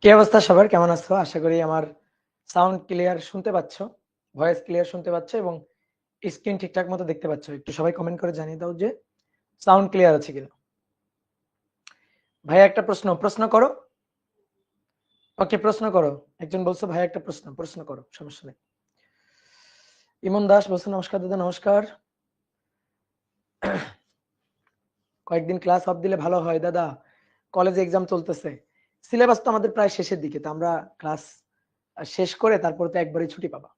কি অবস্থা সবার, কেমন আছো? আশা করি আমার সাউন্ড ক্লিয়ার শুনতে পাচ্ছ, ভয়েস ক্লিয়ার শুনতে পাচ্ছ এবং স্ক্রিন ঠিকঠাক মতো দেখতে পাচ্ছ। একটু সবাই কমেন্ট করে জানিয়ে দাও যে সাউন্ড ক্লিয়ার আছে কিনা। ভাই একটা প্রশ্ন প্রশ্ন করো। ওকে, প্রশ্ন করো। একজন বলছো ভাই একটা প্রশ্ন প্রশ্ন করো, সমস্যা নেই। ইমন দাস বলছো নমস্কার দাদা। নমস্কার। কয়েকদিন ক্লাস অফ দিলে ভালো হয় দাদা, কলেজে এক্সাম চলতেছে, সিলেবাস তো আমাদের প্রায় শেষের দিকে, তো আমরা ক্লাস শেষ করে তারপর তো একবারই ছুটি পাবা।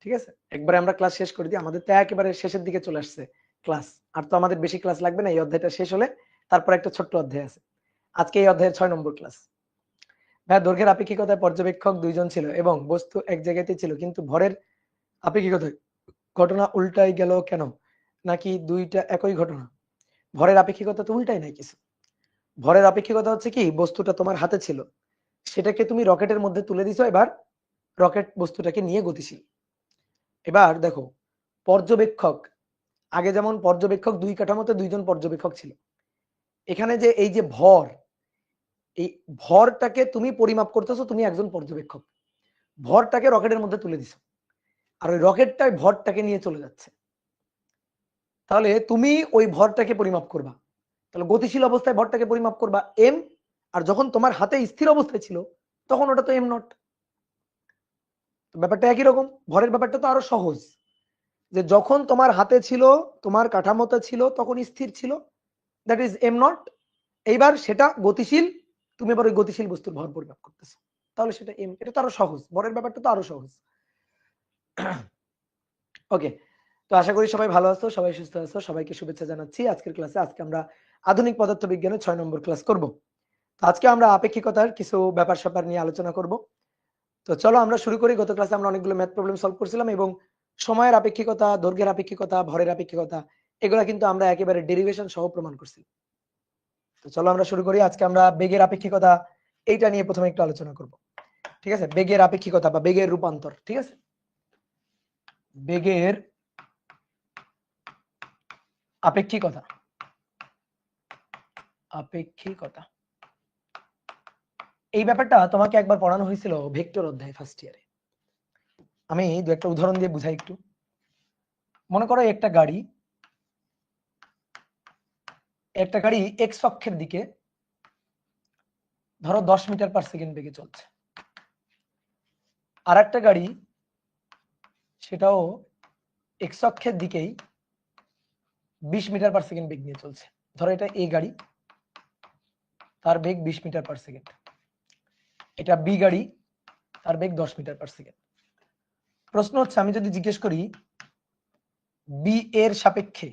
ঠিক আছে, একবারে আমরা ক্লাস শেষ করে দিই, আমাদের তো একেবারে শেষের দিকে চলে আসছে ক্লাস। আর তো আমাদের বেশি ক্লাস লাগবে না, এই অধ্যায়টা শেষ হলে তারপর একটা ছোট্ট অধ্যায় আছে। আজকে এই অধ্যায়ের 6 নম্বর ক্লাস। ভাই, দৈর্ঘ্যের আপেক্ষিকতায় পর্যবেক্ষক দুইজন ছিল এবং বস্তু এক জায়গাতেই ছিল, কিন্তু ভরের আপেক্ষিকতায় ঘটনা উল্টাই গেল কেন? নাকি দুইটা একই ঘটনা? ভরের আপেক্ষিকতা তো উল্টাই নাই কিছু। ভরের আপেক্ষিকতা হচ্ছে কি, বস্তুটা তোমার হাতে ছিল, সেটাকে তুমি রকেটের মধ্যে তুলে দিছো, এবার রকেট বস্তুটাকে নিয়ে গতিশীল। এবার দেখো, পর্যবেক্ষক, আগে যেমন পর্যবেক্ষক দুই কাঠামোতে দুইজন পর্যবেক্ষক ছিল, এখানে যে এই যে ভর, এই ভরটাকে তুমি পরিমাপ করতেছো, তুমি একজন পর্যবেক্ষক, ভরটাকে রকেটের মধ্যে তুলে দিছো, আর ওই রকেটটাই ভরটাকে নিয়ে চলে যাচ্ছে। তাহলে তুমি ওই ভরটাকে পরিমাপ করবা, তাহলে গতিশীল অবস্থায় ভরটাকে পরিমাপ করবা এম, আর যখন তোমার হাতে স্থির অবস্থায় ছিল তখন ওটা তো এম নট। ব্যাপারটা একই রকম, ভরের ব্যাপারটা তো আরো সহজ, যে যখন তোমার হাতে ছিল, তোমার কাঠামোতে ছিল, তখন স্থির ছিল, দ্যাট ইজ এম নট। এইবার সেটা গতিশীল, তুমি এবার ওই গতিশীল বস্তুর ভর পরিমাপ করতেছো, তাহলে সেটা এম। এটা তো আরো সহজ, ভরের ব্যাপারটা তো আরো সহজ। ওকে, তো আশা করি সবাই ভালো আছো, সবাই সুস্থ আছো, সবাইকে শুভেচ্ছা জানাচ্ছি আজকের ক্লাসে। আজকে আমরা আধুনিক পদার্থবিজ্ঞানের 6 নম্বর ক্লাস করব। তো আজকে আমরা আপেক্ষিকতার কিছু ব্যাপার স্যাপার নিয়ে আলোচনা করব। তো চলো আমরা শুরু করি। গত ক্লাসে আমরা অনেকগুলো ম্যাথ প্রবলেম সলভ করছিলাম এবং সময়ের আপেক্ষিকতা, দৈর্ঘ্যের আপেক্ষিকতা, ভরের আপেক্ষিকতা, এগুলা কিন্তু আমরা একেবারে ডেরিভেশন সহ প্রমাণ করছি। তো চলো আমরা শুরু করি। আজকে আমরা বেগের আপেক্ষিকতা এইটা নিয়ে প্রথমে একটু আলোচনা করব। ঠিক আছে, বেগের আপেক্ষিকতা বা বেগের রূপান্তর। ঠিক আছে, বেগের আপেক্ষিকতা। আপেক্ষিকতা এই ব্যাপারটা তোমাকে একবার পড়ানো হয়েছিল ভেক্টর অধ্যায় ফার্স্ট ইয়ারে। আমি দু একটা উদাহরণ দিয়ে বুঝাই একটু। মনে করো একটা গাড়ি এক্স অক্ষের দিকে ধরো 10 মিটার/সেকেন্ড বেগে চলছে, আর একটা গাড়ি সেটাও এক্স অক্ষের দিকেই 20 মিটার/সেকেন্ড বেগ নিয়ে চলছে। ধরো এটা এ গাড়ি, তার বেগ 20 মিটার/সেকেন্ড। এটা বি গাড়ি, তার বেগ 10 মিটার/সেকেন্ড। প্রশ্ন হচ্ছে, আমি যদি জিজ্ঞেস করি বি এর সাপেক্ষে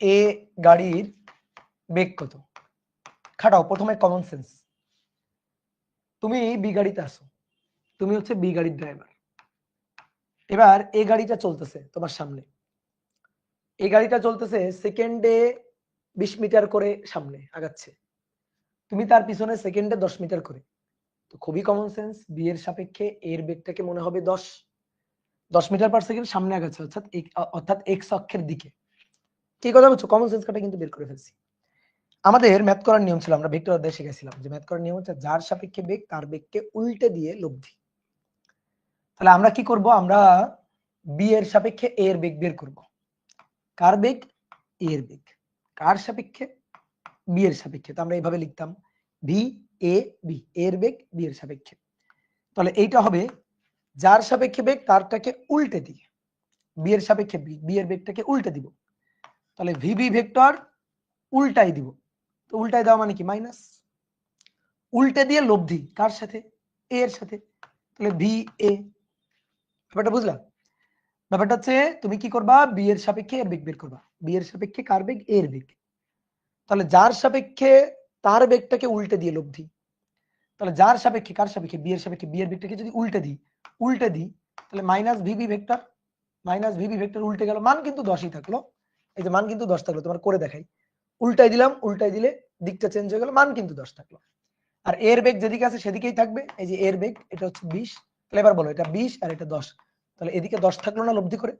এ গাড়ির বেগ কত? খাটাও প্রথমে কমন সেন্স। তুমি বি গাড়িতে আসো, তুমি হচ্ছে বি গাড়ির ড্রাইভার। এবার এ গাড়িটা চলতেছে তোমার সামনে, এই গাড়িটা চলতেছে সেকেন্ডে 20 মিটার করে সামনে আগাচ্ছে, তুমি তার পিছনে সেকেন্ডে 10 মিটার করে। তো খুবই কমন সেন্স, বি এর সাপেক্ষে এর বেগটাকে মনে হবে 10 মিটার/সেকেন্ড সামনে আগাচ্ছে, অর্থাৎ এক্স অক্ষের দিকে। কি কথা বলছো? কমন সেন্স কাটা কিন্তু বের করে ফেলছি। আমাদের ম্যাথ করার নিয়ম ছিল, আমরা ভেক্টর অধ্যায়ে শিখেছিলাম যে ম্যাথ করার নিয়ম হচ্ছে যার সাপেক্ষে বেগ তার বেগকে উল্টে দিয়ে লব্ধি। তাহলে আমরা কি করব, আমরা বি এর সাপেক্ষে এ এর বেগ বের করব। কার বেগ? এ এর বেগ। কার সাপেক্ষে? বি এর সাপেক্ষে। তো আমরা এইভাবে লিখতাম ভি এ বি, এর বেগ বি এর সাপেক্ষে। তাহলে এইটা হবে যার সাপেক্ষে বেগ তারটাকে উল্টে দিয়ে বি এর সাপেক্ষে বি এর বেগটাকে উল্টে দিব, তাহলে ভিবি ভেক্টর উল্টাই দিব। তো উল্টাই দেওয়া মানে কি? মাইনাস। উল্টে দিয়ে লব্ধি কার সাথে? এ এর সাথে। তাহলে ভি এ। ব্যাপারটা বুঝলা? ব্যাপারটা হচ্ছে তুমি কি করবা, বি এর সাপেক্ষে এর বেগ বের করবা। বি এর সাপেক্ষে কার বেগ? এর বেগ। তাহলে যার সাপেক্ষে তার বেগটাকে উল্টে দিয়ে লব্ধি, তাহলে যার সাপেক্ষে কার সাপেক্ষে? বি এর সাপেক্ষে বি এর বেগটাকে যদি উল্টে দিই তাহলে minus VB vector. Minus VB vector উল্টে গেল, মান কিন্তু 10ই থাকলো। এই যে মান কিন্তু 10 থাকলো, তোমার করে দেখাই। উল্টাই দিলাম, উল্টাই দিলে দিকটা চেঞ্জ হয়ে গেল, মান কিন্তু 10 থাকলো। আর এর বেগ যেদিকে আছে সেদিকেই থাকবে। এই যে এর বেগ এটা হচ্ছে 20, তাহলে এবার বলো এটা 20 আর এটা 10, তাহলে এদিকে 10 থাকলো না লব্ধি করে?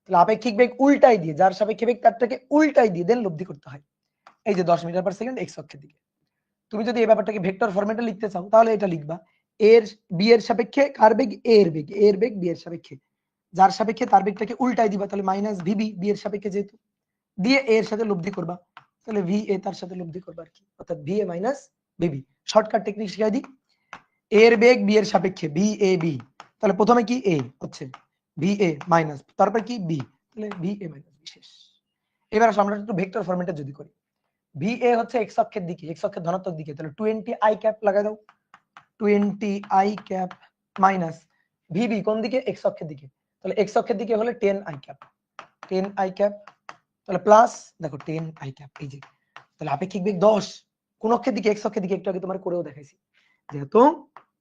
তাহলে আপেক্ষিক বেগ উল্টাই দিয়ে, যার সাপেক্ষে বেগ তারটাকে উল্টাই দিয়ে দেন লব্ধি করতে হয়। এই যে 10 মিটার পার সেকেন্ড এক্স অক্ষের দিকে। তুমি যদি এই ব্যাপারটাকে ভেক্টর ফরম্যাটে লিখতে চাও তাহলে এটা লিখবা, এর বি এর সাপেক্ষে কার বেগ, এ এর বেগ, এ এর বেগ বি এর সাপেক্ষে, যার সাপেক্ষে তার বেগটাকে উল্টাই দিবা, তাহলে মাইনাস ভিবি বি এর সাপেক্ষে যেহেতু, দিয়ে এ এর সাথে লব্ধি করবা, তাহলে ভি এ তার সাথে লব্ধি করবা আর কি, অর্থাৎ V A minus VB. Shortcut technique শিখাই দিই, এ এর বেগ বি এর সাপেক্ষে ভি এ বি, তাহলে প্রথমে কি এ হচ্ছে ভি এ মাইনাস, তারপর কি বি, তাহলে ভি এ মাইনাস বি শেষ। এবার আমরা একটু ভেক্টর ফরম্যাটে যদি করি, ভি এ হচ্ছে এক্স অক্ষের দিকে, এক্স অক্ষের ধনাত্মক দিকে, তাহলে 20 আই ক্যাপ লাগাই দাও, 20 আই ক্যাপ মাইনাস ভিবি কোন দিকে, এক্স অক্ষের দিকে, তাহলে এক্স অক্ষের দিকে হলে 10 আই ক্যাপ, 10 আই ক্যাপ, তাহলে প্লাস দেখো 10 আই ক্যাপ, এই যে তাহলে আপেক্ষিক বেগ 10 কোন অক্ষের দিকে, এক্স অক্ষের দিকে, একটু আগে তোমার করেও দেখাইছি, যেহেতু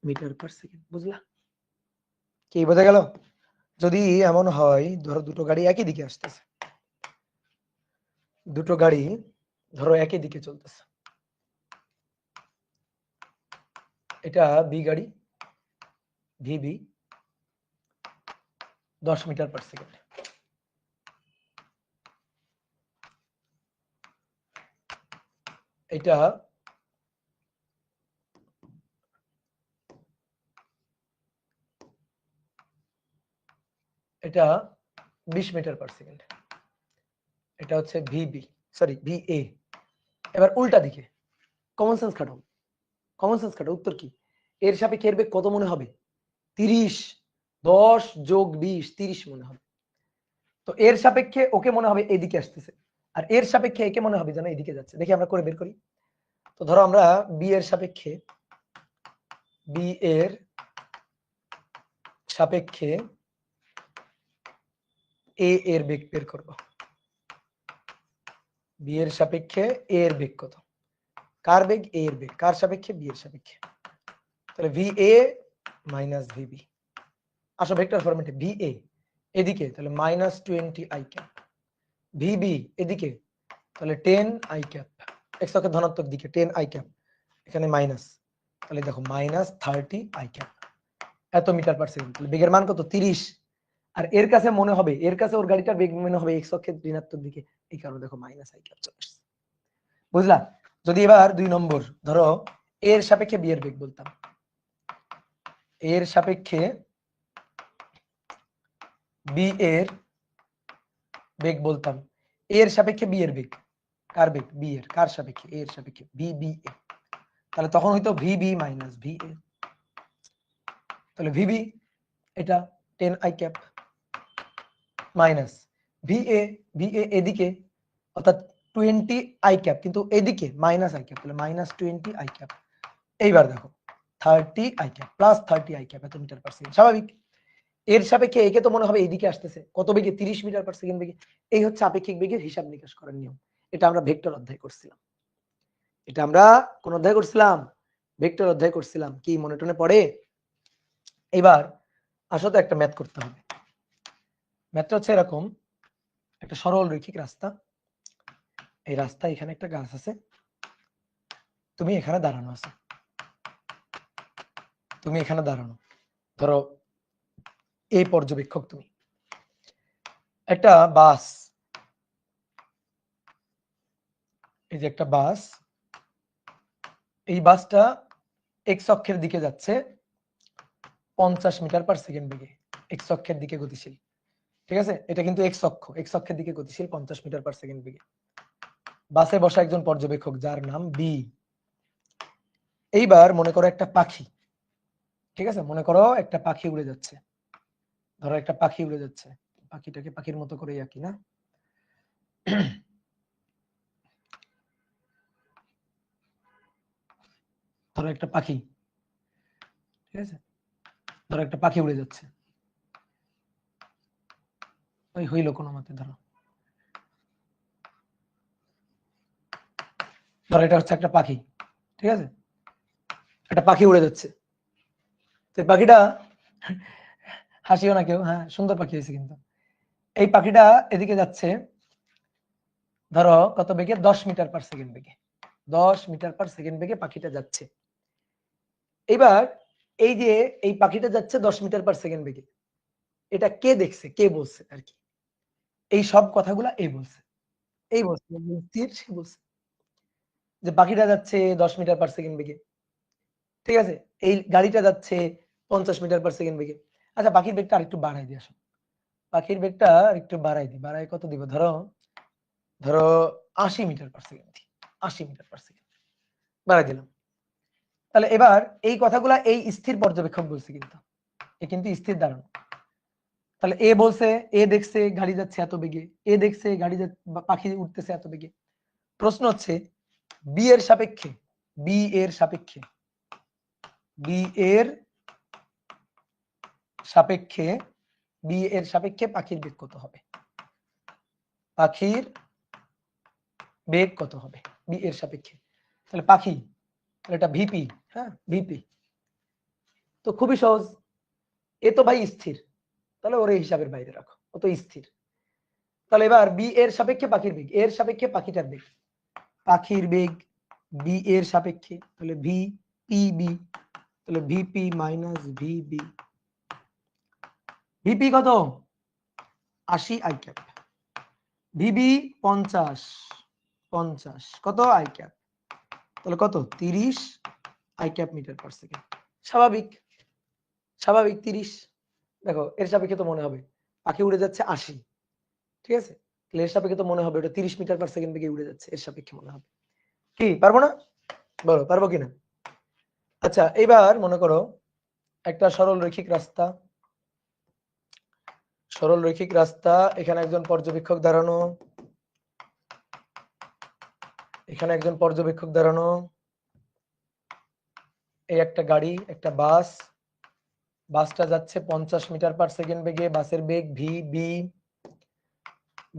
মিটার পার সেকেন্ড। বুঝলা? কি বোঝা গেল? যদি এমন হয় ধরো দুটো গাড়ি একই দিকে আসতেছে, দুটো গাড়ি ধরো একই দিকে চলতেছে, এটা বি গাড়ি, ভিবি 10 মিটার পার সেকেন্ড, এটা এটা 20 মিটার পার সেকেন্ড, এটা হচ্ছে ভিবি, সরি ভিএ। এবার উল্টা দিকে কমন সেন্স খাটাও, কমন সেন্স খাটাও, উত্তর কি? এর সাপেক্ষে এর বেগ কত মনে হবে? 30, 10 যোগ 20 30 মনে হবে। তো এর সাপেক্ষে ওকে মনে হবে এইদিকে আসতেছে, আর এর সাপেক্ষে একে মনে হবে যেন এইদিকে যাচ্ছে। দেখি আমরা করে বের করি। তো ধরো আমরা বি এর সাপেক্ষে, বি এর সাপেক্ষে এ এর বেগ বের করব। বি এর সাপেক্ষে এ এর বেগ কত? কার বেগ? এ এর বেগ। কার সাপেক্ষে? বি এর সাপেক্ষে। তাহলে ভি এ মাইনাস ভিবি। আসো ভেক্টর ফরম্যাটে, ভি এ এদিকে তাহলে মাইনাস 20 আই ক্যাপ, ভিবি এদিকে তাহলে 10 আই ক্যাপ, এক্স অক্ষের ধনাত্মক দিকে 10 আই ক্যাপ, এখানে মাইনাস, তাহলে দেখো মাইনাস 30 আই ক্যাপ, এত মিটার পার সেকেন্ড। তাহলে বেগের মান কত? 30। আর এর কাছে মনে হবে, এর কাছে ওর গাড়িটার বেগ মনে হবে এক্স অক্ষের ঋণাত্মক দিকে, এই কারণে দেখো মাইনাস আই ক্যাপ চলে আসছে। বুঝলা? যদি এবার 2 নম্বর ধরো এর সাপেক্ষে বি এর বেগ বলতাম, এর সাপেক্ষে বি এর বেগ বলতাম, এর সাপেক্ষে বি এর বেগ, কার বেগ? বি এর। কার সাপেক্ষে? এর সাপেক্ষে বি বি এ, তাহলে তখন হইতো V B minus V A, তাহলে ভিবি এটা 10 I cap minus V A, V A এদিকে অর্থাৎ 20 আই ক্যাপ, কিন্তু এদিকে মাইনাস আই ক্যাপ, তাহলে মাইনাস 20 আই ক্যাপ। এইবার দেখো 30 I cap plus 30 I cap, এত মিটার পার সেকেন্ড। স্বাভাবিক। এর সাপেক্ষে একে তো মনে হবে এইদিকে আসতেছে, কত বেগে? 30 মিটার পার সেকেন্ড বেগে। এই হচ্ছে আপেক্ষিক বেগের হিসাব নিকাশ করার নিয়ম। এটা আমরা ভেক্টর অধ্যায় করছিলাম, এটা আমরা কোন অধ্যায় করছিলাম? ভেক্টর অধ্যায় করছিলাম। কি মনে টনে পড়ে? এবার আসলে একটা ম্যাথ করতে হবে। ম্যাথটা হচ্ছে এরকম, একটা সরল রৈখিক রাস্তা, এই রাস্তা, এখানে একটা গাছ আছে, তুমি এখানে দাঁড়ানো আছো, তুমি এখানে দাঁড়ানো, ধরো এই পর্যবেক্ষক তুমি, একটা বাস, এই যে একটা বাস, এই বাসটা এক্স অক্ষের দিকে যাচ্ছে 50 মিটার পার সেকেন্ড বেগে, এক্স অক্ষের দিকে গতিশীল। ঠিক আছে? এটা কিন্তু এক্স অক্ষ, এক্স অক্ষের দিকে গতিশীল 50 মিটার পার সেকেন্ড বেগে। বাসে বসা একজন পর্যবেক্ষক যার নাম বি। এইবার মনে করো একটা পাখি, ঠিক আছে, মনে করো একটা পাখি উড়ে যাচ্ছে, ধরো একটা পাখি উড়ে যাচ্ছে, পাখিটাকে পাখির মতো করে আঁকি না, ধরো একটা পাখি, ঠিক আছে, ধরো একটা পাখি উড়ে যাচ্ছে, ওই হইলো কোনো মতে, ধরো ধরো এটা হচ্ছে একটা পাখি, ঠিক আছে, একটা পাখি উড়ে যাচ্ছে, তো পাখিটা, হাসিও না কেউ, হ্যাঁ সুন্দর পাখি হয়েছে কিন্তু, এই পাখিটা এদিকে যাচ্ছে ধরো কত বেগে? 10 মিটার পার সেকেন্ড বেগে, 10 মিটার পার সেকেন্ড বেগে পাখিটা যাচ্ছে। এবার এই যে এই পাখিটা যাচ্ছে 10 মিটার পার সেকেন্ড বেগে, এটা কে দেখছে, কে বলছে আর কি? এই সব কথাগুলা এই বলছে, এই বলছে স্থির, সে বলছে যে পাখিটা যাচ্ছে 10 মিটার পার সেকেন্ড বেগে, ঠিক আছে, এই গাড়িটা যাচ্ছে 50 মিটার পার সেকেন্ড বেগে। আচ্ছা পাখির বেগটা আরেকটু বাড়াই দিই, আসো পাখির বেগটা একটু বাড়াই দিই, বাড়াই কত দিব, ধরো ধরো 80 metre per second, 80 metre per second বাড়াই দিলাম। তাহলে এবার এই কথাগুলা এই স্থির পর্যবেক্ষক বলছে, কিন্তু এ কিন্তু স্থির ধারণা। তাহলে এ বলছে, এ দেখছে গাড়ি যাচ্ছে এত বেগে, এ দেখছে গাড়ি পাখি উঠতেছে এত বেগে। প্রশ্ন হচ্ছে বি এর সাপেক্ষে, বি এর সাপেক্ষে, বি এর সাপেক্ষে, বি এর সাপেক্ষে পাখির বেগ কত হবে, পাখির বেগ কত হবে বি এর সাপেক্ষে। তাহলে পাখি, এটা ভিপি, হ্যাঁ ভিপি, তো খুবই সহজ, এ তো ভাই স্থির, তাহলে ওর এই হিসাবের বাইরে রাখো, ও তো স্থির। তাহলে এবার বি এর সাপেক্ষে পাখির বেগ, এর সাপেক্ষে পাখিটার বেগ, পাখির বেগ বি এর সাপেক্ষে, তাহলে ভি পি বি, তাহলে ভিপি মাইনাস ভিবি, ভিপি কত 80 আই ক্যাপ, ভিবি 50, 50 কত আই ক্যাপ, তাহলে কত 30 I cap metre per second. স্বাভাবিক, স্বাভাবিক 30। দেখো এর সাপেক্ষে তো মনে হবে পাখি উড়ে যাচ্ছে 80, ঠিক আছে, তাহলে এর সাপেক্ষে তো মনে হবে ওটা 30 মিটার পার সেকেন্ড বেগে উড়ে যাচ্ছে, এর সাপেক্ষে মনে হবে। কি পারবো না, বলো পারবো কিনা? আচ্ছা এবার মনে করো একটা সরল রৈখিক রাস্তা, সরল রৈখিক রাস্তা, এখানে একজন পর্যবেক্ষক দাঁড়ানো, এখানে একজন পর্যবেক্ষক দাঁড়ানো, এই একটা গাড়ি, একটা বাস, বাসটা যাচ্ছে 50 মিটার পার সেকেন্ড বেগে, বাসের বেগ ভি বি,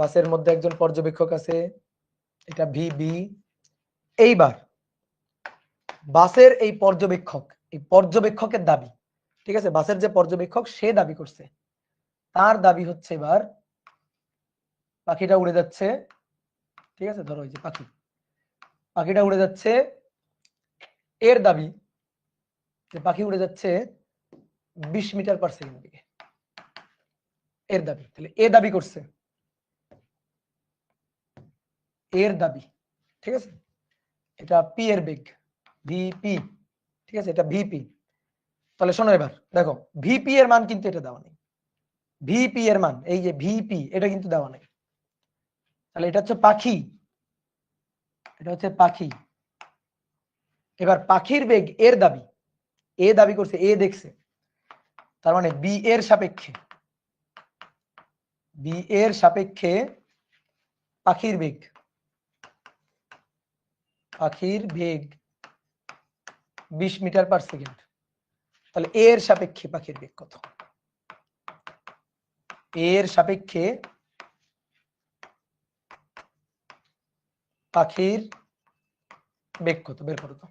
বাসের মধ্যে একজন পর্যবেক্ষক আছে, এটা ভি বি। এইবার বাসের এই পর্যবেক্ষক, এই পর্যবেক্ষকের দাবি, ঠিক আছে, বাসের যে পর্যবেক্ষক সে দাবি করছে, তার দাবি হচ্ছে এবার পাখিটা উড়ে যাচ্ছে, ঠিক আছে, ধরো এই যে পাখি, পাখিটা উড়ে যাচ্ছে, এর দাবি যে পাখি উড়ে যাচ্ছে 20 মিটার পার সেকেন্ড বেগে, এর দাবি। তাহলে এ দাবি করছে, এর দাবি, ঠিক আছে, এটা পি এর বেগ ভিপি, ঠিক আছে, এটা ভিপি। তাহলে শোনো এবার দেখো ভিপি এর মান কিন্তু এটা দেওয়া নেই, ভিপি এর মান এই যে ভিপি এটা কিন্তু দেওয়া নেই। তাহলে এটা হচ্ছে পাখি, এটা হচ্ছে পাখি। এবার পাখির বেগ এর দাবি, এ দাবি করছে, এ দেখছে, তার মানে বি এর সাপেক্ষে, বি এর সাপেক্ষে পাখির বেগ, পাখির বেগ 20 মিটার পার সেকেন্ড। তাহলে এর সাপেক্ষে পাখির বেগ কত, এর সাপেক্ষে পাখির বেগ কত বের করো তো,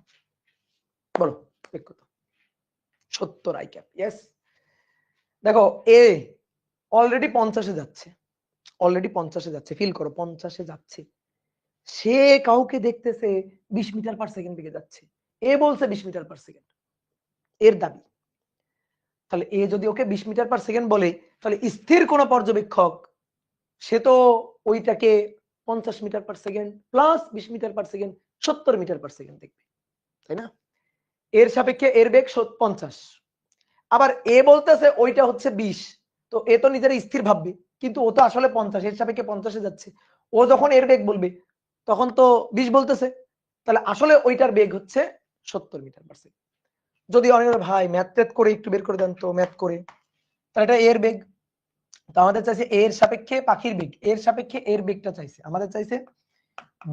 বলো বেগ কত, 70 আই ক্যাপ। ইয়েস, দেখো এ অলরেডি 50-এ যাচ্ছে, অলরেডি 50-এ যাচ্ছে, ফিল করো 50-এ যাচ্ছে, সে কাউকে দেখতেছে 20 মিটার পার সেকেন্ড বেগে যাচ্ছে, এ বলছে 20 মিটার পার সেকেন্ড, এর দাবি। তাহলে এ যদি ওকে 20 মিটার পার সেকেন্ড বলে, তাহলে স্থির কোন পর্যবেক্ষক সে তো ওইটাকে 50 metre per second plus 20 metre per second 70 metre per second দেখবে, তাই না? এর সাপেক্ষে এর বেগ 50, আবার এ বলতেছে ওইটা হচ্ছে 20, তো এ তো নিজের স্থির ভাববে, কিন্তু ও তো আসলে 50, এর সাপেক্ষে 50-এ যাচ্ছে, ও যখন এর বেগ বলবে তখন তো 20 বলতেছে, তাহলে আসলে ওইটার বেগ হচ্ছে 70 মিটার পার সেকেন্ড। যদি অনেক ভাই ম্যাথ ট্যাথ করে একটু বের করে দেন তো, ম্যাথ করে, তাহলে এটা এর বেগ, তো আমাদের চাইছে এর সাপেক্ষে পাখির বেগ, এর সাপেক্ষে এর বেগটা চাইছে, আমাদের চাইছে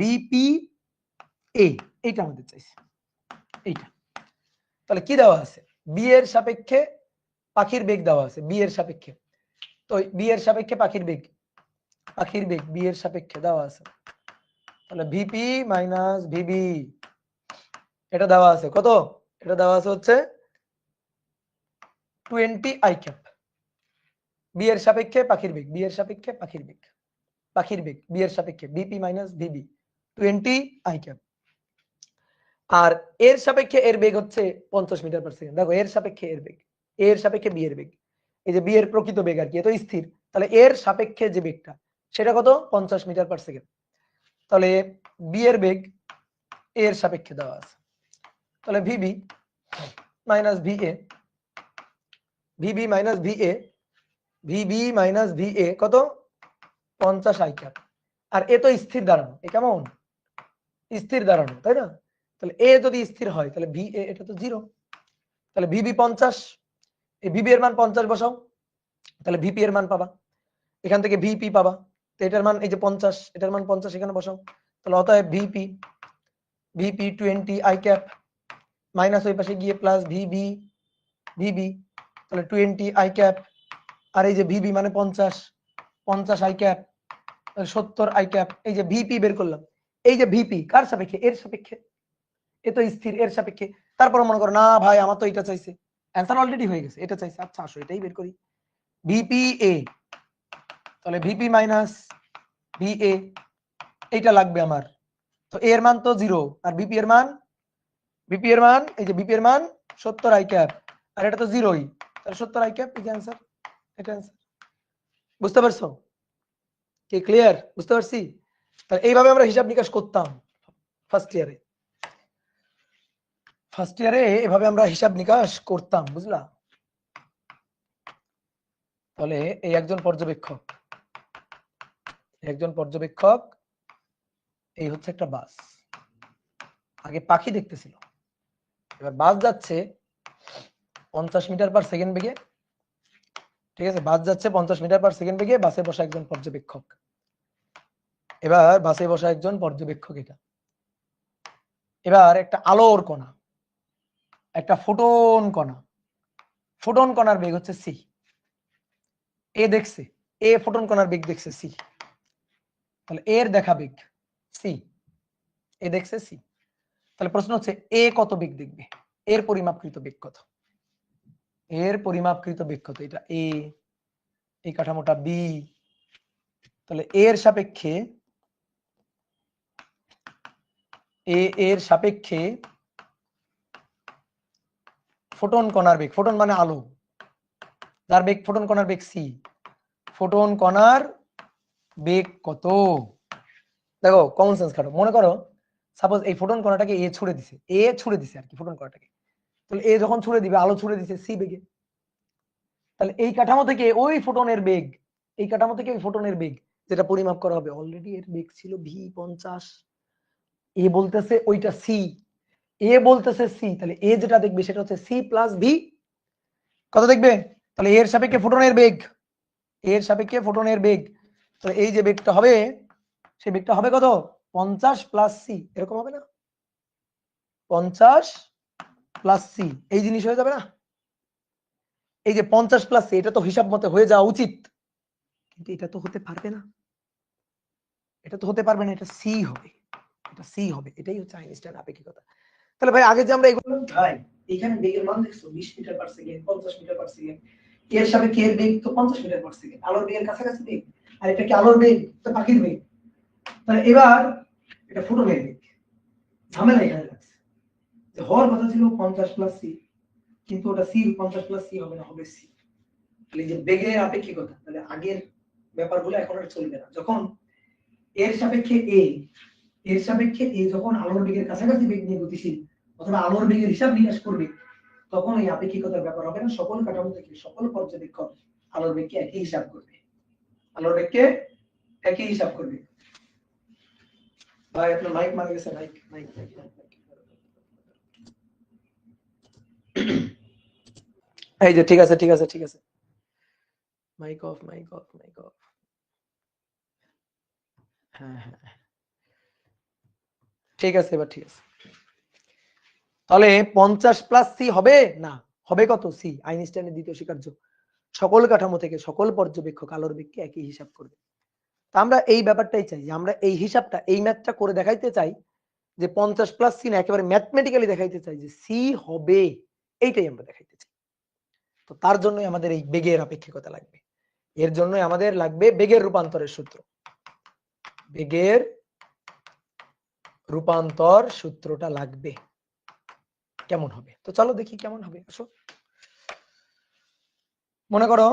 বিপি এ, এইটা আমাদের চাইছে, এইটা। তাহলে কি দেওয়া আছে, বি এর সাপেক্ষে পাখির বেগ দেওয়া আছে, বি এর সাপেক্ষে, তো বি এর সাপেক্ষে পাখির বেগ, পাখির বেগ বি এর সাপেক্ষে দেওয়া আছে, তাহলে ভিপি মাইনাস ভিবি, এটা দেওয়া আছে কত, এটা দেওয়া আছে হচ্ছে 20 আই ক্যাপ, বি এর সাপেক্ষে পাখির বেগ, বি এর সাপেক্ষে পাখির বেগ, পাখির বেগ বি এর সাপেক্ষে VP minus VB 20 I cap, আর এর সাপেক্ষে এর বেগ হচ্ছে 50 মিটার পার সেকেন্ড। দেখো এর সাপেক্ষে এর বেগ, এর সাপেক্ষে বি এর বেগ, এই যে বি এর প্রকৃত বেগ আর কি, এত স্থির, তাহলে এর সাপেক্ষে যে বেগটা সেটা কত 50 মিটার পার সেকেন্ড। তাহলে বি এর বেগ এ এর সাপেক্ষে দেওয়া আছে, তাহলে VB minus VA, VB minus VA, VB minus VA কত 50 আই ক্যাপ। আর এ তো স্থির দাঁড়ানো, এ কেমন স্থির দাঁড়ানো, তাই না? তাহলে এ যদি স্থির হয় তাহলে ভিএ এটা তো 0, তাহলে ভিবি 50, এই ভিবি এর মান 50 বসাও, তাহলে ভিপি এর মান পাবা, এখান থেকে ভিপি পাবা, তো এটার মান এই যে 50, এটার মান 50 এখানে বসাও, তাহলে অতএব ভিপি 20 আই ক্যাপ মাইনাস ওই পাশে গিয়ে প্লাস ভিবি, তাহলে 20 আই ক্যাপ, আর এই যে ভিবি মানে 50 আই ক্যাপ, 70 আই ক্যাপ। এই যে ভিপি বের করলাম, এই যে ভিপি কার সাপেক্ষে এর সাপেক্ষে, এ তো স্থির এর সাপেক্ষে। তারপর মনে করো না ভাই আমার তো এটা চাইছে, অ্যান্সার অলরেডি হয়ে গেছে, এটা চাইছে, আচ্ছা আসো এটাই বের করি। ভিপি এ, তাহলে ভিপি মাইনাস ভিএ এইটা লাগবে আমার, তো এর মান তো 0 আর ভিপি এর মান এই যে ভিপি এর মান 70 আই ক্যাপ, আর এটা তো 0ই, তাহলে 70 আই ক্যাপ, এই যে অ্যান্সার, এটা অ্যান্সার। বুঝতে পারছো কি ক্লিয়ার? বুঝতে পারছি? তাহলে এইভাবে আমরা হিসাব নিকাশ করতাম ফার্স্ট ইয়ারে এভাবে আমরা হিসাব নিকাশ করতাম, বুঝলা? তাহলে এই একজন পর্যবেক্ষক, এই হচ্ছে একটা বাস, আগে পাখি দেখতেছিল, এবার বাস যাচ্ছে 50 মিটার পার সেকেন্ড বেগে, ঠিক আছে, বাস যাচ্ছে 50 মিটার পার সেকেন্ড বেগে, বাসে বসা একজন পর্যবেক্ষক। এবার বাসে বসা একজন পর্যবেক্ষক, এটা এবার একটা আলোর কণা, একটা ফোটন কণার বেগ হচ্ছে সি, এ দেখছে, এ ফোটন কণার বেগ দেখছে সি, তাহলে এর দেখা বেগ সি, এ দেখছে সি, তাহলে প্রশ্ন হচ্ছে এ কত বেগ দেখবে, এর পরিমাপকৃত বেগ কত, এটা এ, এই কাঠামোটা বি, তাহলে এর সাপেক্ষে এর সাপেক্ষে ফোটন কণার বেগ, ফোটন মানে আলো, যার বেগ ফোটন কণার বেগ সি, ফোটন কণার বেগ কত? দেখো কমন সেন্স খাটো, মনে করো সাপোজ এই ফোটন কণাটাকে এ ছুড়ে দিছে আর কি, ফোটন কণাটাকে, তাহলে এ যখন ছুড়ে দিবে, আলো ছুড়ে দিছে সি বেগে, তাহলে এই কাঠামো থেকে ওই ফোটনের বেগ, যেটা পরিমাপ করা হবে, অলরেডি এর বেগ ছিল ভি 50, এ বলতেছে ওইটা সি, তাহলে এ যেটা দেখবে সেটা হচ্ছে সি প্লাস ভি, কত দেখবে? তাহলে এর সাপেক্ষে ফোটনের বেগ, তো এই যে বেগটা হবে, সেই বেগটা হবে কত 50 প্লাস সি, এরকম হবে না? 50 প্লাস সি, এই জিনিস হয়ে যাবে না? এই যে 50 প্লাস সি, এটা তো হিসাব মতে হয়ে যাওয়া উচিত, কিন্তু এটা তো হতে পারবে না, এটা সি হবে, এটাই হচ্ছে আইনস্টাইন আপেক্ষিকতা। তাহলে ভাই আগে যে আমরা এগুলো ভাই, এখানে বেগের মান দেখছো 20 metre per second, 50 metre per second, এর সাপেক্ষে এর বেগ তো 50 মিটার পার সেকেন্ড, আলোর বেগের কাছাকাছি বেগ, আর এটা কি আলোর বেগ, তো পাখির বেগ, তাহলে এবার এটা ফোটনের বেগ, ঝামেলা এখানে লাগছে, যে হওয়ার কথা ছিল 50 প্লাস সি, কিন্তু ওটা সি 50 প্লাস সি হবে না, হবে সি। তাহলে যে বেগের আপেক্ষিকতা, তাহলে আগের ব্যাপারগুলো এখন আর চলবে না, যখন এর সাপেক্ষে এ যখন আলোর বেগের কাছাকাছি বেগ নিয়ে গতিশীল অথবা আলোর বেগের হিসাব নিকাশ করবে, তখন এই আপেক্ষিকতার ব্যাপার হবে না, সকল কাঠামো থেকে সকল পর্যবেক্ষক আলোর বেগকে একই হিসাব করবে, ভাই আপনার মাইক মারা গেছে, মাইক এই যে ঠিক আছে, মাইক অফ, হ্যাঁ ঠিক আছে, এবার ঠিক আছে। তাহলে 50 প্লাস সি হবে না, হবে কত সি, আইনস্টাইনের দ্বিতীয় স্বীকার্য, সকল কাঠামো থেকে সকল পর্যবেক্ষক আলোর বেগকে একই হিসাব করবে। তা আমরা এই ব্যাপারটাই চাই, যে আমরা এই হিসাবটা, এই ম্যাথটা করে দেখাইতে চাই, যে 50 প্লাস সি না, একেবারে ম্যাথমেটিক্যালি দেখাইতে চাই যে সি হবে, এইটাই আমরা দেখাইতে চাই। তো তার জন্যই আমাদের এই বেগের আপেক্ষিকতা লাগবে, এর জন্যই আমাদের লাগবে বেগের রূপান্তরের সূত্র, বেগের রূপান্তর সূত্রটা লাগবে। কেমন হবে? তো চলো দেখি কেমন হবে, আসো। মনে করো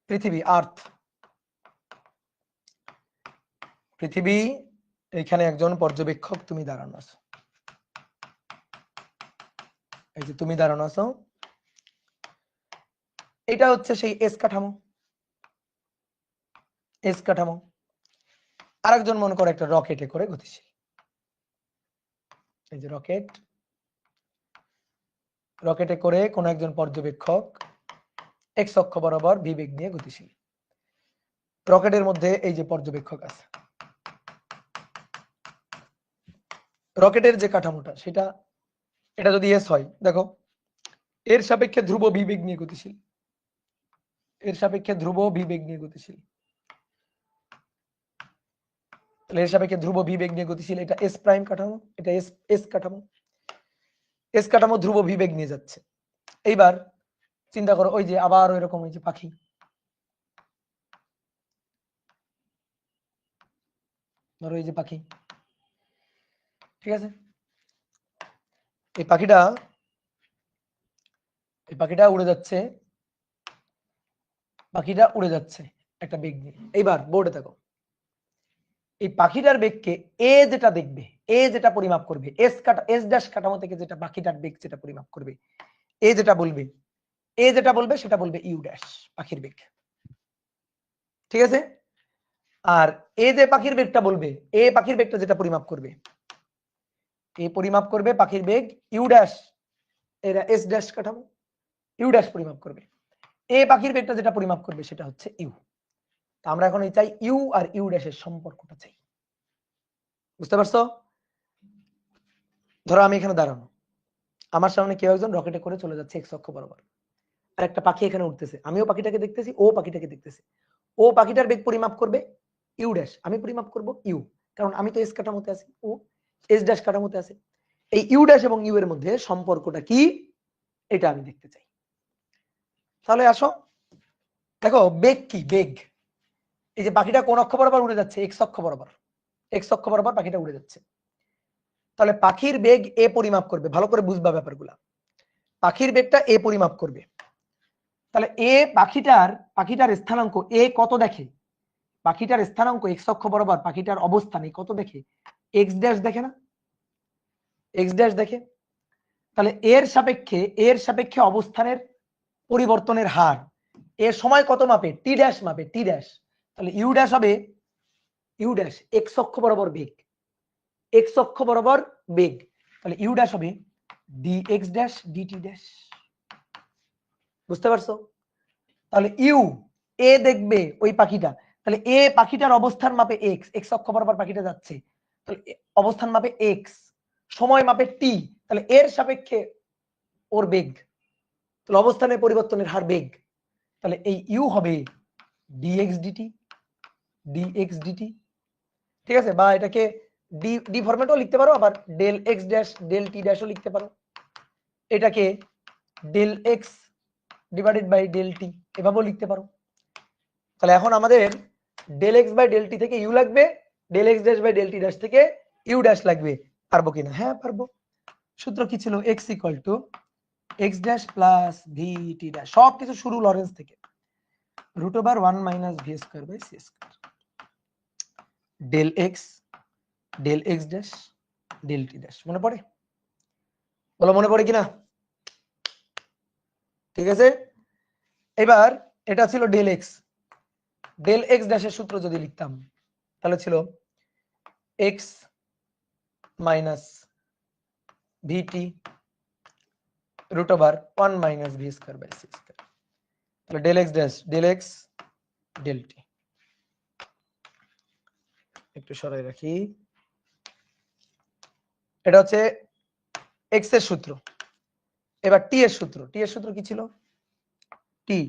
পৃথিবী, আর্থ, পৃথিবী, এখানে একজন পর্যবেক্ষক, তুমি দাঁড়ানো আছো, এই যে তুমি দাঁড়ানো আছো, এটা হচ্ছে সেই এস কাঠামো। এস কাঠামো। আরেকজন মনে করো একটা রকেটে করে গতিশীল, এই যে রকেট, রকেটে করে কোন একজন পর্যবেক্ষক এক্স অক্ষ বরাবর ভি বেগ নিয়ে গতিশীল। রকেটের মধ্যে এই যে পর্যবেক্ষক আছে, রকেটের যে কাঠামোটা সেটা, এটা যদি এস হয়, দেখো এর সাপেক্ষে ধ্রুব ভি বেগ নিয়ে গতিশীল, এর সাপেক্ষে ধ্রুব ভি বেগ নিয়ে গতিশীল, তাহলে এর সাপেক্ষে ধ্রুব ভি বেগ নিয়ে গতিশীল। এটা এস প্রাইম কাঠামো, এটা এস এস কাঠামো, এস কাঠামো ধ্রুব ভি বেগ নিয়ে যাচ্ছে। এইবার চিন্তা করো, ওই যে আবার ওই রকম, ওই যে পাখি, ধরো এই যে পাখি, ঠিক আছে, এই পাখিটা, এই পাখিটা উড়ে যাচ্ছে, পাখিটা উড়ে যাচ্ছে একটা বেগ নিয়ে। এইবার বোর্ডে দেখো, এই পাখিটার বেগকে এ যেটা দেখবে, এ যেটা পরিমাপ করবে, এস ড্যাশ কাঠামো থেকে যেটা পাখিটার বেগ যেটা পরিমাপ করবে, এ যেটা বলবে, এ যেটা বলবে সেটা বলবে ইউ ড্যাশ, পাখির বেগ, ঠিক আছে। আর এ যে পাখির বেগটা বলবে, এ পাখির বেগটা যেটা পরিমাপ করবে, এ পরিমাপ করবে পাখির বেগ ইউ ড্যাশ, এরা এস ড্যাশ কাঠামো, ইউ ড্যাশ পরিমাপ করবে। এ পাখির বেগটা যেটা পরিমাপ করবে সেটা হচ্ছে ইউ। তা আমরা এখন চাই ইউ আর ইউ ড্যাশের সম্পর্কটা চাই, বুঝতে পারছো? ধরো আমি এখানে দাঁড়ানো, আমার সামনে কেউ একজন রকেটে করে চলে যাচ্ছে এক্স অক্ষ বরাবর, আর একটা পাখি এখানে উঠতেছে, আমিও পাখিটাকে দেখতেছি, ও পাখিটাকে দেখতেছে। ও পাখিটার বেগ পরিমাপ করবে ইউ ড্যাশ, আমি পরিমাপ করব ইউ, কারণ আমি তো এস কাঠামোতে আছি, ও এস ড্যাশ কাঠামোতে আছে। এই ইউ ড্যাশ এবং ইউ এর মধ্যে সম্পর্কটা কি, এটা আমি দেখতে চাই। তাহলে আসো দেখো, বেগ কি, বেগ, এই যে পাখিটা কোন অক্ষ বরাবর উড়ে যাচ্ছে, এক্স অক্ষ বরাবর, এক্স অক্ষ বরাবর পাখিটা উড়ে যাচ্ছে। তাহলে পাখির বেগ এ পরিমাপ করবে, ভালো করে বুঝবা ব্যাপারগুলা, পাখির বেগটা এ পরিমাপ করবে। তাহলে এ পাখিটার স্থানাঙ্ক এ কত দেখে, পাখিটার স্থানাঙ্ক এক্স অক্ষ বরাবর পাখিটার অবস্থানে কত দেখে, এক্স ড্যাশ দেখে না, এক্স ড্যাশ দেখে। তাহলে এর সাপেক্ষে অবস্থানের পরিবর্তনের হার, এর সময় কত মাপে, টি ড্যাশ মাপে, টি ড্যাশ। তাহলে ইউ ড্যাশ হবে, ইউ ড্যাশ এক্স অক্ষ বরাবর বেগ, এক্স অক্ষ বরাবর বেগ, তাহলে ইউ ড্যাশ হবে D X dash DT dash, বুঝতে পারছো? তাহলে ইউ, এ দেখবে ওই পাখিটা, তাহলে এ পাখিটার অবস্থান মাপে এক্স, এক্স অক্ষ বরাবর পাখিটা যাচ্ছে, তাহলে অবস্থান মাপে এক্স, সময় মাপে টি, তাহলে এর সাপেক্ষে ওর বেগ, তাহলে অবস্থানের পরিবর্তনের হার বেগ, তাহলে এই ইউ হবে ডিএক্স ডিটি, ডিএক্স ডিটি, ঠিক আছে। বা এটাকে ডি ডি ফরম্যাটও লিখতে পারো, আবার del X dash del T ড্যাশও লিখতে পারো, এটাকে del X divided by del T এভাবেও লিখতে পারো। তাহলে এখন আমাদের del X by del T থেকে ইউ লাগবে, del X dash by del T dash থেকে ইউ ড্যাশ লাগবে। পারবো কিনা? হ্যাঁ পারবো। সূত্র কি ছিল? X equal to X dash plus V T dash, সবকিছু শুরু লরেন্স থেকে, root over 1 minus V square by C square, del X dash del T dash. মনে পড়ে? বলো মনে পড়ে কিনা? ঠিক আছে। এবার এটা ছিল ডেল এক্স ড্যাশের সূত্র যদি লিখতাম তাহলে ছিল X minus VT root over 1 minus V square by C square, তাহলে del X dash del X del T. একটু সরাই রাখি, এটা হচ্ছে এক্স এর সূত্র। এবার টি এর সূত্র, টি এর সূত্র কি ছিল? টি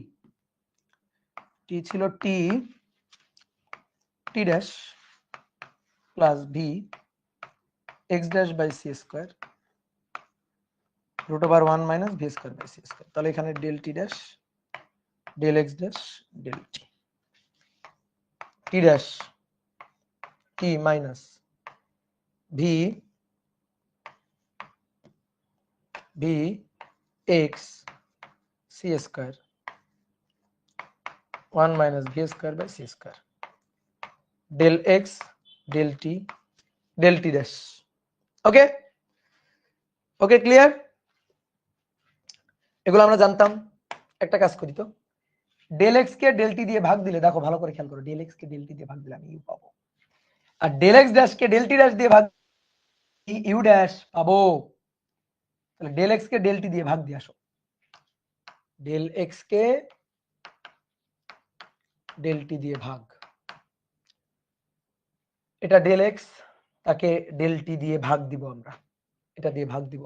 ছিল T dash plus V X dash by C square root over 1 minus V square by C square. তাহলে এখানে del T dash del X dash del T, T dash T minus V X C square 1 minus V square by C square, del X del T dash. Okay okay, clear? এগুলো আমরা জানতাম। একটা কাজ করি তো, del X কে del T দিয়ে ভাগ দিলে, দেখো ভালো করে খেয়াল করো, ডেল এক্স কে ডেল টি দিয়ে ভাগ দিলে আমি ইউ পাবো, আর ডেল এক্স ড্যাশ কে ডেল টি ড্যাশ দিয়ে ভাগ ইউ ড্যাশ পাবো। তাহলে ডেল এক্স কে ডেল টি দিয়ে ভাগ দিয়ে আসো, ডেল এক্স কে ডেল টি দিয়ে ভাগ, এটা ডেল এক্স, তাকে ডেল টি দিয়ে ভাগ দিব, আমরা এটা দিয়ে ভাগ দিব।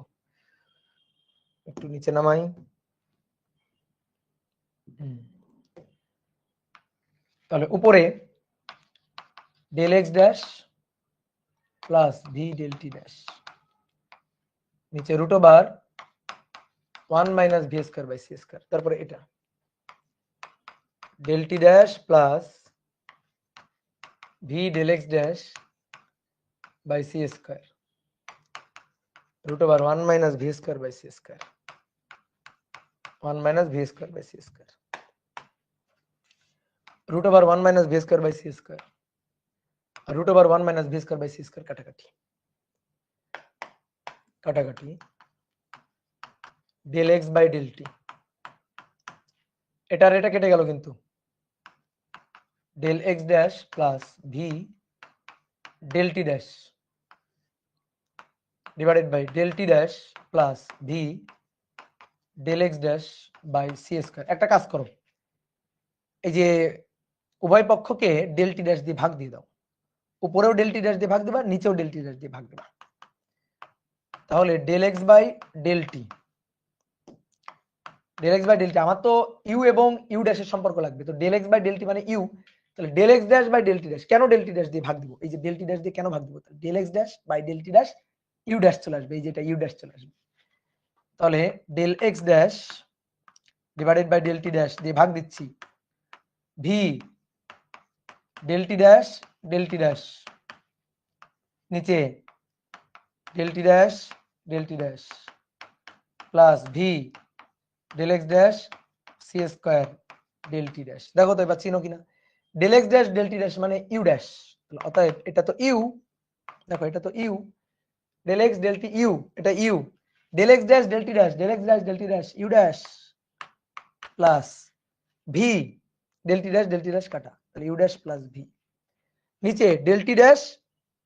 একটু নিচে নামাই, তাহলে উপরে del X dash plus V del T dash, নিচে root over 1 minus V square by C square, তারপরে এটা del T dash plus V del X dash by C square, root over 1 minus V square by C square, 1 minus V square by C square, root over 1 minus V square by C square, আর root over 1 minus V square by C square কাটাকাটি, del X by del T, এটার এটা কেটে গেল, কিন্তু del X dash plus V del T dash divided by del T dash plus V del X dash by C square. একটা কাজ করো, এই যে উভয় পক্ষকে ডেল টি ড্যাশ দিয়ে ভাগ দিয়ে দাও, উপরেও ডেল টি ড্যাশ দিয়ে ভাগ দিবা, নিচেও ডেল টি ড্যাশ দিয়ে ভাগ দিবা, তাহলে del X by del T, del X by del T, আমার তো ইউ এবং ইউ ড্যাশের সম্পর্ক লাগবে, তো del X by del T মানে ইউ, তাহলে del X dash by del T dash, কেন ডেল টি ড্যাশ দিয়ে ভাগ দিব, এই যে ডেল টি ড্যাশ দিয়ে কেন ভাগ দিব, del X dash by del T dash U dash চলে আসবে, এই যেটা ইউ ড্যাশ চলে আসবে, তাহলে del X dash divided by del T dash দিয়ে ভাগ দিচ্ছি ভি ডেল টি ড্যাশ, নিচে del T dash plus V del X dash C square del T dash. দেখো তো এবার চিনো কিনা, del X dash del T dash মানে ইউ ড্যাশ, অতএব এটা তো ইউ, দেখো এটা তো U, del X del T U, এটা U, del X dash del T dash, del X dash del T dash U dash plus V del T dash কাটা, তাহলে ইউ ড্যাশ প্লাস ভি, নিচে del T dash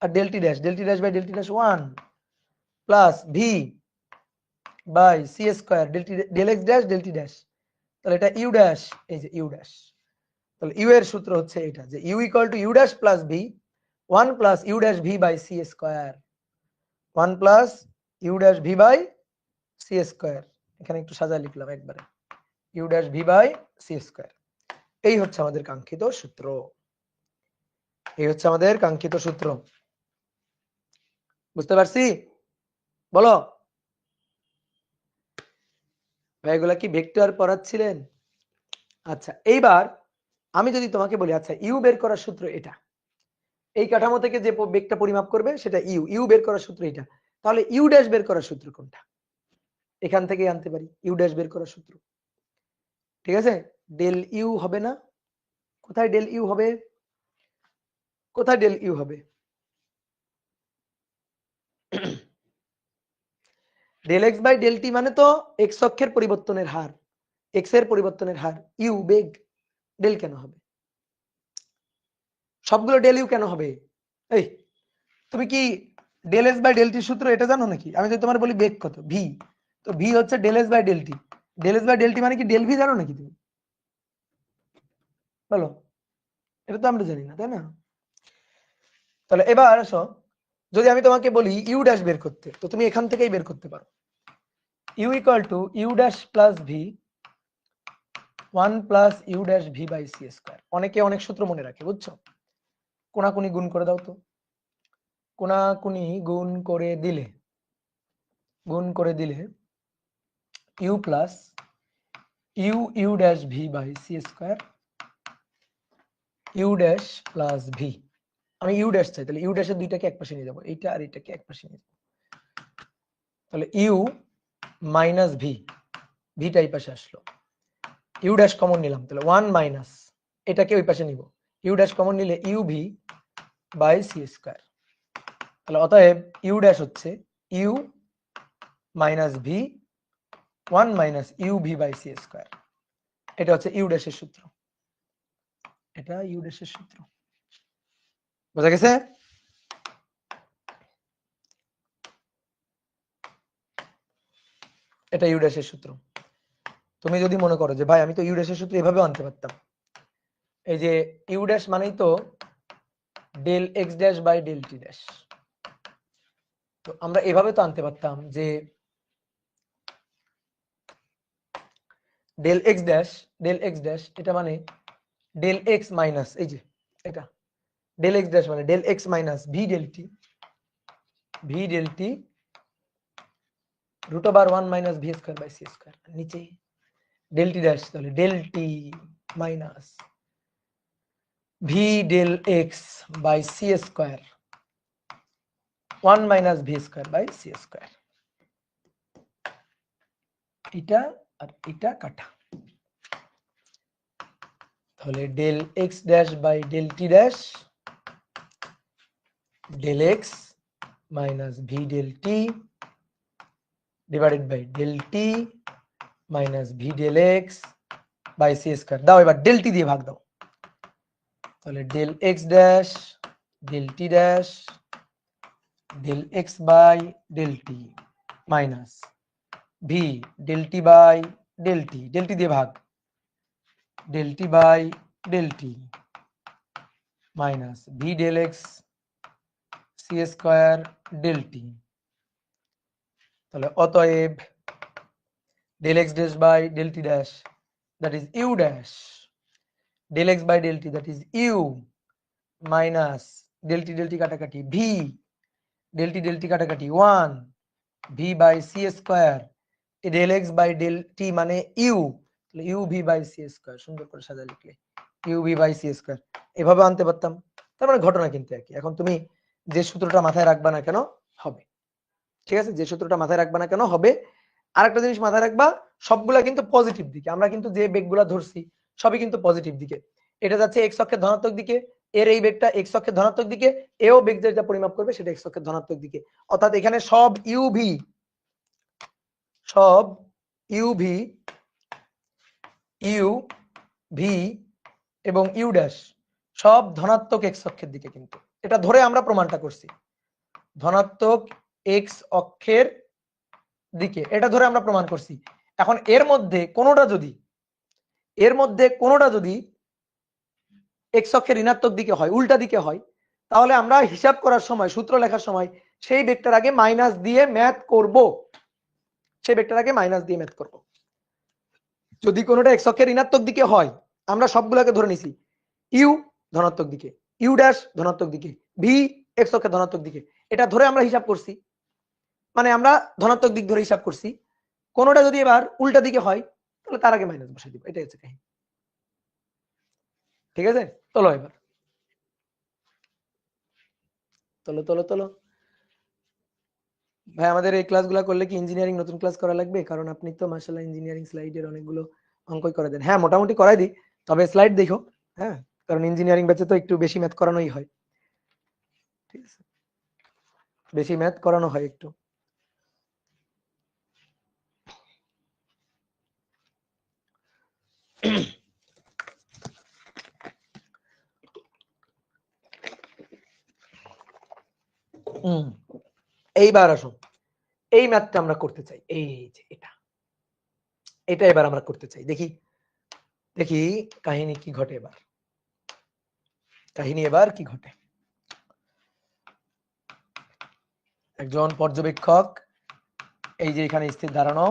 আর del T dash by del T dash 1 plus V by C square del X dash del T dash, তাহলে এটা you dash, এই যে you dash, তাহলে you এর সূত্র হচ্ছে এটা যে U equal to you dash plus V 1 plus you dash V by C square, 1 plus you dash V by C square, এখানে একটু সাজা লিখলাম একবারে, U dash V by C square. এই হচ্ছে আমাদের কাঙ্ক্ষিত সূত্র, এই হচ্ছে আমাদের কাঙ্ক্ষিত সূত্র, বুঝতে পারছি? বলো এগুলা কি ভেক্টর পড়াচ্ছিলেন? আচ্ছা, এইবার আমি যদি তোমাকে বলি, আচ্ছা ইউ বের করার সূত্র এটা, এই কাঠামো থেকে যে বেগটা পরিমাপ করবে সেটা ইউ, ইউ বের করার সূত্র এটা, তাহলে ইউ ড্যাশ বের করার সূত্র কোনটা? এখান থেকেই আনতে পারি ইউ ড্যাশ বের করার সূত্র, ঠিক আছে? ডেল ইউ হবে না? কোথায় ডেল ইউ হবে? কোথায় ডেল ইউ হবে? Del X by del T মানে তো এক্স অক্ষের পরিবর্তনের হার, এক্স এর পরিবর্তনের হার, ইউ বেগ, ডেল কেন হবে? সবগুলো ডেল ইউ কেন হবে? এই তুমি কি del S by del T সূত্র এটা জানো নাকি? আমি যদি তোমার বলি বেগ কত, ভি, তো ভি হচ্ছে del S by del T, del S by del T মানে কি ডেল ভি জানো নাকি তুমি? বলো, এটা তো আমরা জানি না, তাই না? তাহলে এবার আসো, যদি আমি তোমাকে বলি ইউ ড্যাশ বের করতে, তো তুমি এখান থেকেই বের করতে পারো, you equal to you dash plus V 1 plus you dash V by C square. অনেকে অনেক সূত্র মনে রাখে, বুঝছো? কোনাকুনি গুণ করে দাও তো, কোনাকুনি গুণ করে দিলে U plus you dash V by C square, U dash plus V, আমি ইউ ড্যাশ চাই, তাহলে ইউ ড্যাশের দুইটাকে একপাশে নিয়ে যাবো, এইটা আর এইটাকে একপাশে নিয়ে যাবো, তাহলে ইউ মাইনাস ভি, ভিটা এই পাশে আসলো, ইউ ড্যাশ কমন নিলাম, তাহলে 1 মাইনাস এটাকে ওই পাশে নিব, ইউ ড্যাশ কমন নিলে U V by C square. তাহলে অতএব ইউ ড্যাশ হচ্ছে U minus V 1 minus U V by C square. এটা হচ্ছে ইউ ড্যাশের সূত্র, এটা ইউ ড্যাশের সূত্র। বোঝা গেছে? এটা ইউ ড্যাশের সূত্র। তুমি যদি মনে করো যে ভাই আমি তো ইউ ড্যাশের সূত্র এভাবেও আনতে পারতাম, এই যে ইউ ড্যাশ মানেই তো del X dash by del T dash, তো আমরা এভাবে তো আনতে পারতাম যে ডেল এক্স ড্যাশ এটা মানে ডেল এক্স মাইনাস, এই যে এটা ডেল এক্স ড্যাশ মানে del X minus V del T root over 1 minus V square by C square. নিচে ডেল টি ড্যাশ, তাহলে del T minus V del X by C square 1 minus V square by C square. এটা আর এটা কাটা, তাহলে del X dash by del T dash del X minus V del T divided by del T minus V del X by C square. দাও এবার del T দিয়ে ভাগ দাও, তাহলে del X dash del T dash del X by del T minus V del T by del T দিয়ে ভাগ del T by del T minus V del X C square del T. তাহলে অতএব del X dash by del T dash that is U dash del X by del T that is U minus del T কাটাকাটি V del T কাটাকাটি 1 V by C square, del X by del T মানে U, U V by C square. সুন্দর করে সাজা লিখলে U V by C square, এভাবে আনতে পারতাম। তার মানে ঘটনা কিন্তু একই। এখন তুমি যে সূত্রটা মাথায় রাখবা না কেন হবে, ঠিক আছে, যে সূত্রটা মাথায় রাখবা না কেন হবে। আরেকটা জিনিস মাথায় রাখবা, সবগুলা কিন্তু পজিটিভ দিকে, আমরা কিন্তু যে বেগগুলা ধরছি সবই কিন্তু পজিটিভ দিকে। এটা যাচ্ছে এক্স অক্ষের ধনাত্মক দিকে, এর এই বেগটা এক্স অক্ষের ধনাত্মক দিকে, এও বেগ যেটা পরিমাপ করবে সেটা এক্স অক্ষের ধনাত্মক দিকে। অর্থাৎ এখানে সব ইউভি ইউ ভি এবং ইউ ড্যাশ সব ধনাত্মক এক্স অক্ষের দিকে, কিন্তু এটা ধরে আমরা প্রমাণটা করছি ধনাত্মক এক্স অক্ষের দিকে, এটা ধরে আমরা প্রমাণ করছি। এখন এর মধ্যে কোনোটা যদি এক্স অক্ষের ঋণাত্মক দিকে হয়, উল্টা দিকে হয়, তাহলে আমরা হিসাব করার সময়, সূত্র লেখার সময় সেই বেগটার আগে মাইনাস দিয়ে ম্যাথ করব, যদি কোনোটা এক্স অক্ষের ঋণাত্মক দিকে হয়, আমরা সবগুলোকে ধরে নিছি ইউ ধনাত্মক দিকে, ইউ ড্যাশ ধনাত্মক দিকে, ভি এক্স অক্ষের ধনাত্মক দিকে, এটা ধরে আমরা হিসাব করছি, মানে আমরা ধনাত্মক দিক ধরে হিসাব করছি। কোনোটা যদি এবার উল্টা দিকে হয় তাহলে তার আগে মাইনাস বসাই দিব, এটাই হচ্ছে কাহিনী। ঠিক আছে, চলো এবার চলো ভাই, আমাদের এই ক্লাসগুলো করলে কি ইঞ্জিনিয়ারিং নতুন ক্লাস করা লাগবে? কারণ আপনি তো মাশাআল্লাহ ইঞ্জিনিয়ারিং স্লাইডের অনেকগুলো অঙ্কই করে দেন। হ্যাঁ, মোটামুটি করাই দিই, তবে স্লাইড দেখো। হ্যাঁ, কারণ ইঞ্জিনিয়ারিং ব্যাচে তো একটু বেশি ম্যাথ করানোই হয়, ঠিক আছে, বেশি ম্যাথ করানো হয় একটু। এইবার আসো, এই ম্যাথটা আমরা করতে চাই, এই যে এটা এবার আমরা করতে চাই। দেখি কাহিনী কি ঘটে এবার, একজন পর্যবেক্ষক এই যে এখানে স্থির দাঁড়ানো,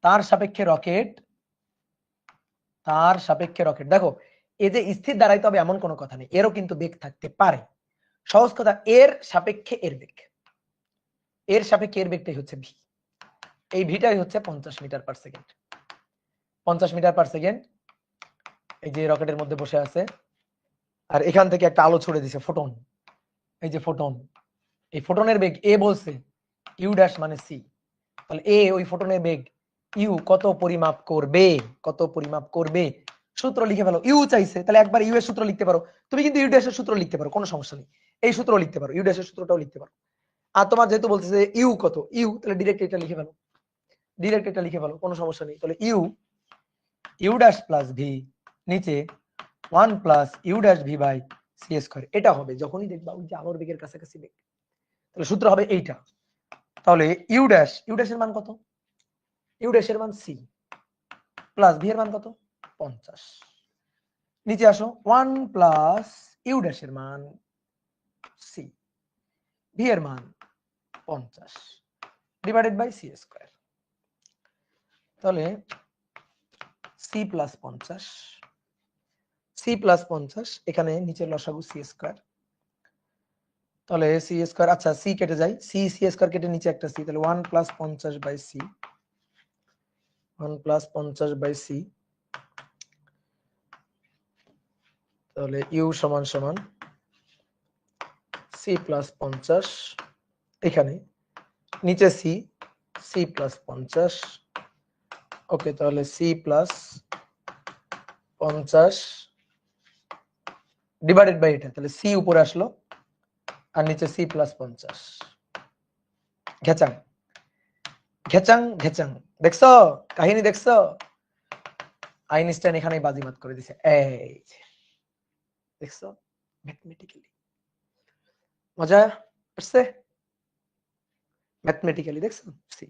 তার সাপেক্ষে রকেট, দেখো এই যে স্থির দাঁড়াইতে হবে এমন কোনো কথা নেই, এরও কিন্তু বেগ থাকতে পারে। সহজ কথা, এর সাপেক্ষে এর বেগটাই হচ্ছে ভি, এই ভিটাই হচ্ছে 50 metre per second. 50 metre per second এই যে রকেটের মধ্যে বসে আছে, আর এখান থেকে একটা আলো ছড়ে দিছে, ফোটন, এই যে ফোটন, এই ফোটনের বেগ এ বলছে, ইউ ড্যাশ মানে সি, তাহলে এ ওই ফোটনের বেগ ইউ কত পরিমাপ করবে, সূত্র লিখে ফেলো। ইউ চাইছে, তাহলে একবার ইউ এর সূত্র লিখতে পারো। তুমি কিন্তু ইউ ড্যাশের সূত্র লিখতে পারো, কোনো সমস্যা নেই। এই সূত্র লিখতে পারো, ইউ ড্যাশের সূত্রটাও লিখতে পারো। আর তোমার যেহেতু বলতেছে ইউ কত, ইউ, তাহলে ডিরেক্ট এটা লিখে ফেলো, ডিরেক্ট এটা লিখে ফেলো, কোনো সমস্যা নেই। তাহলে U, U dash plus V, নিচে 1 plus you dash V by C square. এটা হবে যখনই দেখবা ওই যে আলোর বেগের কাছাকাছি বেগ, তাহলে সূত্র হবে এইটা। তাহলে ইউ ড্যাশের মান কত? ইউ ড্যাশের মান সি, প্লাস ভি এর মান কত? 50। নিচে আসো, 1 প্লাস ইউ ড্যাশের মান সি, ভি এর মান 50 ডিভাইডেড বাই সি স্কয়ার। তাহলে সি প্লাস 50, সি প্লাস 50, এখানে নিচের লসাগু সি স্কয়ার। তাহলে সি স্কয়ার, আচ্ছা সি কেটে যায়, সি স্কয়ার কেটে নিচে একটা সি, তাহলে 1 plus 50 by C, 1 plus 50 by C. তাহলে ইউ সমান সমান সি প্লাস 50, এখানে নিচে সি, সি প্লাস 50। ওকে, তাহলে সি প্লাস 50 ডিভাইডেড বাই এটা, তাহলে সি উপরে আসলো আর নিচে সি প্লাস 50। ঘেচাং ঘেচাং ঘেচাং, দেখছো কাহিনী, দেখছো আইনস্টাইন এখানেই বাজিমাত করে দিছে। এই দেখছো, ম্যাথমেটিক্যালি মজা আসছে, ম্যাথমেটিক্যালি দেখছো সি।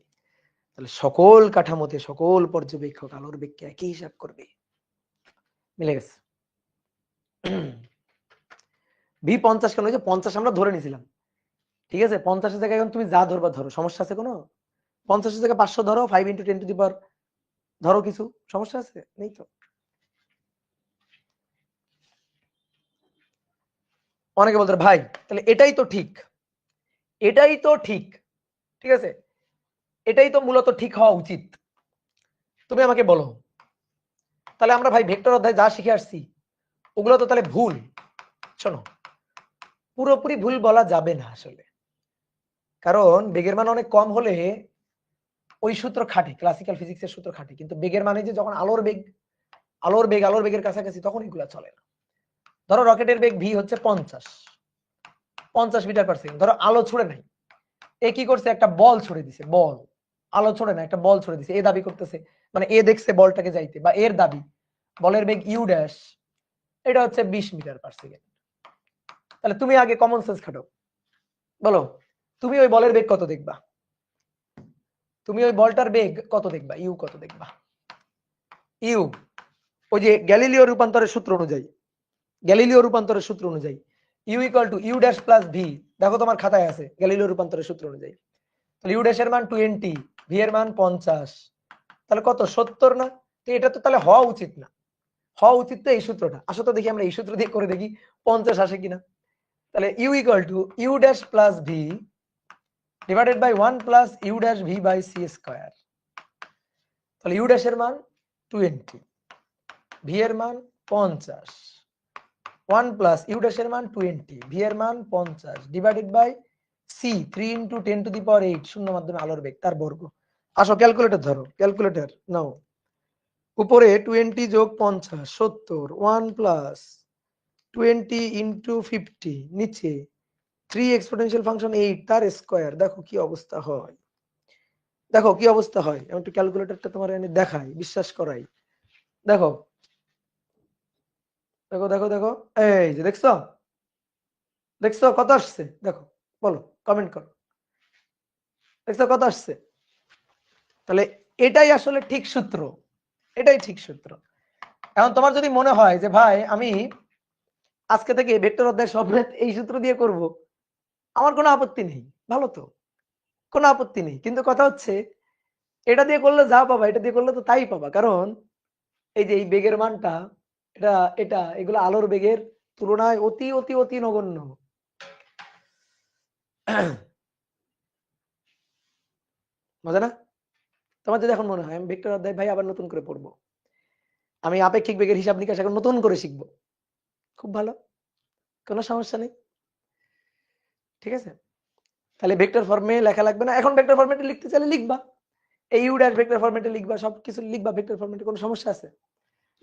তাহলে সকল কাঠামোতে সকল পর্যবেক্ষক আলোর বেগকে একই হিসাব করবে। মিলে গেছে। ভি 50 কেন? যে 50 আমরা ধরে নিছিলাম, ঠিক আছে? 50 জায়গায় এখন তুমি যা ধরবা ধরো, সমস্যা আছে কোনো? 50 জায়গায় 500 ধরো, 5 × 10 টু দি পাওয়ার ধরো, কিছু সমস্যা আছে? নেই তো। অনেকে বলতে ভাই তাহলে এটাই তো ঠিক, এটাই তো ঠিক, ঠিক আছে, এটাই তো মূলত ঠিক হওয়া উচিত। তুমি আমাকে বলো, তাহলে আমরা ভাই ভেক্টর অধ্যায় যা শিখে আসছি ওগুলো তো তাহলে ভুল? শোনো, পুরোপুরি ভুল বলা যাবে না আসলে, কারণ বেগের মান অনেক কম হলে ওই সূত্র খাটে, ক্লাসিক্যাল ফিজিক্সের সূত্র খাটে, কিন্তু বেগের মানে যে যখন আলোর বেগের কাছাকাছি, তখন এগুলা চলে না। ধরো রকেটের বেগ ভি হচ্ছে 50 মিটার পার সেকেন্ড, ধরো আলো ছুড়ে নাই, এ কি করছে, একটা বল ছুড়ে দিছে, বল, আলো ছড়ে না, একটা বল ছুড়ে দিছে, এ দাবি করতেছে, মানে এ দেখছে বলটাকে যাইতে, বা এর দাবি বলের বেগ ইউ ড্যাশ, এটা হচ্ছে 20 মিটার পার সেকেন্ড। তাহলে তুমি আগে কমন সেন্স খাটো, বলো তুমি ওই বলের বেগ কত দেখবা, তুমি ওই বলটার বেগ কত দেখবা, ইউ কত দেখবা? ইউ ওই যে গ্যালিলিও রূপান্তরের সূত্র অনুযায়ী, গ্যালিলিও রূপান্তরের সূত্র অনুযায়ী U equal to you dash plus V, দেখো তোমার খাতায় আছে গ্যালিলিও রূপান্তরের সূত্র অনুযায়ী। তাহলে ইউ ড্যাশের মান 20, ভি এর মান 50, তাহলে কত, 70 না? তো এটা তো তাহলে হওয়া উচিত না, হওয়া উচিত তো এই সূত্রটা। আসো তো দেখি আমরা এই সূত্র দিয়ে করে দেখি 50 আসে কিনা। তাহলে U equal to you dash plus V divided by 1 plus you dash V by C square. তাহলে ইউ ড্যাশের মান 20, ভি এর মান 50, 1 প্লাস ইউ ড্যাশের মান 20, ভি এর মান 50 divided by C 3 × 10 to the power 8, শূন্য মাধ্যমে আলোর বেগ তার বর্গ। আসো ক্যালকুলেটর ধরো, ক্যালকুলেটর নাও, উপরে 20 যোগ 50 70, 1 প্লাস 20 × 50, নিচে 3 এক্সপোনেনশিয়াল ফাংশন 8 তার স্কয়ার। দেখো কি অবস্থা হয়, দেখো কি অবস্থা হয়। আমি একটু ক্যালকুলেটরটা তোমার এনে দেখাই, বিশ্বাস করাই। দেখো দেখো দেখো দেখো, এই যে দেখছো, দেখছো কত আসছে, দেখো বলো, কমেন্ট করো, দেখছো কত আসছে? তাহলে এটাই আসলে ঠিক সূত্র, এটাই ঠিক সূত্র। এখন তোমার যদি মনে হয় যে ভাই আমি আজকে থেকে ভেক্টর অধ্যায় সব এই সূত্র দিয়ে করব, আমার কোনো আপত্তি নেই, ভালো তো, কোনো আপত্তি নেই। কিন্তু কথা হচ্ছে এটা দিয়ে করলে যা পাবা, এটা দিয়ে করলে তো তাই পাবা, কারণ এই যে এই বেগের মানটা, এটা এটা এগুলো আলোর বেগের তুলনায় অতি অতি অতি নগণ্য। মজা না? তোমার যদি এখন মনে হয় আমি ভেক্টর অধ্যায় ভাই আবার নতুন করে পড়বো, আমি আপেক্ষিক বেগের হিসাব নিকাশ এখন নতুন করে শিখবো, খুব ভালো, কোনো সমস্যা নেই, ঠিক আছে? তাহলে ভেক্টর ফর্মে লেখা লাগবে না, এখন ভেক্টর ফর্মেটে লিখতে চাইলে লিখবা, এই ইউ ড্যাশ ভেক্টর ফর্মেটে লিখবা, সবকিছু লিখবা ভেক্টর ফর্মেটে, কোনো সমস্যা আছে?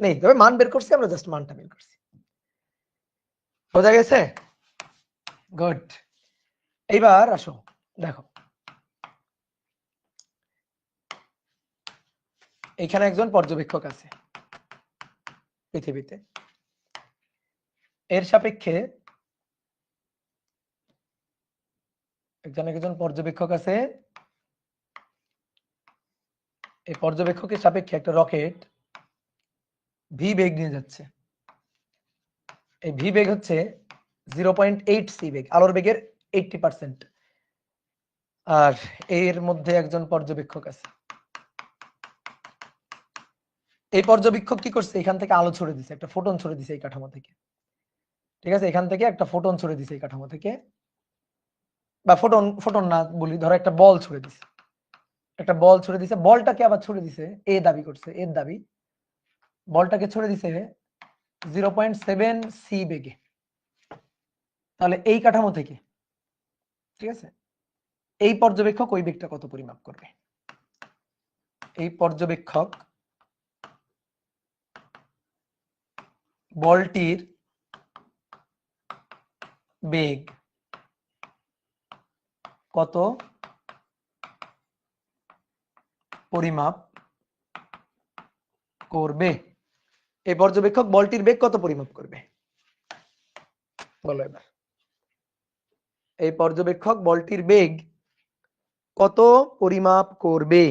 নেই, তবে মান বের করছি আমরা, জাস্ট মানটা বের করছি। বোঝা গেছে? গুড। এইবার আসো দেখো, এখানে একজন পর্যবেক্ষক আছে পৃথিবীতে, এর সাপেক্ষে একজন পর্যবেক্ষক আছে, এই পর্যবেক্ষকের সাপেক্ষে একটা রকেট ভি বেগ নিয়ে যাচ্ছে। এই ভি বেগ হচ্ছে 0.8 সি বেগ, আলোর বেগের 80%। আর এর মধ্যে একজন পর্যবেক্ষক আছে। এই পর্যবেক্ষক কি করছে, এখান থেকে আলো ছড়ে দিছে, একটা ফোটন ছড়ে দিছে এই কাঠামো থেকে। ঠিক আছে, এখান থেকে একটা ফোটন ছড়ে দিছে এই কাঠামো থেকে, বা ফোটন ফোটন না বলি, ধরো একটা বল ছড়ে দিছে, একটা বল ছড়ে দিছে, বলটাকে আবার ছড়ে দিছে, এ দাবি করছে, এর দাবি বলটাকে ছড়ে দিছে 0.7 সি বেগে। তাহলে এই কাঠামো থেকে, ঠিক আছে, এই পর্যবেক্ষক ওই বেগটা কত পরিমাপ করবে? এই পর্যবেক্ষক বলটির বেগ কত পরিমাপ করবে? এই পর্যবেক্ষক বলটির বেগ কত পরিমাপ করবে বলো এবার। এই পর্যবেক্ষক বলটির বেগ কত পরিমাপ করবে?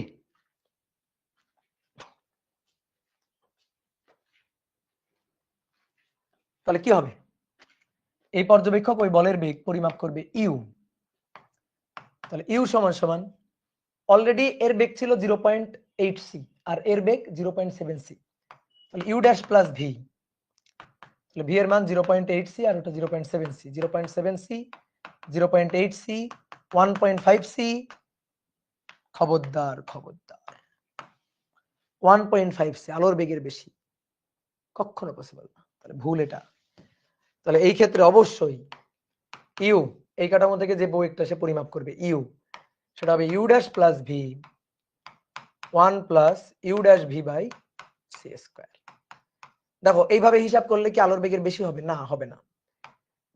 তাহলে কি হবে? এই পর্যবেক্ষক ওই বলের বেগ পরিমাপ করবে ইউ। তাহলে ইউ সমান সমান, অলরেডি এর বেগ ছিল 0.8 সি আর এর বেগ 0.7 সি, তাহলে ইউ ড্যাশ প্লাস ভি। তাহলে ভি এর মান 0.8 সি আর ওটা 0.7 সি, 0.7 সি 0.8 সি 1.5 সি। খবরদার খবরদার, 1.5 সি আলোর বেগের বেশি, কখনো পসিবল না, তাহলে ভুল এটা। তাহলে এই ক্ষেত্রে অবশ্যই ইউ, এই কাঠামো থেকে যে বেগটা সে পরিমাপ করবে ইউ, সেটা হবে U dash plus V 1 plus you dash V by C square. দেখো এইভাবে হিসাব করলে কি আলোর বেগের বেশি হবে? না, হবে না।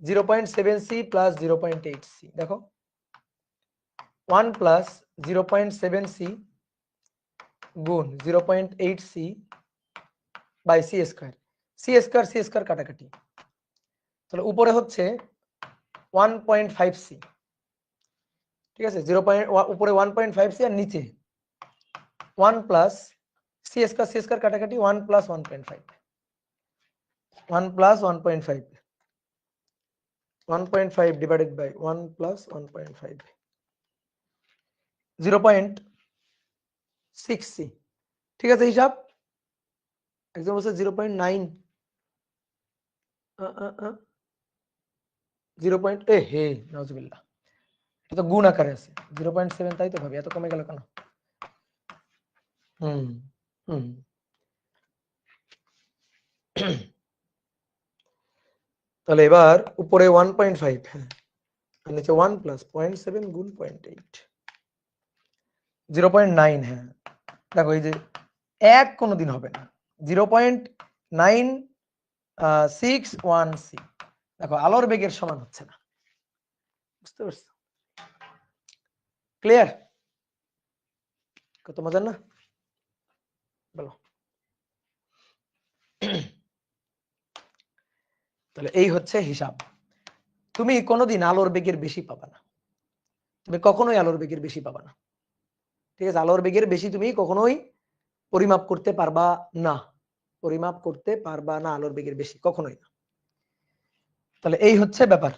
0.7 সি প্লাস 0.8 সি, দেখো 1 প্লাস 0.7 সি গুণ 0.8 C by C square, C square কাটাকাটি, তাহলে উপরে হচ্ছে 1.5 সি, ঠিক আছে, 0. উপরে 1.5 সি আর নিচে 1 প্লাস সি স্কয়ার কাটাকাটি 1 plus 1.5, 1 plus 1.5, 1.5 divided by 1 plus 1.5, 0.6 C. ঠিক আছে, হিসাব একজন বলছে 0.9, 0. এ হে নাউজুবিল্লাহ, এটা তো গুণ আকারে আছে 0.7, তাই তো ভাবি এত কমে গেল কেন? হুম হুম তাহলে এবার উপরে 1.5, হ্যাঁ, আর নিচে 1 প্লাস 0.7 গুণ 0.8, 0.9। হ্যাঁ দেখো, এই যে এক কোনোদিন হবে না, 0.961 সি, দেখো আলোর বেগের সমান হচ্ছে না, বুঝতে পারছো? ক্লিয়ার? কত মজার না বলো। তাহলে এই হচ্ছে হিসাব। তুমি কোনোদিন আলোর বেগের বেশি পাবা না, তুমি কখনোই আলোর বেগের বেশি পাবা না, ঠিক আছে? আলোর বেগের বেশি তুমি কখনোই পরিমাপ করতে পারবা না, পরিমাপ করতে পারবা না আলোর বেগের বেশি, কখনোই না। তাহলে এই হচ্ছে ব্যাপার।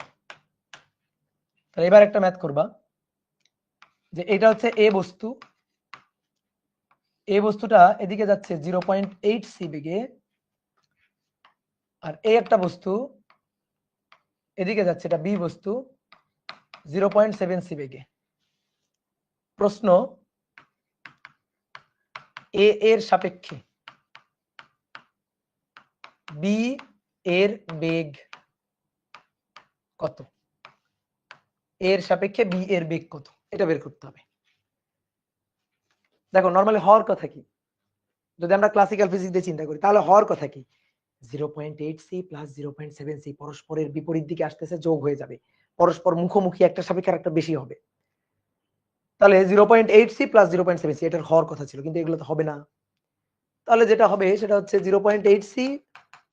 তাহলে এবার একটা ম্যাথ করবা, যে এটা হচ্ছে এ বস্তু, এই বস্তুটা এদিকে যাচ্ছে 0.8 সি বেগে, আর এই একটা বস্তু এদিকে যাচ্ছে, এটা বি বস্তু 0.7 সি বেগে। প্রশ্ন, এ এর সাপেক্ষে বি এর বেগ কত? এর সাপেক্ষে বি এর বেগ কত, এটা বের করতে হবে। দেখো নরমালি হওয়ার কথা কি, যদি আমরা ক্লাসিক্যাল ফিজিক্স দিয়ে চিন্তা করি তাহলে হওয়ার কথা কি 0.8c প্লাস 0.7c পরস্পরের বিপরীত দিকে আসতেছে, যোগ হয়ে যাবে, পরস্পর মুখোমুখি, একটা সাপেক্ষে আরেকটা বেশি হবে। তাহলে 0.8c প্লাস 0.7c এটার হওয়ার কথা ছিল, কিন্তু এগুলো তো হবে না। তাহলে যেটা হবে সেটা হচ্ছে 0.8c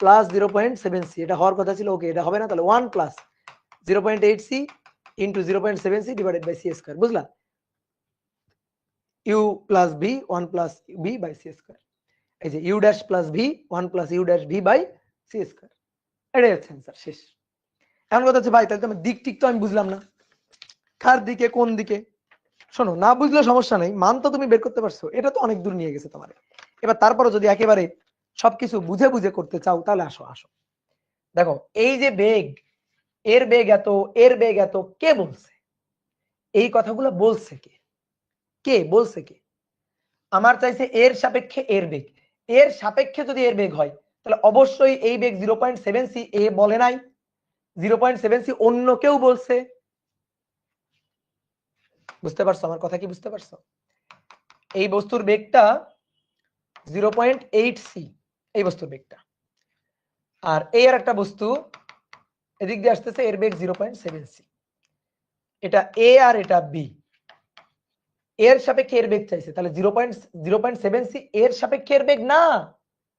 প্লাস 0.7c, এটা হওয়ার কথা ছিল, ওকে এটা হবে না, তাহলে 1 plus 0.8c into 0.7c divided by c square. বুঝলা? u plus v 1 plus v by c square. এই যে u dash plus v 1 plus u dash v by c square, এটাই হচ্ছে অ্যান্সার। শেষ। এখন কথা হচ্ছে ভাই তাহলে তো আমি দিক ঠিক তো আমি বুঝলাম না, কার দিকে কোন দিকে। শোনো, না বুঝলে সমস্যা নেই, মান তো তুমি বের করতে পারছো, এটা তো অনেক দূর নিয়ে গেছে তোমার। এবার তারপরে যদি একেবারে সবকিছু বুঝে বুঝে করতে চাও তাহলে আসো আসো। দেখো এই যে বেগ, এর বেগ এত, এর বেগ এত, কে বলছে এই কথাগুলো? বলছে কে? কে বলছে? কে? আমার চাইছে এর সাপেক্ষে এর বেগ, এর সাপেক্ষে যদি এর বেগ হয় তাহলে অবশ্যই এই বেগ 0.7c এ বলে নাই, 0.7c অন্য কেউ বলছে। বুঝতে পারছো আমার কথা কি? বুঝতে পারছো? এই বস্তুর বেগটা 0.8c, এই বস্তুর বেগটা, আর এই আর একটা বস্তু এদিক দিয়ে আসতেছে, এর বেগ 0.7c। এটা এ আর এটা বি, এর সাপেক্ষে এর বেগ চাইছে, তাহলে 0.7c এর সাপেক্ষে এর বেগ না,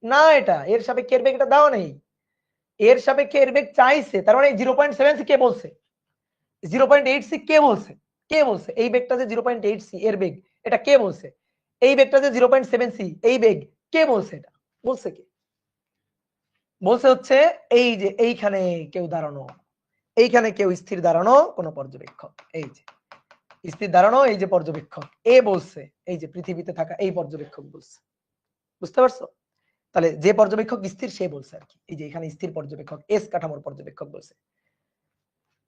না এটা এর সাপেক্ষে এর বেগ, এটা দাও নেই। এর সাপেক্ষে এর বেগ চাইছে, তার মানে 0.7c কে বলছে? 0.8c কে বলছে? কে বলছে এই বেগটা যে 0.8c এর বেগ, এটা কে বলছে? এই বেগটা যে 0.7c এই বেগ, কে বলছে? এটা বলছে কে? বলছে হচ্ছে এই যে এইখানে কেউ দাঁড়ানো, এইখানে কেউ স্থির দাঁড়ানো কোন পর্যবেক্ষক, এই যে স্থির দাঁড়ানো এই যে পর্যবেক্ষক, এ বলছে, এই যে পৃথিবীতে থাকা এই পর্যবেক্ষক বলছে। বুঝতে পারছো? তাহলে যে পর্যবেক্ষক স্থির সে বলছে আর কি, এই যে এখানে স্থির পর্যবেক্ষক এস কাঠামোর পর্যবেক্ষক বলছে।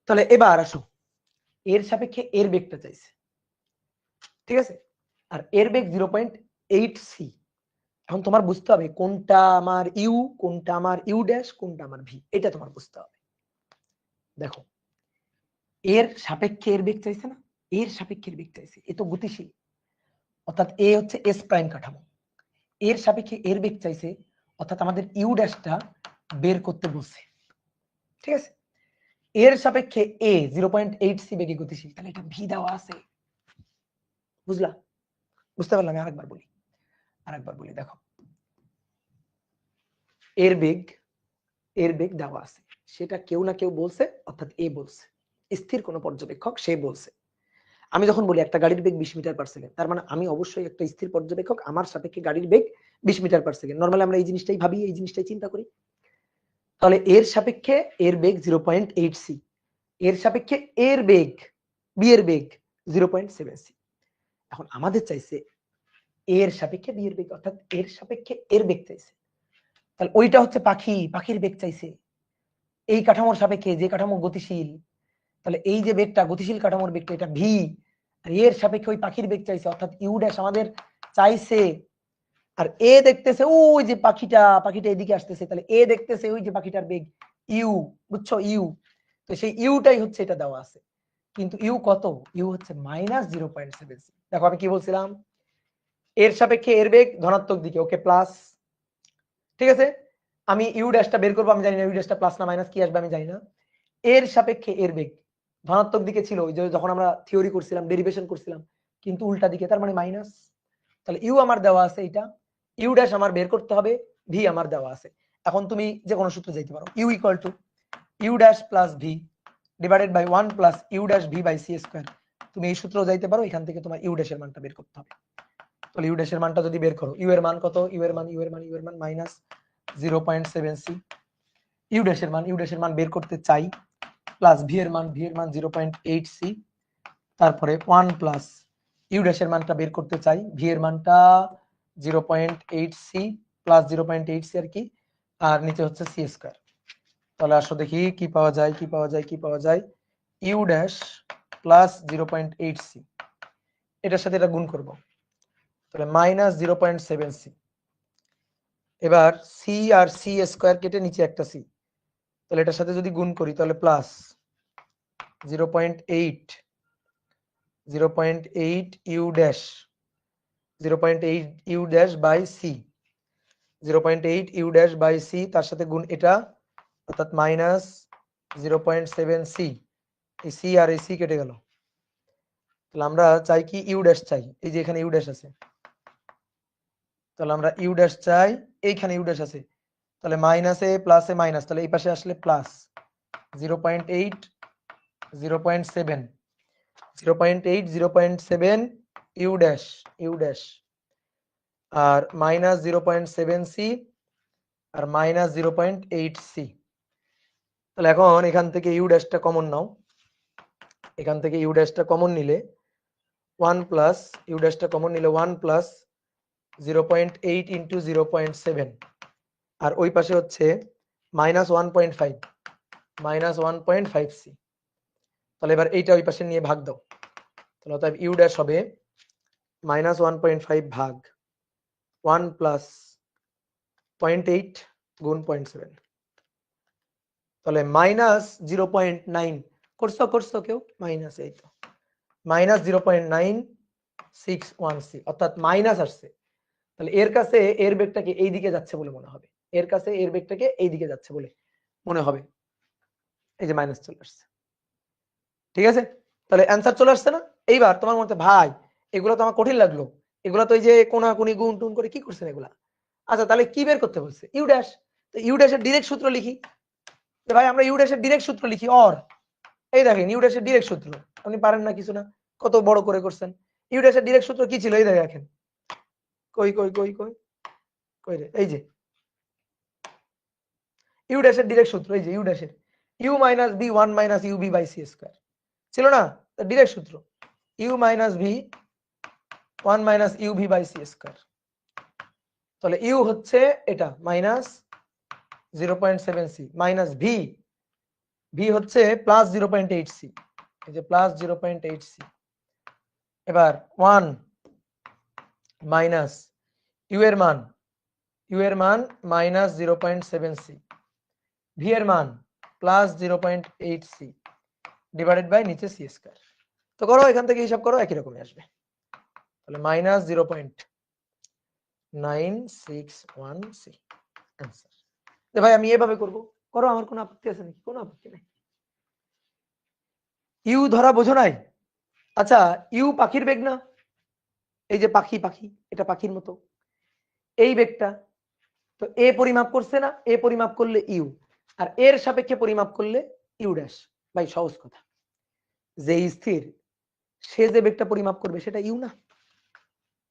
তাহলে এবার আসো, এর সাপেক্ষে এর বেগটা চাইছে, ঠিক আছে, আর এর বেগ 0.8c। এখন তোমার বুঝতে হবে কোনটা আমার ইউ, কোনটা আমার ইউ ড্যাশ, কোনটা আমার ভি, এটা তোমার বুঝতে হবে। দেখো এর সাপেক্ষে এর বেগ চাইছে না, এর সাপেক্ষে এর বেগ চাইছে, এ তো গতিশীল, অর্থাৎ এ হচ্ছে এস প্রাইম কাঠামো, এর সাপেক্ষে এর বেগ চাইছে, অর্থাৎ আমাদের ইউ ড্যাশটা বের করতে বলছে, ঠিক আছে। এর সাপেক্ষে এ 0.8c বেগে গতিশীল, তাহলে এটা ভি দেওয়া আছে। বুঝলা? বুঝতে পারলাম? আমি আরেকবার বলি দেখো, এর বেগ দেওয়া আছে, সেটা কেউ না কেউ বলছে, অর্থাৎ এ বলছে, স্থির কোন পর্যবেক্ষক সে বলছে। আমি যখন বলি একটা গাড়ির বেগ 20 মিটার পার সেকেন্ড, তার মানে আমি অবশ্যই একটা স্থির পর্যবেক্ষক, আমার সাপেক্ষে গাড়ির বেগ 20 মিটার পার সেকেন্ড। নরমালি আমরা এই জিনিসটাই ভাবি, এই জিনিসটাই চিন্তা করি। তাহলে এর সাপেক্ষে এর বেগ 0.8c, এর সাপেক্ষে এর বেগ, বি এর বেগ 0.7c। এখন আমাদের চাইছে এর সাপেক্ষে বি এর বেগ, অর্থাৎ এর সাপেক্ষে এর বেগ চাইছে। তাহলে ওইটা হচ্ছে পাখি, পাখির বেগ চাইছে এই কাঠামোর সাপেক্ষে, যে কাঠামো গতিশীল। তাহলে এই যে বেগটা গতিশীল কাঠামোর বেগটা, এটা ভি, আর এর সাপেক্ষে ওই পাখির বেগ চাইছে, অর্থাৎ ইউ ড্যাশ আমাদের চাইছে। আর এ দেখতেছে ওই যে পাখিটা এদিকে আসতেছে, তাহলে এ দেখতেছে ওই যে পাখিটার বেগ ইউ, বুঝছো? ইউ, তো সেই ইউটাই হচ্ছে এটা দেওয়া আছে, কিন্তু ইউ কত? ইউ হচ্ছে -0.7c। দেখো আমি কি বলছিলাম, এর সাপেক্ষে এর বেগ ধনাত্মক দিকে, ওকে প্লাস, ঠিক আছে। আমি ইউ ড্যাশটা বের করবো, আমি জানি না ইউ ড্যাশটা প্লাস না মাইনাস কি আসবে আমি জানি না। এর সাপেক্ষে এর বেগ ধনাত্মক দিকে ছিল ওই যে যখন আমরা থিওরি করছিলাম, ডেরিভেশন করছিলাম, কিন্তু উল্টা দিকে, তার মানে মাইনাস। তাহলে ইউ আমার দেওয়া আছে এটা, ইউ ড্যাশ আমার বের করতে হবে, ভি আমার দেওয়া আছে। এখন তুমি যে কোনো সূত্রে যাইতে পারো, you equal to you dash plus V divided by 1 plus you dash V by C square. তুমি এই সূত্রেও যাইতে পারো, এখান থেকে তোমার ইউ ড্যাশের মানটা বের করতে হবে। তাহলে ইউ ড্যাশের মানটা যদি বের করো, ইউ এর মান কত? ইউ এর মান মাইনাস 0.7c। ইউ ড্যাশের মান বের করতে চাই, প্লাস ভি এর মান 0.8c, তারপরে 1 প্লাস ইউ ড্যাশের মানটা বের করতে চাই, ভি এর মানটা 0.8c প্লাস 0.8c আর কি, আর নিচে হচ্ছে সি স্কয়ার। তাহলে আসো দেখি কি পাওয়া যায়, ইউ ড্যাশ প্লাস 0.8c, এটার সাথে এটা গুণ করব, তাহলে মাইনাস 0.7c। এবার সি আর সি স্কয়ার কেটে নিচে একটা সি, তাহলে এটার সাথে যদি গুণ করি তাহলে plus 0.8 u dash, 0.8 u dash by c, 0.8 u dash by c, তার সাথে গুণ এটা, অর্থাৎ মাইনাস 0.7 সি। এই সি আর এই সি কেটে গেল। তাহলে আমরা চাই কি ইউ ড্যাশ চাই, এই যে এখানে ইউ ড্যাশ আছে, তাহলে আমরা ইউ ড্যাশ চাই, এইখানে ইউ ড্যাশ আছে, তাহলে মাইনাসে প্লাসে মাইনাস, তাহলে এই পাশে আসলে প্লাস 0.8 0.7 0.8 0.7 ইউ ড্যাশ আর মাইনাস 0.7 সি আর মাইনাস 0.8 সি। তাহলে এখন এখান থেকে ইউ ড্যাশটা কমন নাও, এখান থেকে ইউ ড্যাশটা কমন নিলে 1 প্লাস ইউ ড্যাশটা কমন নিলে 1 প্লাস 0.8 ইন্টু 0.7 আর ওই পাশে হচ্ছে মাইনাস 1.5 মাইনাস 1.5 সি। তাহলে এবার এইটা ওই পাশে নিয়ে ভাগ দাও, তাহলে অতএব ইউ ড্যাশ হবে মাইনাস 1.5 ভাগ 1 প্লাস 0.8 গুণ 0.7, তাহলে মাইনাস 0.9 করছো কেউ মাইনাস, এই তো মাইনাস 0.961 সি, অর্থাৎ মাইনাস আসছে। তাহলে এর কাছে এর বেগটাকে এই দিকে যাচ্ছে বলে মনে হবে, এর কাছে এর বেগটাকে এই দিকে যাচ্ছে বলে মনে হবে। এই যে মাইনাস চলে আসছে, ঠিক আছে? তাহলে অ্যান্সার চলে আসছে না? এইবার তোমার মতে ভাই এগুলো তো আমার কঠিন লাগলো, এগুলো তো এই যে কোনাকুনি গুণ টুন করে কি করছেন এগুলা। আচ্ছা তাহলে কি বের করতে বলছে? U dash. তো ইউ ড্যাশের ডিরেক্ট সূত্র লিখি। ভাই আমরা ইউ ড্যাশের ডিরেক্ট সূত্র লিখি, অর এই দেখেন ইউ ড্যাশের ডিরেক্ট সূত্র, আপনি পারেন না কিছু না, কত বড় করে করছেন। ইউ ড্যাশের ডিরেক্ট সূত্র কি ছিল? এই দেখেন, কই কই কই কই কই রে, এই যে ইউ ড্যাশের ডিরেক্ট সূত্র, এই যে ইউ ড্যাশের u minus v 1 minus u v by C square ছিল না? ডিরেক্ট সূত্র u minus V 1 minus U V by C square. তাহলে ইউ হচ্ছে এটা minus 0.7 c minus v, v হচ্ছে প্লাস 0.8 সি, এই যে প্লাস 0.8 সি। এবার 1 মাইনাস ইউ এর মান মাইনাস 0.7 সি, ভি এর মান প্লাস 0.8 সি ডিভাইডেড বাই নিচে সি স্কয়ার। তো করো এখান থেকে হিসাব করো, একই রকমই আসবে। তাহলে মাইনাস 0.961 সি आंसर। তো ভাই আমি এভাবে করব, করো, আমার কোনো আপত্তি আছে নাকি? কোনো আপত্তি নাই। ইউ ধরা বোঝো নাই? আচ্ছা ইউ পাখির বেগ না, এই যে পাখি পাখি, এটা পাখির মতো এই বেগটা, তো এ পরিমাপ করছে না, এ পরিমাপ করলে ইউ, আর এর সাপেক্ষে পরিমাপ করলে ইউ ড্যাশ। ভাই সহজ কথা, যে স্থির সে যে বেগটা পরিমাপ করবে সেটা ইউ না?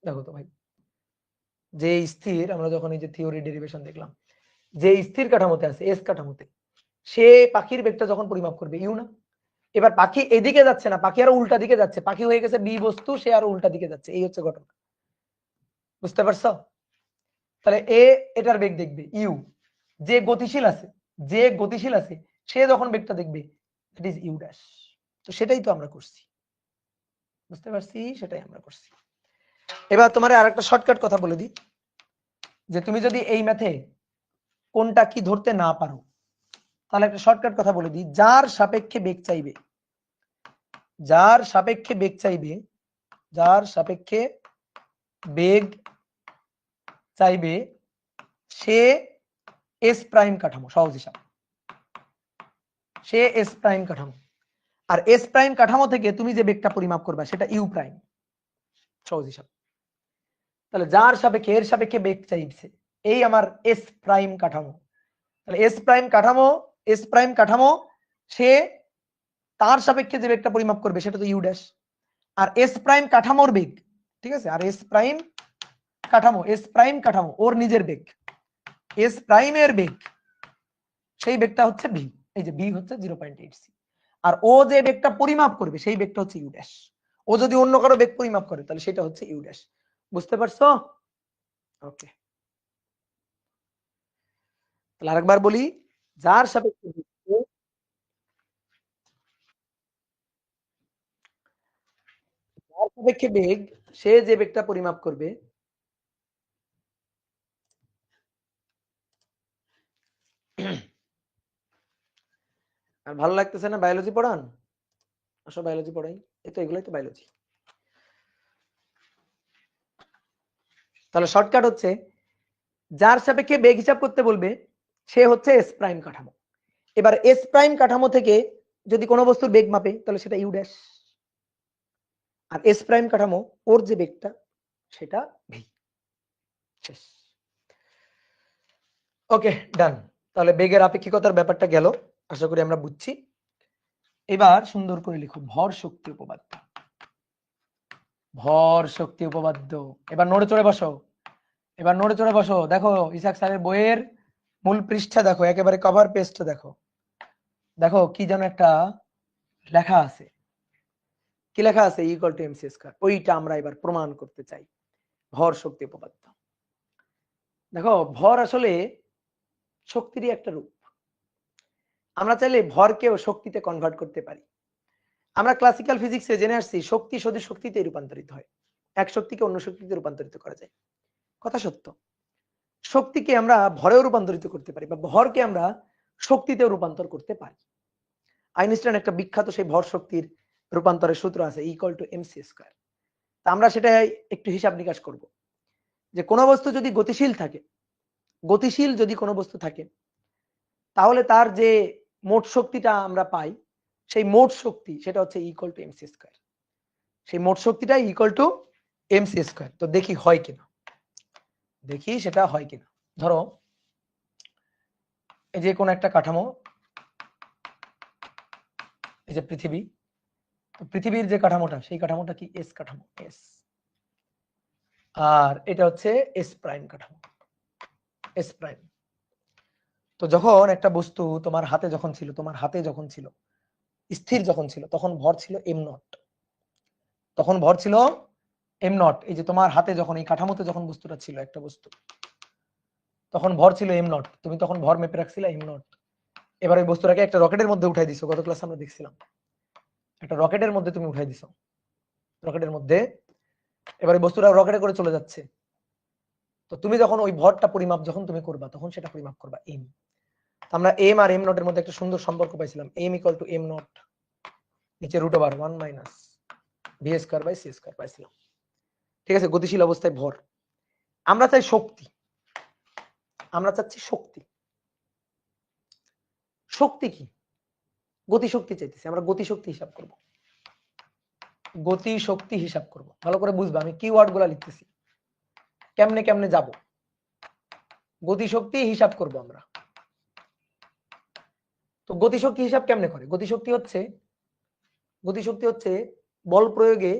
দেখো তো ভাই, যে স্থির, আমরা যখন এই যে থিওরি ডেরিভেশন দেখলাম, যে স্থির কাঠামোতে আছে এস কাঠামোতে, সে পাখির বেগটা যখন পরিমাপ করবে ইউ না? এবার পাখি এদিকে যাচ্ছে না, পাখি আরো উল্টা দিকে যাচ্ছে, পাখি হয়ে গেছে বি বস্তু, সে আরো উল্টা দিকে যাচ্ছে, এই হচ্ছে ঘটনা। বুঝতে পারছো? তাহলে এ এটার বেগ দেখবে ইউ, যে গতিশীল আছে, যে গতিশীল আছে সে যখন বেগটা দেখবে ইট ইজ ইউ ড্যাশ। তো সেটাই তো আমরা করছি, বুঝতে পারছি? সেটাই আমরা করছি। এবার তোমার আরেকটা শর্টকাট কথা বলে দিই, যে তুমি যদি এই ম্যাথে কোনটা কি ধরতে না পারো, তাহলে একটা শর্টকাট কথা বলে দিই, যার সাপেক্ষে বেগ চাইবে, যার সাপেক্ষে বেগ চাইবে, যার সাপেক্ষে বেগ চাইবে সে এস প্রাইম কাঠামো, সহজ হিসাব, সে এস প্রাইম কাঠামো। আর এস প্রাইম কাঠামো থেকে তুমি যে বেগটা পরিমাপ করবে সেটা ইউ প্রাইম, সহজ হিসাব। তাহলে যার সাপেক্ষে, এর সাপেক্ষে বেগ চাইছে, এই আমার এস প্রাইম কাঠামো। তাহলে এস প্রাইম কাঠামো, এস প্রাইম কাঠামো, সে তার সাপেক্ষে যে বেগটা পরিমাপ করবে সেটা তো ইউ ড্যাশ। আর এস প্রাইম কাঠামোর বেগ, ঠিক আছে, আর এস প্রাইম কাঠামো, এস প্রাইম কাঠামো ওর নিজের বেগ, এস প্রাইমের বেগ, সেই বেগটা হচ্ছে ভি, এই যে ভি হচ্ছে 0.8 সি। আর ও যে বেগটা পরিমাপ করবে সেই বেগটা হচ্ছে ইউ ড্যাশ। ও যদি অন্য কারো বেগ পরিমাপ করে তাহলে সেটা হচ্ছে ইউ ড্যাশ। বুঝতে পারছো? ওকে, তাহলে আরেকবার বলি, যার সাপেক্ষে যার সাপেক্ষে বেগ, সে যে বেগটা পরিমাপ করবে, আর ভালো লাগতেছে না বায়োলজি পড়ান? আসো বায়োলজি পড়াই, এই তো এগুলাই তো বায়োলজি। তাহলে শর্টকাট হচ্ছে যার সাপেক্ষে বেগ হিসাব করতে বলবে সে হচ্ছে এস প্রাইম কাঠামো। এবার এস প্রাইম কাঠামো থেকে যদি কোনো বস্তুর বেগ মাপে তাহলে সেটা ইউ ড্যাশ, আর এস প্রাইম কাঠামো ওর যে বেগটা সেটা ভি। শেষ। ওকে ডান। তাহলে বেগের আপেক্ষিকতার ব্যাপারটা গেল, আশা করি আমরা বুঝছি। এবার সুন্দর করে লিখো ভর শক্তি উপপাদ্য। ভর শক্তি উপপাদ্য। এবার নড়ে চড়ে বসো, এবার নড়ে চড়ে বসো। দেখো ইসাক স্যারের বইয়ের মূল পৃষ্ঠা দেখো, একেবারে কভার পেজটা দেখো। দেখো কি যেন একটা লেখা আছে, কি লেখা আছে? Equal to MC square. ওইটা আমরা এবার প্রমাণ করতে চাই, ভর শক্তি উপপাদ্য। দেখো ভর আসলে শক্তিরই একটা রূপ। আমরা চাইলে ভরকেও শক্তিতে কনভার্ট করতে পারি। আমরা ক্লাসিক্যাল ফিজিক্সে জেনে আসছি শক্তি সদিশ শক্তিতে রূপান্তরিত হয়, এক শক্তিকে অন্য শক্তিতে রূপান্তরিত করা যায়। কথা সত্য, শক্তিকে আমরা ভরেও রূপান্তরিত করতে পারি, বা ভরকে আমরা শক্তিতেও রূপান্তর করতে পারি। আইনস্টাইন একটা বিখ্যাত সেই ভর শক্তির রূপান্তরের সূত্র আছে, ইকুয়াল টু এমসি স্কয়ার। তা আমরা সেটা একটু হিসাব নিকাশ করব, যে কোনো বস্তু যদি গতিশীল থাকে, গতিশীল যদি কোনো বস্তু থাকে, তাহলে তার যে মোট শক্তিটা আমরা পাই, সেই মোট শক্তি সেটা হচ্ছে ইকুয়াল টু এমসি স্কয়ার। সেই মোট শক্তিটা ইকুয়াল টু এমসি স্কয়ার। তো দেখি হয় কিনা, দেখি সেটা হয় কিনা। ধরো এই যে কোন একটা কাঠামো, এই যে পৃথিবী, পৃথিবীর যে কাঠামোটা সেই কাঠামোটা কি এস কাঠামো, এস। আর এটা হচ্ছে এস প্রাইম কাঠামো, এস প্রাইম। তো যখন একটা বস্তু তোমার হাতে যখন ছিল, তোমার হাতে যখন ছিল, স্থির যখন ছিল, তখন ভর ছিল এম নট, তখন ভর ছিল এম নট। এই যে তোমার হাতে যখন এই কাঠামোতে যখন বস্তুটা ছিল, একটা বস্তু, তখন ভর ছিল এম নট, তুমি তখন ভর মেপে রাখছিলে এম নট। এবার ওই বস্তুটাকে একটা রকেটের মধ্যে উঠাই দিছো, গত ক্লাসে আমরা দেখছিলাম, একটা রকেটের মধ্যে তুমি উঠাই দিছো, রকেটের মধ্যে। এবার এই বস্তুটা রকেটে করে চলে যাচ্ছে। তো তুমি যখন ওই ভরটা পরিমাপ যখন তুমি করবা, তখন সেটা পরিমাপ করবা এম। আমরা এম আর এম নটের মধ্যে একটা সুন্দর সম্পর্ক পাইছিলাম, M equal to am not নিচে root over 1 minus V square by C square পাইছিলাম। ঠিক আছে, গতিশীল অবস্থায় ভর। আমরা চাই শক্তি, আমরা চাচ্ছি শক্তি। শক্তি কি? গতি শক্তি চাইতেছি, আমরা গতি শক্তি হিসাব করব, গতি শক্তি হিসাব করব। ভালো করে বুঝবা আমি কি ওয়ার্ড গুলা লিখতেছি, কেমনে কেমনে যাব। গতি শক্তি হিসাব করব আমরা। তো গতি শক্তি হিসাব কেমনে করে? গতি শক্তি হচ্ছে বল প্রয়োগে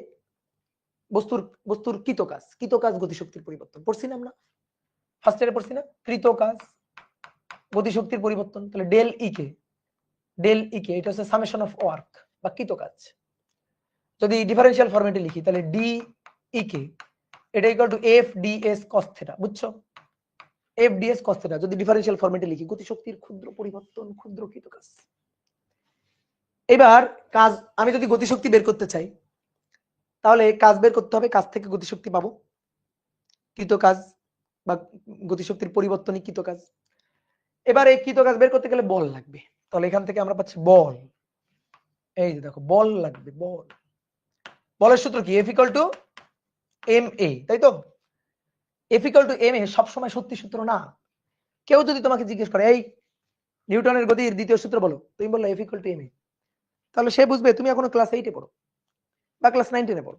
বস্তুর বস্তুর কৃত কাজ, কৃত কাজ গতিশক্তির পরিবর্তন। পড়ছি না আমরা ফার্স্ট ইয়ারে, পড়ছি না? কৃত কাজ গতিশক্তির পরিবর্তন। তাহলে ডেল ই কে, ডেল ই কে এটা হচ্ছে সামেশন অফ ওয়ার্ক বা কৃত কাজ। যদি ডিফারেন্সিয়াল ফরম্যাটে লিখি তাহলে ডি ই কে এটা equal to F D S cos theta. বুঝছো? F D S cos theta যদি ডিফারেন্সিয়াল ফরম্যাটে লিখি, গতিশক্তির ক্ষুদ্র পরিবর্তন, ক্ষুদ্র কৃত কাজ। এবার কাজ, আমি যদি গতিশক্তি বের করতে চাই, তাহলে কাজ বের করতে হবে, কাজ থেকে গতিশক্তি পাবো, কৃত কাজ বা গতিশক্তির পরিবর্তনই কৃত কাজ। এবার এই কৃত কাজ বের করতে গেলে বল লাগবে, তাহলে এখান থেকে আমরা পাচ্ছি বল। এই যে দেখো বল লাগবে, বল। বলের সূত্র কি? F equal to M A, তাই তো? F equal to M A সবসময় সত্যি সূত্র না। কেউ যদি তোমাকে জিজ্ঞেস করে এই নিউটনের গতির দ্বিতীয় সূত্র বলো, তুমি বললো F equal to M A, তাহলে সে বুঝবে তুমি এখনো ক্লাস 8-এ পড়ো বা ক্লাস 9-10-এ পড়ো।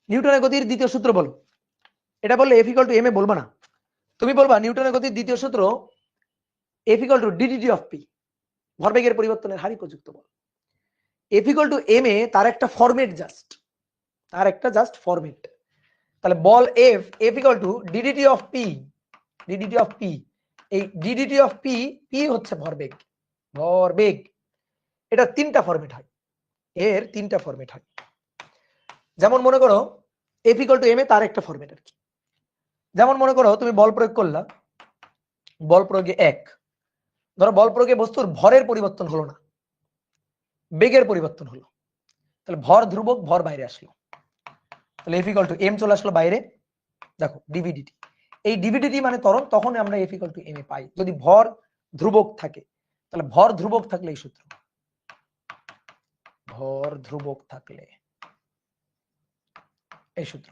নিউটনের গতির দ্বিতীয় সূত্র বলো, এটা বললে F equal to M A বলবা না, তুমি বলবা নিউটনের গতির দ্বিতীয় সূত্র F equal to DDT of P, ভরবেগের পরিবর্তনের হারই প্রযুক্ত বল। F equal to M A তার একটা ফরম্যাট, তার একটা ফরম্যাট। তাহলে বল F equal to DDT of P, DDT of P. এই ডিডিটি অফ পি, পি হচ্ছে ভরবেগ, ভরবেগ। এটা তিনটা ফরম্যাট হয়, এর তিনটা ফরম্যাট হয়। যেমন মনে করো F equal to M A তার একটা ফরম্যাট আর কি। যেমন মনে করো তুমি বল প্রয়োগ করলা, বল প্রয়োগে 1, ধরো বল প্রয়োগে বস্তুর ভরের পরিবর্তন হলো না, বেগের পরিবর্তন হলো, তাহলে ভর ধ্রুবক, ভর বাইরে আসলো, তাহলে এফ ইকুয়াল টু এম চলে আসলো বাইরে। দেখো ডিভিডিটি, এই ডিভিডিটি মানে ত্বরণ, তখন আমরা F equal to M A পাই যদি ভর ধ্রুবক থাকে। তাহলে ভর ধ্রুবক থাকলে এই সূত্র, ভর ধ্রুবক থাকলে এই সূত্র।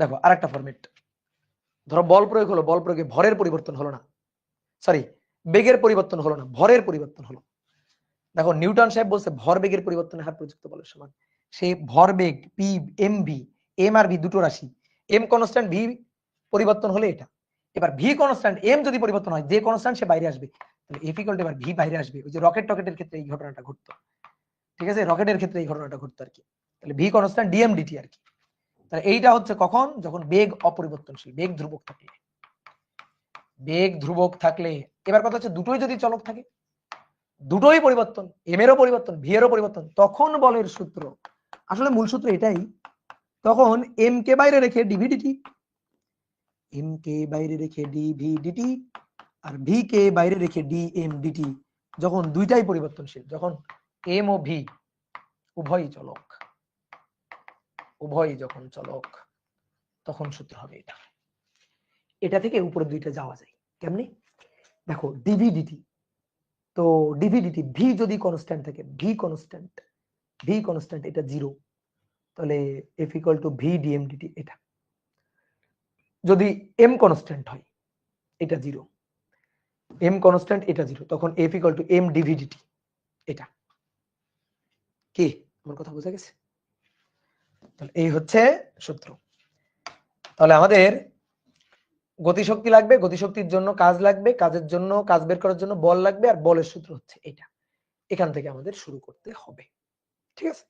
দেখো আরেকটা ফরম্যাট, ধরো বল প্রয়োগ হলো, বল প্রয়োগে ভরের পরিবর্তন হলো না, সরি বেগের পরিবর্তন হলো না, ভরের পরিবর্তন হলো। দেখো নিউটন সাহেব বলছে ভর বেগের পরিবর্তনের হার প্রযুক্ত বলের সমান। সেই ভর বেগ পি এম ভি, এম আর ভি দুটো রাশি, এম কনস্ট্যান্ট ভি পরিবর্তন হলে এটা, এবার ভি কনস্ট্যান্ট এম যদি পরিবর্তন হয় যে কনস্ট্যান্ট সে বাইরে আসবে, তাহলে এফ ইকুয়াল টু এবার ভি বাইরে আসবে। ওই যে রকেটের ক্ষেত্রে এই ঘটনাটা ঘটতো, ঠিক আছে, রকেটের ক্ষেত্রে এই ঘটনাটা ঘটতো আর কি। তাহলে ভি কনস্ট্যান্ট ডিএম ডিটি আর কি। তাহলে এইটা হচ্ছে কখন, যখন বেগ অপরিবর্তনশীল, বেগ ধ্রুবক থাকলে, বেগ ধ্রুবক থাকলে। এবার কথা হচ্ছে দুটোই যদি চলক থাকে, দুটোই পরিবর্তন, এম এরও পরিবর্তন ভি এরও পরিবর্তন, তখন বলের সূত্র, আসলে মূল সূত্র এটাই, তখন এম কে বাইরে রেখে ডিভি ডিটি, এম কে বাইরে রেখে ডিভি ডিটি আর ভি কে বাইরে রেখে ডি এম ডিটি, যখন দুইটাই পরিবর্তনশীল, যখন এম ও ভি উভয়ই চলক, উভয়ই যখন চলক, তখন সূত্র হবে এটা। এটা থেকে উপরে দুইটা যাওয়া যায় কেমনে, দেখো ডিভি ডিটি, তো ডিভি ডিটি ভি যদি কনস্ট্যান্ট থাকে, ভি কনস্ট্যান্ট এটা জিরো, তাহলে f equal to v dm dt. এটা যদি এম কনস্ট্যান্ট হয়, এটা জিরো, এম কনস্ট্যান্ট এটা জিরো, তখন f equal to m dv dt. এটা কি আমার কথা বোঝা গেছে? তাহলে এই হচ্ছে সূত্র। তাহলে আমাদের গতিশক্তি লাগবে, গতিশক্তির জন্য কাজ লাগবে, কাজের জন্য কাজ বের করার জন্য বল লাগবে, আর বলের সূত্র হচ্ছে এটা। এখান থেকে আমাদের শুরু করতে হবে, ঠিক আছে?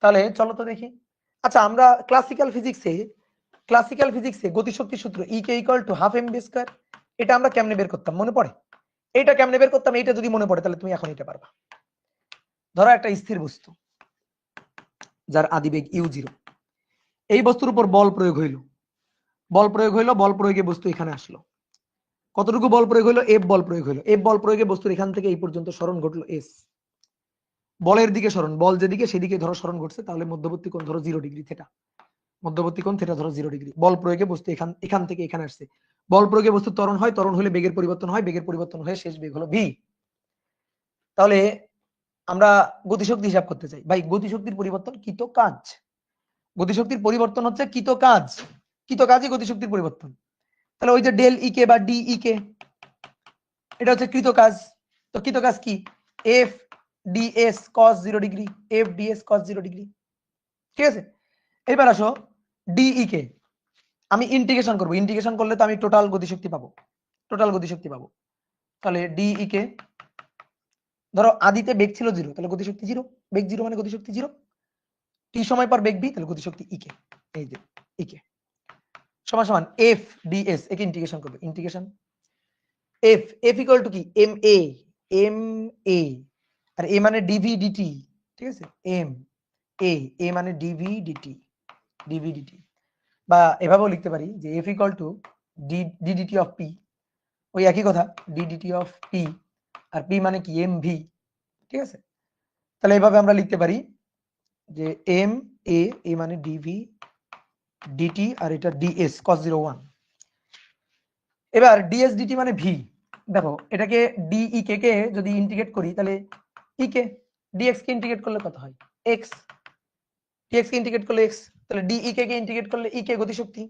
তাহলে চলো তো দেখি। আচ্ছা, আমরা ক্লাসিক্যাল ফিজিক্সে গতিশক্তির সূত্র E K equal to half M V square, এটা আমরা কেমনে বের করতাম মনে পড়ে? এটা কেমনে বের করতাম, এটা যদি মনে পড়ে তাহলে তুমি এখন এটা পারবা। ধরো একটা স্থির বস্তু যার আদিবেগ u0, এই বস্তুর উপর বল প্রয়োগ হইল, বল প্রয়োগে বস্তু এখানে আসলো, কতটুকু বল প্রয়োগ হইলো, এফ বল প্রয়োগ হইলো, এফ বল প্রয়োগে বস্তুর এখান থেকে এই পর্যন্ত সরণ ঘটলো এস, বলের দিকে সরণ, বল যেদিকে সেদিকে ধরো সরণ ঘটছে, তাহলে মধ্যবর্তী কোণ ধরো 0 ডিগ্রি থেটা, মধ্যবর্তী কোণ থেটা ধরো 0 ডিগ্রি, বল প্রয়োগে বস্তু এখান থেকে এখানে আসছে, বল প্রয়োগে বস্তু ত্বরণ হয়, ত্বরণ হলে বেগের পরিবর্তন হয়, বেগের পরিবর্তন হয়ে শেষ বেগ হলো ভি। তাহলে আমরা গতিশক্তি হিসাব করতে চাই, ভাই গতিশক্তির পরিবর্তন কৃত কাজ, গতিশক্তির পরিবর্তন হচ্ছে কৃত কাজই গতিশক্তির পরিবর্তন। তাহলে ওই যে ডেল ই কে বা ডি ই কে, এটা হচ্ছে কৃত কাজ। তো কৃত কাজ কি, F DS cos 0 degree, F DS cos 0 degree, ঠিক আছে? এবার আসো ডিই কে আমি ইন্টিগ্রেশন করব, ইন্টিগ্রেশন করলে তো আমি টোটাল গতিশক্তি পাবো, তাহলে ডিই কে ধরো আদিতে বেগ ছিল 0, তাহলে গতিশক্তি 0, বেগ 0 মানে গতিশক্তি 0, টি সময় পর বেগ ভি, তাহলে গতিশক্তি ই কে, এই যে ই কে সমান সমান এফ ডিএস, একে ইন্টিগ্রেশন করবে, ইন্টিগ্রেশন এফ ইকুয়াল টু কি এম এ আর এ মানে ডিভি ডিটি, ঠিক আছে, এ মানে ডিভি ডিটি, বা এভাবেও লিখতে পারি যে f equal to DDT of p, ওই একই কথা, ডিডিটি অফ পি, আর পি মানে কি এম ভি, ঠিক আছে? তাহলে এভাবে আমরা লিখতে পারি যে এম এ মানে ডিভি ডিটি আর এটা ডিএস cos 01, এবার ডিএস ডিটি মানে ভি। দেখো এটাকে ডিই কে যদি ইন্টিগ্রেট করি, তাহলে ই কে ডিএক্স কে ইন্টিগ্রেট করলে কত হয় এক্স, ডিএক্স কে ইন্টিগ্রেট করলে এক্স, তাহলে ডিই কে ইন্টিগ্রেট করলে ই কে গতিশক্তি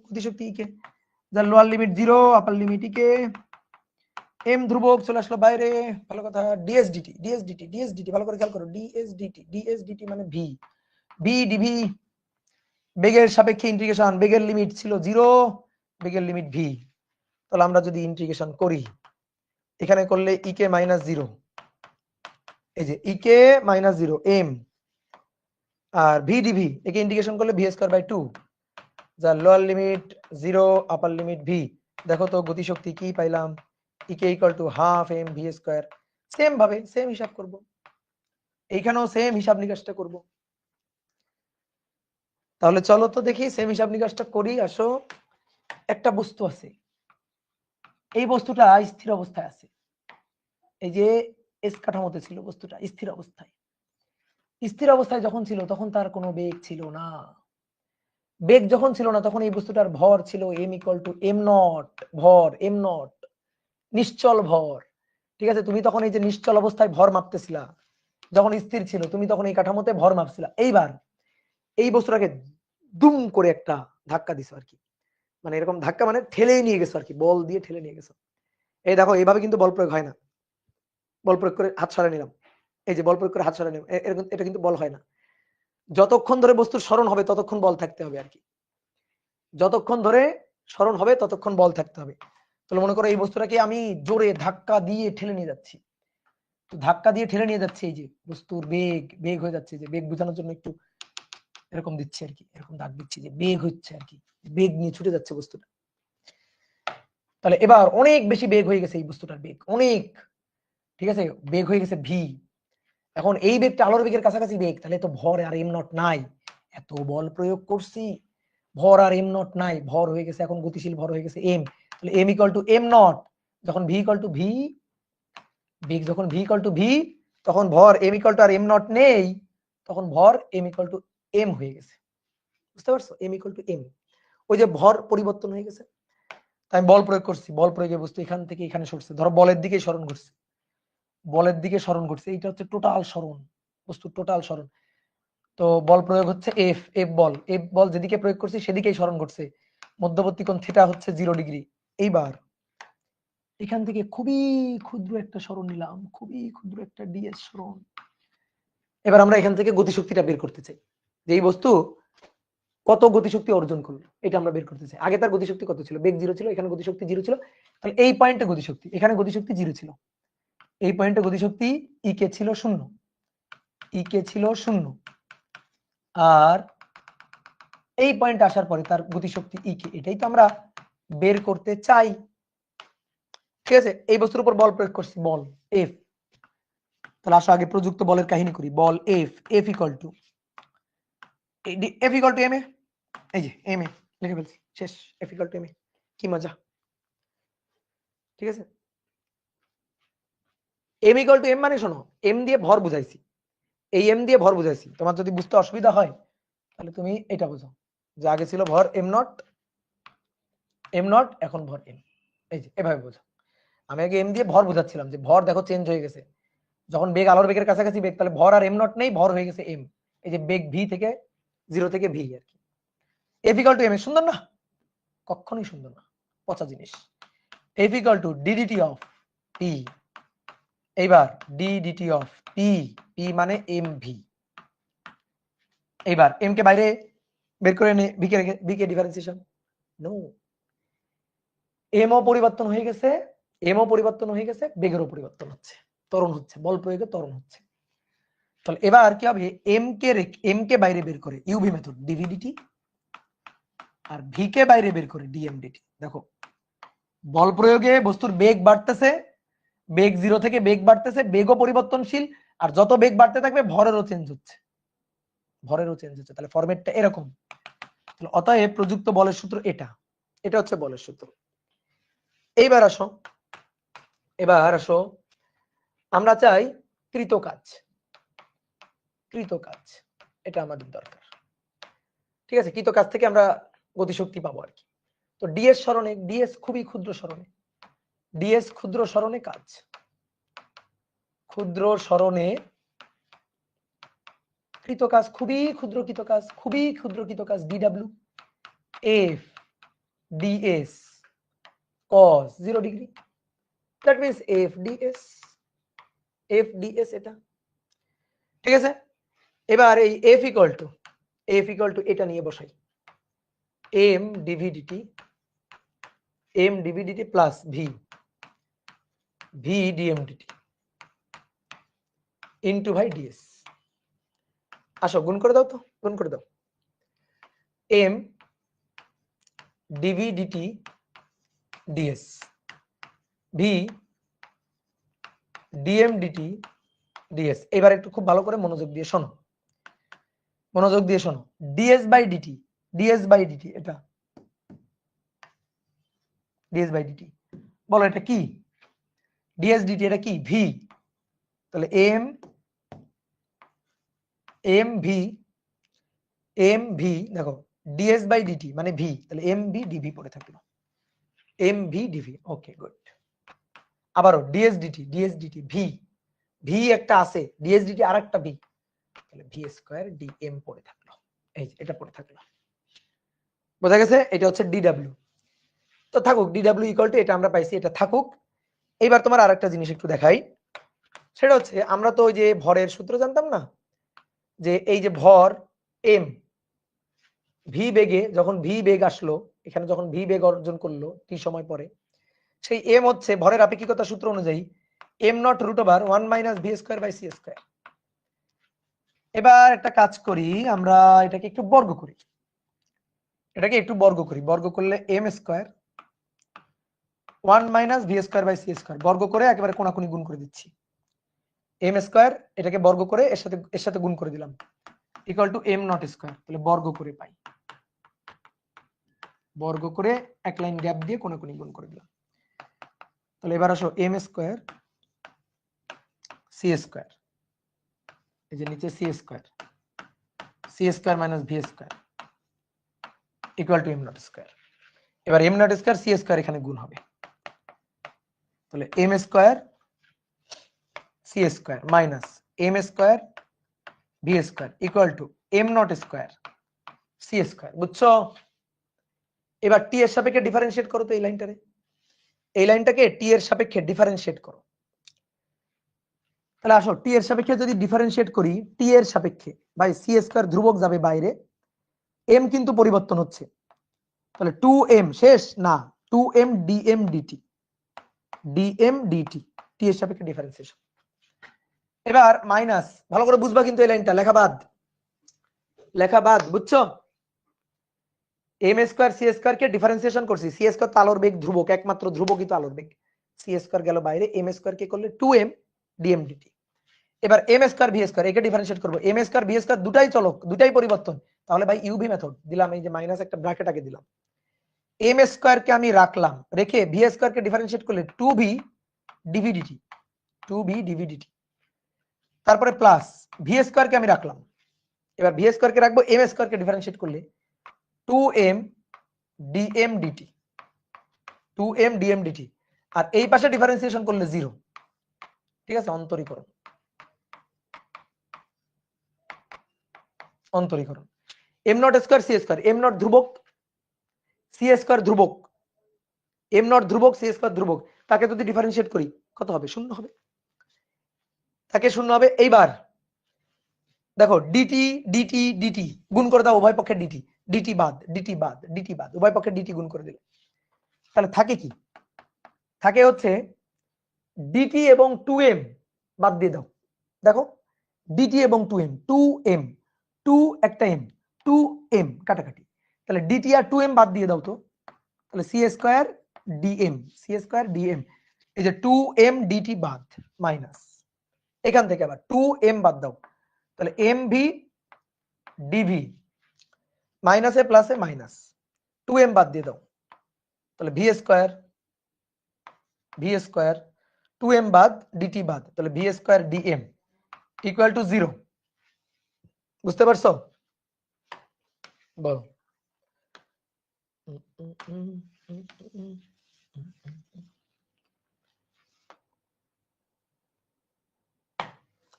ই কে, যার lower limit 0, upper limit E কে, এম ধ্রুবক চলে আসলো বাইরে, ভালো কথা, ডিএস ডিটি ভালো করে খেয়াল করো, ডিএস ডিটি মানে ভি ডিভি, বেগের সাপেক্ষে ইন্টিগ্রেশন, বেগের লিমিট ছিল 0, বেগের লিমিট ভি, তাহলে আমরা যদি ইন্টিগ্রেশন করি, এখানে করলে ই কে মাইনাস 0, এই যে ই কে মাইনাস 0 এম, আর ভি ডিভি একে ইন্টিগ্রেশন করলে ভি স্কয়ার বাই 2, যার lower limit 0, upper limit V. দেখো তো গতিশক্তি কি পাইলাম, E K equal to half M V square. Same ভাবে সেম হিসাব করব, এইখানেও সেম হিসাব নিকাশটা করব। তাহলে চলো তো দেখি সেম হিসাব নিকাশটা করি। আসো, একটা বস্তু আছে, এই বস্তুটা স্থির অবস্থায় আছে, এই যে এস কাঠামোতে ছিল বস্তুটা স্থির অবস্থায় যখন ছিল তখন তার কোনো বেগ ছিল না, বেগ যখন ছিল না তখন এই বস্তুটার ভর ছিল m equal to m not, ভর m নট, নিশ্চল ভর, ঠিক আছে? তুমি তখন এই যে নিশ্চল অবস্থায় ভর মাপতেছিলা, যখন স্থির ছিল তুমি তখন এই কাঠামোতে ভর মাপছিলা, এইবার এই বস্তুটাকে দুম করে একটা ধাক্কা দিছো আর কি, মানে এরকম ধাক্কা মানে ঠেলেই নিয়ে গেছো আর কি, বল দিয়ে ঠেলে নিয়ে গেছো। এই দেখো এইভাবে কিন্তু বল প্রয়োগ হয় না, বল প্রয়োগ করে হাত সরাই নিলাম, এই যে বল প্রয়োগ করে হাত সরাই নিলাম, এরকম এটা কিন্তু বল হয় না। যতক্ষণ ধরে বস্তুর স্মরণ হবে ততক্ষণ বল থাকতে হবে আর কি, যতক্ষণ ধরে স্মরণ হবে ততক্ষণ বল থাকতে হবে। তাহলে মনে করো এই বস্তুটাকে আমি জোরে ধাক্কা দিয়ে ঠেলে নিয়ে যাচ্ছি, তো ধাক্কা দিয়ে ঠেলে নিয়ে যাচ্ছে, এই যে বস্তুর বেগ বেগ হয়ে যাচ্ছে, যে বেগ বোঝানোর জন্য একটু এরকম দিচ্ছি আর কি, এরকম দাগ দিচ্ছি যে বেগ হচ্ছে আর কি, বেগ নিয়ে ছুটে যাচ্ছে বস্তুটা। তাহলে এবার অনেক বেশি বেগ হয়ে গেছে এই বস্তুটার বেগ অনেক, ঠিক আছে, বেগ হয়ে গেছে ভি। এখন এই বেগটা আলোর বেগের কাছাকাছি বেগ, তাহলে তো ভর আর এম নট নাই, এত বল প্রয়োগ করছি, ভর আর এম নট নাই, ভর হয়ে গেছে এখন গতিশীল ভর হয়ে গেছে এম। তাহলে m equal to M naught, যখন ভি ইকুয়াল টু ভি, বেগ যখন ভি ইকুয়াল টু ভি, তখন ভর এম ইকুয়াল টু আর এম নট নেই, তখন ভর এম ইকুয়াল টু এম হয়ে গেছে, বুঝতে পারছো, এম ইকুয়াল টু এম, ওই যে ভর পরিবর্তন হয়ে গেছে। তাই আমি বল প্রয়োগ করছি, বল প্রয়োগে বস্তু এখান থেকে এখানে সরছে, ধরো বলের দিকে স্মরণ করছে, বলের দিকে স্মরণ করছে, এইটা হচ্ছে টোটাল স্মরণ, বস্তুর টোটাল স্মরণ। তো বল প্রয়োগ হচ্ছে এফ, এফ বল যেদিকে প্রয়োগ করছি সেদিকেই স্মরণ করছে, মধ্যবর্তী কোণ থিটা হচ্ছে 0 ডিগ্রি। এইবার এখান থেকে খুবই ক্ষুদ্র একটা স্মরণ নিলাম, খুবই ক্ষুদ্র একটা ডিএস স্মরণ। এবার আমরা এখান থেকে গতিশক্তিটা বের করতে চাই, যে এই বস্তু কত গতিশক্তি অর্জন করলো এটা আমরা বের করতে চাই। আগে তার গতিশক্তি কত ছিল, বেগ 0 ছিল, এখানে গতিশক্তি 0 ছিল, তাহলে এই পয়েন্টে গতিশক্তি, এখানে গতিশক্তি 0 ছিল, এই পয়েন্টে গতিশক্তি ই কে ছিল 0, ই কে ছিল 0, আর এই পয়েন্টে আসার পরে তার গতিশক্তি ই কে, এটাই তো আমরা বের করতে চাই, ঠিক আছে। এই বস্তুর উপর বল প্রয়োগ করছি, বল এফ। তাহলে আসো আগে প্রযুক্ত বলের কাহিনী করি, বল F, F equal to M A, এই যে এম এ লিখে ফেলছি, শেষ, F equal to M A, কি মজা, ঠিক আছে। এম ইকুয়াল টু এম মানে শোনো, এম দিয়ে ভর বুঝাইছি, এই এম দিয়ে ভর বুঝাইছি, তোমার যদি বুঝতে অসুবিধা হয় তাহলে তুমি এটা বুঝো, যে আগে ছিল ভর এম নট, এখন ভর এম, এই যে এভাবে বুঝো। আমি আগে এম দিয়ে ভর বুঝাচ্ছিলাম, যে ভর দেখো চেঞ্জ হয়ে গেছে, যখন বেগ আলোর বেগের কাছাকাছি বেগ, তাহলে ভর আর এম নট নেই, ভর হয়ে গেছে এম, এই যে বেগ ভি থেকে 0 থেকে ভি আর কি, f equal to M a, সুন্দর না? কখনোই সুন্দর না, পচা জিনিস। F equal to DDT of p, এইবার ডিডিটি অফ পি, পি মানে এম ভি, এইবার এম কে বাইরে বের করে নে, ভি কে রেখে, ভি কে ডিফারেন্সিয়েশন, নো, এম ও পরিবর্তন হয়ে গেছে, এম ও পরিবর্তন হয়ে গেছে, বেগেরও পরিবর্তন হচ্ছে, ত্বরণ হচ্ছে, বল প্রয়োগে ত্বরণ হচ্ছে। তাহলে এবার কি হবে, এম কে বাইরে বের করে ইউভি মেথড ডিভিডিটি, আর ভি কে বাইরে বের করে ডিএমডিটি। দেখো বল প্রয়োগে বস্তুর বেগ বাড়তেছে, বেগ 0 থেকে বেগ বাড়তেছে, বেগও পরিবর্তনশীল, আর যত বেগ বাড়তে থাকবে ভরেরও চেঞ্জ হচ্ছে, তাহলে ফরম্যাটটা এরকম। তাহলে অতএব প্রযুক্ত বলের সূত্র এটা, এটা হচ্ছে বলের সূত্র। এইবার আসো আমরা চাই কৃত কাজ, এটা আমাদের দরকার, ঠিক আছে। কৃত কাজ থেকে আমরা গতিশক্তি পাবো আর কি। তো ডিএস স্মরণে, ডিএস খুবই ক্ষুদ্র স্মরণে, ডিএস ক্ষুদ্র স্মরণে কাজ, ক্ষুদ্র স্মরণে কৃত কাজ, খুবই ক্ষুদ্র কৃত কাজ, খুবই ক্ষুদ্র কৃত কাজ, DW F DS cos 0 degree, that means F DS এটা, ঠিক আছে। এবার এই এফ ইকুয়াল টু এটা নিয়ে বসাই, m dv dt plus v dm dt into ভাই ডিএস। আসো গুণ করে দাও, তো গুণ করে দাও, m dv dt ds v dm dt ds. এবার একটু খুব ভালো করে মনোযোগ দিয়ে শোনো, ডিএস বাই ডিটি, এটা ডিএস বাই ডিটি, বলো এটা কি, ডিএস ডিটি এটা কি, ভি, তাহলে এম ভি দেখো ডিএস বাই ডিটি মানে ভি, তাহলে এম ভি ডিভি পড়ে থাকলো, m V dv, okay good. আবারও ডিএসডিটি ভি একটা আছে, ডিএসডিটি আর একটা ভি, তাহলে ভি স্কয়ার ডিএম পড়ে থাকলো, এই এটা পড়ে থাকলো, বোঝা গেছে। এটা হচ্ছে ডিডব্লিউ, তো থাকুক ডিডব্লিউ ইকুয়াল টু এটা আমরা পাইছি, এটা থাকুক। এইবার তোমার আরেকটা জিনিস একটু দেখাই, সেটা হচ্ছে আমরা তো ওই যে ভরের সূত্র জানতাম না, যে এই যে ভর এম ভি বেগে, যখন ভি বেগ আসলো এখানে, যখন ভি বেগ অর্জন করলো টি সময় পরে, সেই এম হচ্ছে ভরের আপেক্ষিকতা সূত্র অনুযায়ী m not root over 1 minus V square by C square. এবার একটা কাজ করি, আমরা এটাকে একটু বর্গ করি, বর্গ করলে m square 1 minus V square by C square, বর্গ করে একেবারে কোণাকুণি গুণ করে দিচ্ছি। এম স্কয়ার এটাকে বর্গ করে এর সাথে গুণ করে দিলাম, equal to M nought square, তাহলে বর্গ করে পাই, বর্গ করে এক লাইন গ্যাপ দিয়ে কোণাকুণি গুণ করে দিলাম। তাহলে এবার আসো এম স্কয়ার সি স্কয়ার, এই যে নিচে C square minus V square equal to M nought square. এবার M nought square C square এখানে গুণ হবে, তাহলে M square C square minus M square V square equal to M nought square C square. বুঝছো? এবার টি এর সাপেক্ষে differentiate করো তো এই লাইনটারে, এই লাইনটাকে টি এর সাপেক্ষে ডিফারেন্সিয়েট করো। তাহলে আসো টি এর সাপেক্ষে যদি ডিফারেন্সিয়েট করি, টি এর সাপেক্ষে বাই সি স্কয়ার ধ্রুবক যাবে বাইরে, এম কিন্তু পরিবর্তন হচ্ছে, তাহলে 2m শেষ না, 2m dm dt, টি এর সাপেক্ষে ডিফারেন্সিয়েশন। এবার মাইনাস, ভালো করে বুঝবা কিন্তু এই লাইনটা, লেখা বাদ, বুঝছো? এম স্কয়ার সি স্কয়ার কে ডিফারেন্সিয়েশন করছি, সি স্কয়ার তো আলোর বেগ ধ্রুবক, একমাত্র ধ্রুবকই তো আলোর বেগ, সি স্কয়ার গেল বাইরে, এম স্কয়ার কে করলে 2m dm dt। এবার এম স্কয়ার ভি স্কয়ার একে ডিফারেন্সিয়েট করব, এম স্কয়ার ভি স্কয়ার দুটাই চলক, দুটাই পরিবর্তন, তাহলে ভাই ইউভি মেথড দিলাম, এই যে মাইনাস একটা ব্র্যাকেট আগে দিলাম, এম স্কয়ার কে আমি রাখলাম, রেখে ভি স্কয়ার কে ডিফারেন্সিয়েট করলে 2v dv dt, 2v dv dt, তারপরে প্লাস ভি স্কয়ার কে আমি রাখলাম, এবার ভি স্কয়ার কে রাখবো, এম স্কয়ার কে ডিফারেন্সিয়েট করলে 2m dm dt, 2m dm dt, আর এই পাশে ডিফারেন্সিয়েশন করলে 0। ঠিক আছে, অন্তরীকরণ, M nought square C square, M nought ধ্রুবক সি স্কয়ার ধ্রুবক, এম নট ধ্রুবক সি স্কয়ার ধ্রুবক, তাকে যদি ডিফারেন্সিয়েট করি কত হবে? 0 হবে, তাকে 0 হবে। এইবার দেখো ডিটি ডিটি ডিটি গুণ করে দাও উভয় পক্ষে, ডিটি বাদ উভয় পক্ষে ডিটি গুণ করে দিলে, তাহলে থাকে কি? থাকে হচ্ছে ডিটি এবং 2m বাদ দিয়ে দাও, দেখো ডিটি এবং 2m, 2m 2 একটা m, 2m কাটাকাটি, তাহলে ডিটি আর 2m বাদ দিয়ে দাও তো, তাহলে সি স্কয়ার ডিএম, এই যে 2m ডিটি বাদ মাইনাস, এখান থেকে আবার 2m বাদ দাও, তাহলে mv dv মাইনাসে প্লাসে মাইনাস, 2m বাদ দিয়ে দাও, তাহলে ভি স্কয়ার 2m বাদ ডিটি বাদ, তাহলে V square dm equal to 0। বুঝতে পারছো? বলো।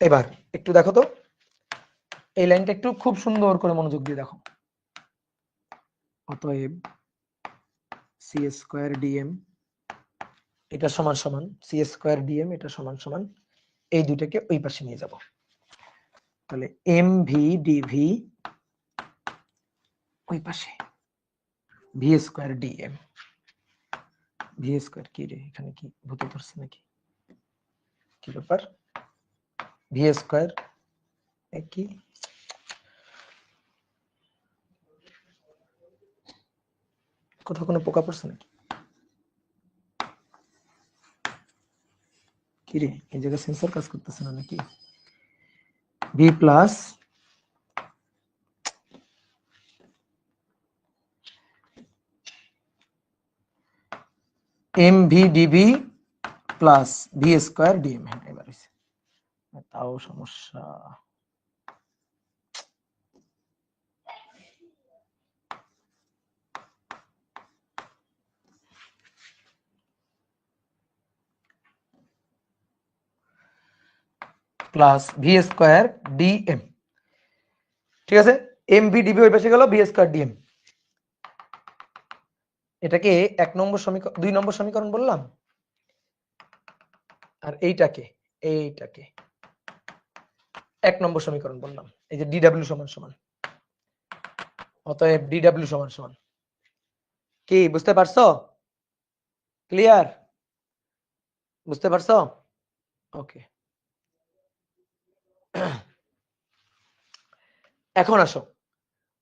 এবার একটু দেখো তো এই লাইনটা, একটু খুব সুন্দর করে মনোযোগ দিয়ে দেখো, অতএব সি স্কয়ার ডিএম এটা সমান সমান সি স্কয়ার ডিএম, এটা সমান সমান এই দুইটাকে ওই পাশে নিয়ে যাব, তাহলে এম ভি ডিভি ওই পাশে, V square DM, V square কি রে, এখানে কি ভূতে ধরছে নাকি, কি ব্যাপার? ভি স্কয়ার কি, কোথাও কোনো পোকা পড়ছে নাকি? কি রে, এই জায়গায় সেন্সর কাজ করতেছে না নাকি? V plus m V dv plus v square dm, হ্যাঁ এবার হয়েছে, তাও সমস্যা। প্লাস ভি স্কয়ার ডিএম, ঠিক আছে, এম ভি ডিবি ওই পাশে গেল, ভি স্কয়ার ডিএম, এটাকে 1 নম্বর সমীকরণ 2 নম্বর সমীকরণ বললাম, আর এইটাকে 1 নম্বর সমীকরণ বললাম। এই যে ডিডব্লিউ সমান সমান, অতএব ডিডব্লিউ সমান সমান কি, বুঝতে পারছো? ক্লিয়ার? বুঝতে পারছো? ওকে, এখন আসো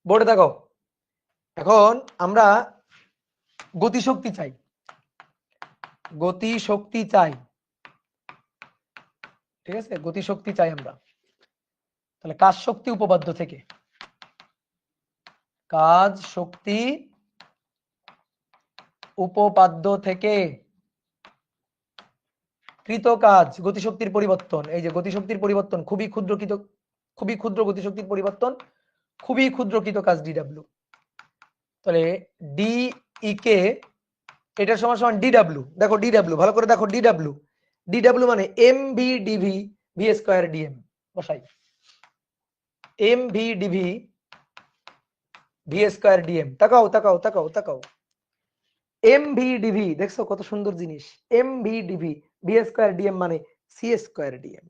বোর্ডে দেখো। এখন আমরা গতিশক্তি চাই, গতিশক্তি চাই, ঠিক আছে? গতিশক্তি চাই আমরা। তাহলে কাজ শক্তি উপপাদ্য থেকে, কাজ শক্তি উপপাদ্য থেকে কৃত কাজ গতিশক্তির পরিবর্তন, এই যে গতিশক্তির পরিবর্তন খুবই ক্ষুদ্র গতিশক্তির পরিবর্তন, খুবই ক্ষুদ্র কৃত কাজ ডিডব্লিউ। তাহলে ডি ই কে এটার সমান সমান ডিডব্লিউ। দেখো ডিডব্লিউ ভালো করে দেখো, ডিডব্লিউ মানে M V DV V square DM, বসাই M V DV V square DM. তাকাও এম ভি ডিভি, দেখছো কত সুন্দর জিনিস, M V DV V square DM মানে সি স্কয়ার ডিএম,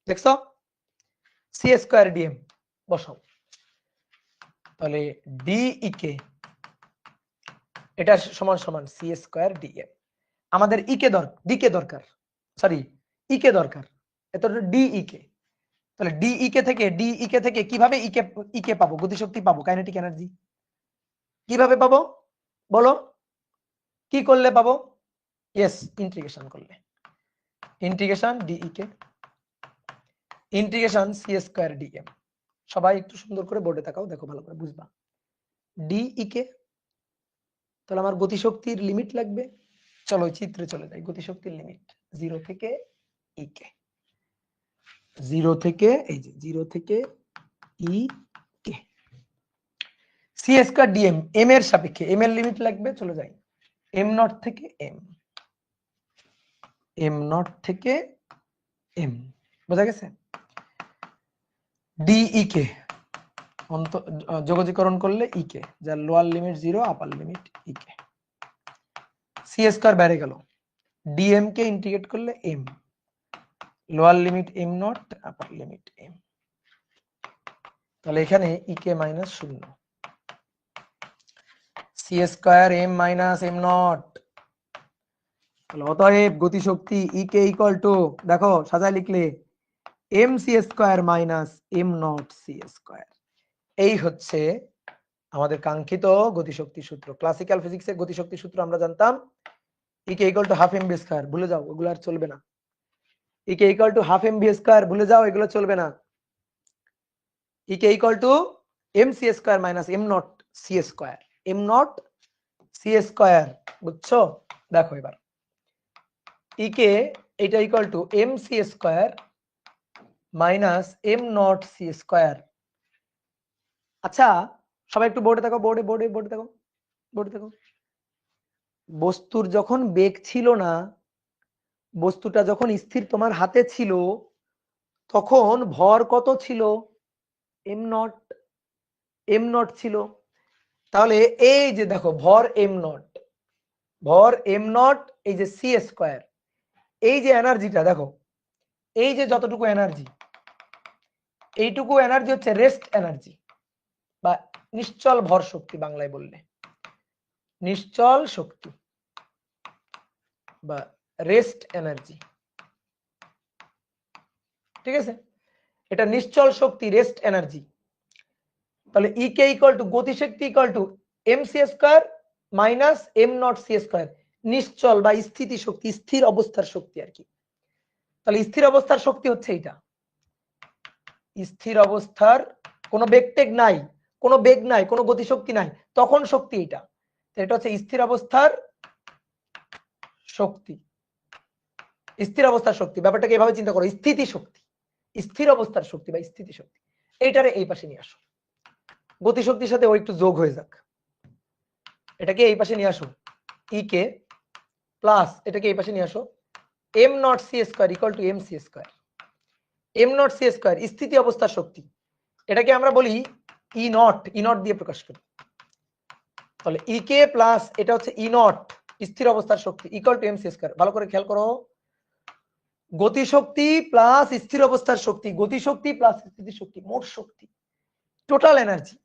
দেখছো? সি স্কয়ার ডিএম বসাও। তাহলে ডি ই কে এটা সমান সমান সি স্কয়ার ডিএম। আমাদের ই কে দরকার, সরি ই কে দরকার, এটা ডি ই কে। তাহলে ডি ই কে থেকে কিভাবে ই কে পাবো, গতিশক্তি পাবো, কাইনেটিক এনার্জি কিভাবে পাবো বলো? কি করলে পাবো? ইয়েস, ইন্টিগ্রেশন করলে। ইন্টিগ্রেশন ডি ই কে ইন্টিগ্রেশন সি স্কয়ার ডিএম। সবাই একটু সুন্দর করে বোর্ডে তাকাও, দেখো ভালো করে বুঝবা। ডি ই কে, তাহলে আমার গতিশক্তির লিমিট লাগবে। চলো চিত্রে চলে যাই। গতিশক্তির লিমিট 0 থেকে ই কে, 0 থেকে এই যে 0 থেকে E K, C square DM M এর সাপেক্ষে, এম এর লিমিট লাগবে। চলে যাই এম নট থেকে এম নট থেকে এম, বোঝা গেছে? ডিই কে যোগজীকরণ করলে ই কে, যার lower limit 0 upper limit E K, C square বেড়ে গেল, ডিএম কে ইন্টিগ্রেট করলে M, lower limit M nought upper limit M. তাহলে এখানে E K minus 0, C square M minus M nought. অতএব গতিশক্তি ই কে ইকুয়াল টু, দেখো সাজায় লিখলে m C square minus am not C square. এই হচ্ছে আমাদের কাঙ্ক্ষিত গতিশক্তি সূত্র। ক্লাসিক্যাল ফিজিক্সের গতিশক্তি সূত্র আমরা জানতাম E K equal to half M V square, ভুলে যাও, ওগুলো আর চলবে না। E K equal to half M V square, ভুলে যাও, এগুলো চলবে না। E K equal to M C square minus am not C square, am not C square, বুঝছো? দেখো এবার ই কে এটা equal to M C square minus am not C square. আচ্ছা সবাই একটু বোর্ডে দেখো, বোর্ডে দেখো। বস্তুর যখন বেগ ছিল না, বস্তুটা যখন স্থির তোমার হাতে ছিল, তখন ভর কত ছিল? এম নট ছিল। তাহলে এই যে দেখো ভর এম নট, এই যে সি স্কয়ার, এই যে এনার্জিটা দেখো, এই যে যতটুকু এনার্জি, এইটুকু এনার্জি হচ্ছে রেস্ট এনার্জি বা নিশ্চল ভর শক্তি, বাংলায় বললে নিশ্চল শক্তি বা রেস্ট এনার্জি, ঠিক আছে? এটা নিশ্চল শক্তি, রেস্ট এনার্জি। তাহলে ই কে ইকুয়াল টু গতিশক্তি equal to M C square minus am not C square, নিশ্চল বা স্থিতি শক্তি, স্থির অবস্থার শক্তি আর কি। তাহলে স্থির অবস্থার শক্তি হচ্ছে এটা, স্থির অবস্থার কোনো বেগ নাই, কোনো গতিশক্তি নাই, তখন শক্তি এটা। এটা হচ্ছে স্থির অবস্থার শক্তি, ব্যাপারটাকে এভাবে চিন্তা করো, স্থিতি শক্তি, স্থির অবস্থার শক্তি বা স্থিতি শক্তি। এইটারে এই পাশে নিয়ে আসো, গতিশক্তির সাথে ওই একটু যোগ হয়ে যাক, এটাকে এই পাশে নিয়ে আসো, ই কে প্লাস এটাকে এই পাশে নিয়ে আসো, m not C square equal to M C square. Am not C square স্থিতি অবস্থার শক্তি, এটাকে আমরা বলি ই নট দিয়ে প্রকাশ করি। তাহলে ইকে প্লাস এটা হচ্ছে ই নট স্থির অবস্থার শক্তি ইকুয়াল টু এমসি স্কয়ার। ভালো করে খেয়াল করো, গতিশক্তি প্লাস স্থির অবস্থার শক্তি, গতিশক্তি প্লাস স্থিতির শক্তি, মোট শক্তি, টোটাল এনার্জি।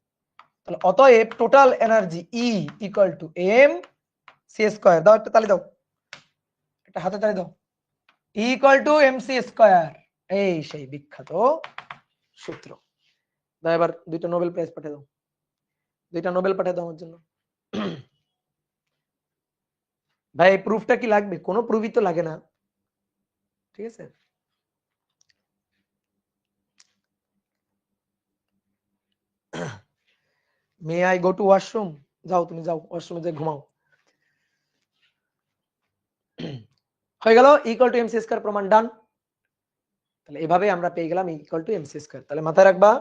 তাহলে অতএব total energy e equal to M C square. দাও একটা তালি দাও, একটা হাতে তালি দাও। E equal to M C square, এই সেই বিখ্যাত সূত্র। দাও এবার দুইটা নোবেল প্রাইজ পাঠিয়ে দাও, দুইটা নোবেল পাঠিয়ে দাও আমার জন্য। ভাই প্রুফটা কি লাগবে? কোনো প্রুফই তো লাগে না, ঠিক আছে? May I go to washroom? যাও তুমি যাও, ওয়াশরুমে যাই ঘুমাও। হয়ে গেল ইকুয়াল টু এমসি স্কয়ার প্রমাণ ডান। তাহলে এভাবে আমরা পেয়ে গেলাম ইকুয়াল টু এমসি স্কয়ার। তাহলে মাথায় রাখবা,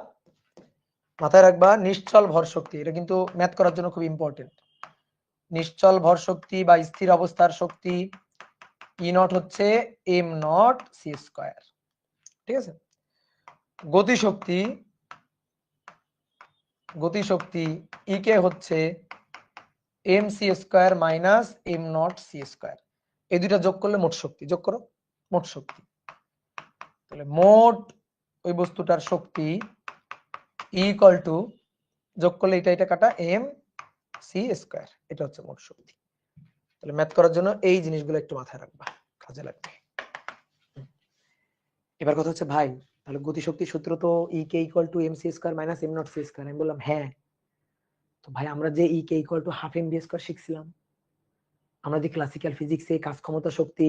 মাথায় রাখবা নিশ্চল ভর শক্তি, এটা কিন্তু ম্যাথ করার জন্য খুব ইম্পর্টেন্ট। নিশ্চল ভর শক্তি বা স্থির অবস্থার শক্তি ই নট হচ্ছে এম নট সি স্কয়ার, ঠিক আছে? গতিশক্তি, গতিশক্তি ই কে হচ্ছে m C square minus am not C square. এই দুইটা যোগ করলে মোট শক্তি, যোগ করো মোট শক্তি। তাহলে মোট ওই বস্তুটার শক্তি ইকুয়াল টু, যোগ করলে এটা এটা কাটা এম সি স্কয়ার, এটা হচ্ছে মোট শক্তি। তাহলে ম্যাথ করার জন্য এই জিনিসগুলো একটু মাথায় রাখবা, কাজে লাগবে। এবার কথা হচ্ছে ভাই তাহলে গতিশক্তির সূত্র তো E K equal to M C square minus am not C square. আমি বললাম হ্যাঁ। তো ভাই আমরা যে E K equal to half M V square শিখছিলাম, আমরা যে ক্লাসিক্যাল ফিজিক্সে কাজ ক্ষমতা শক্তি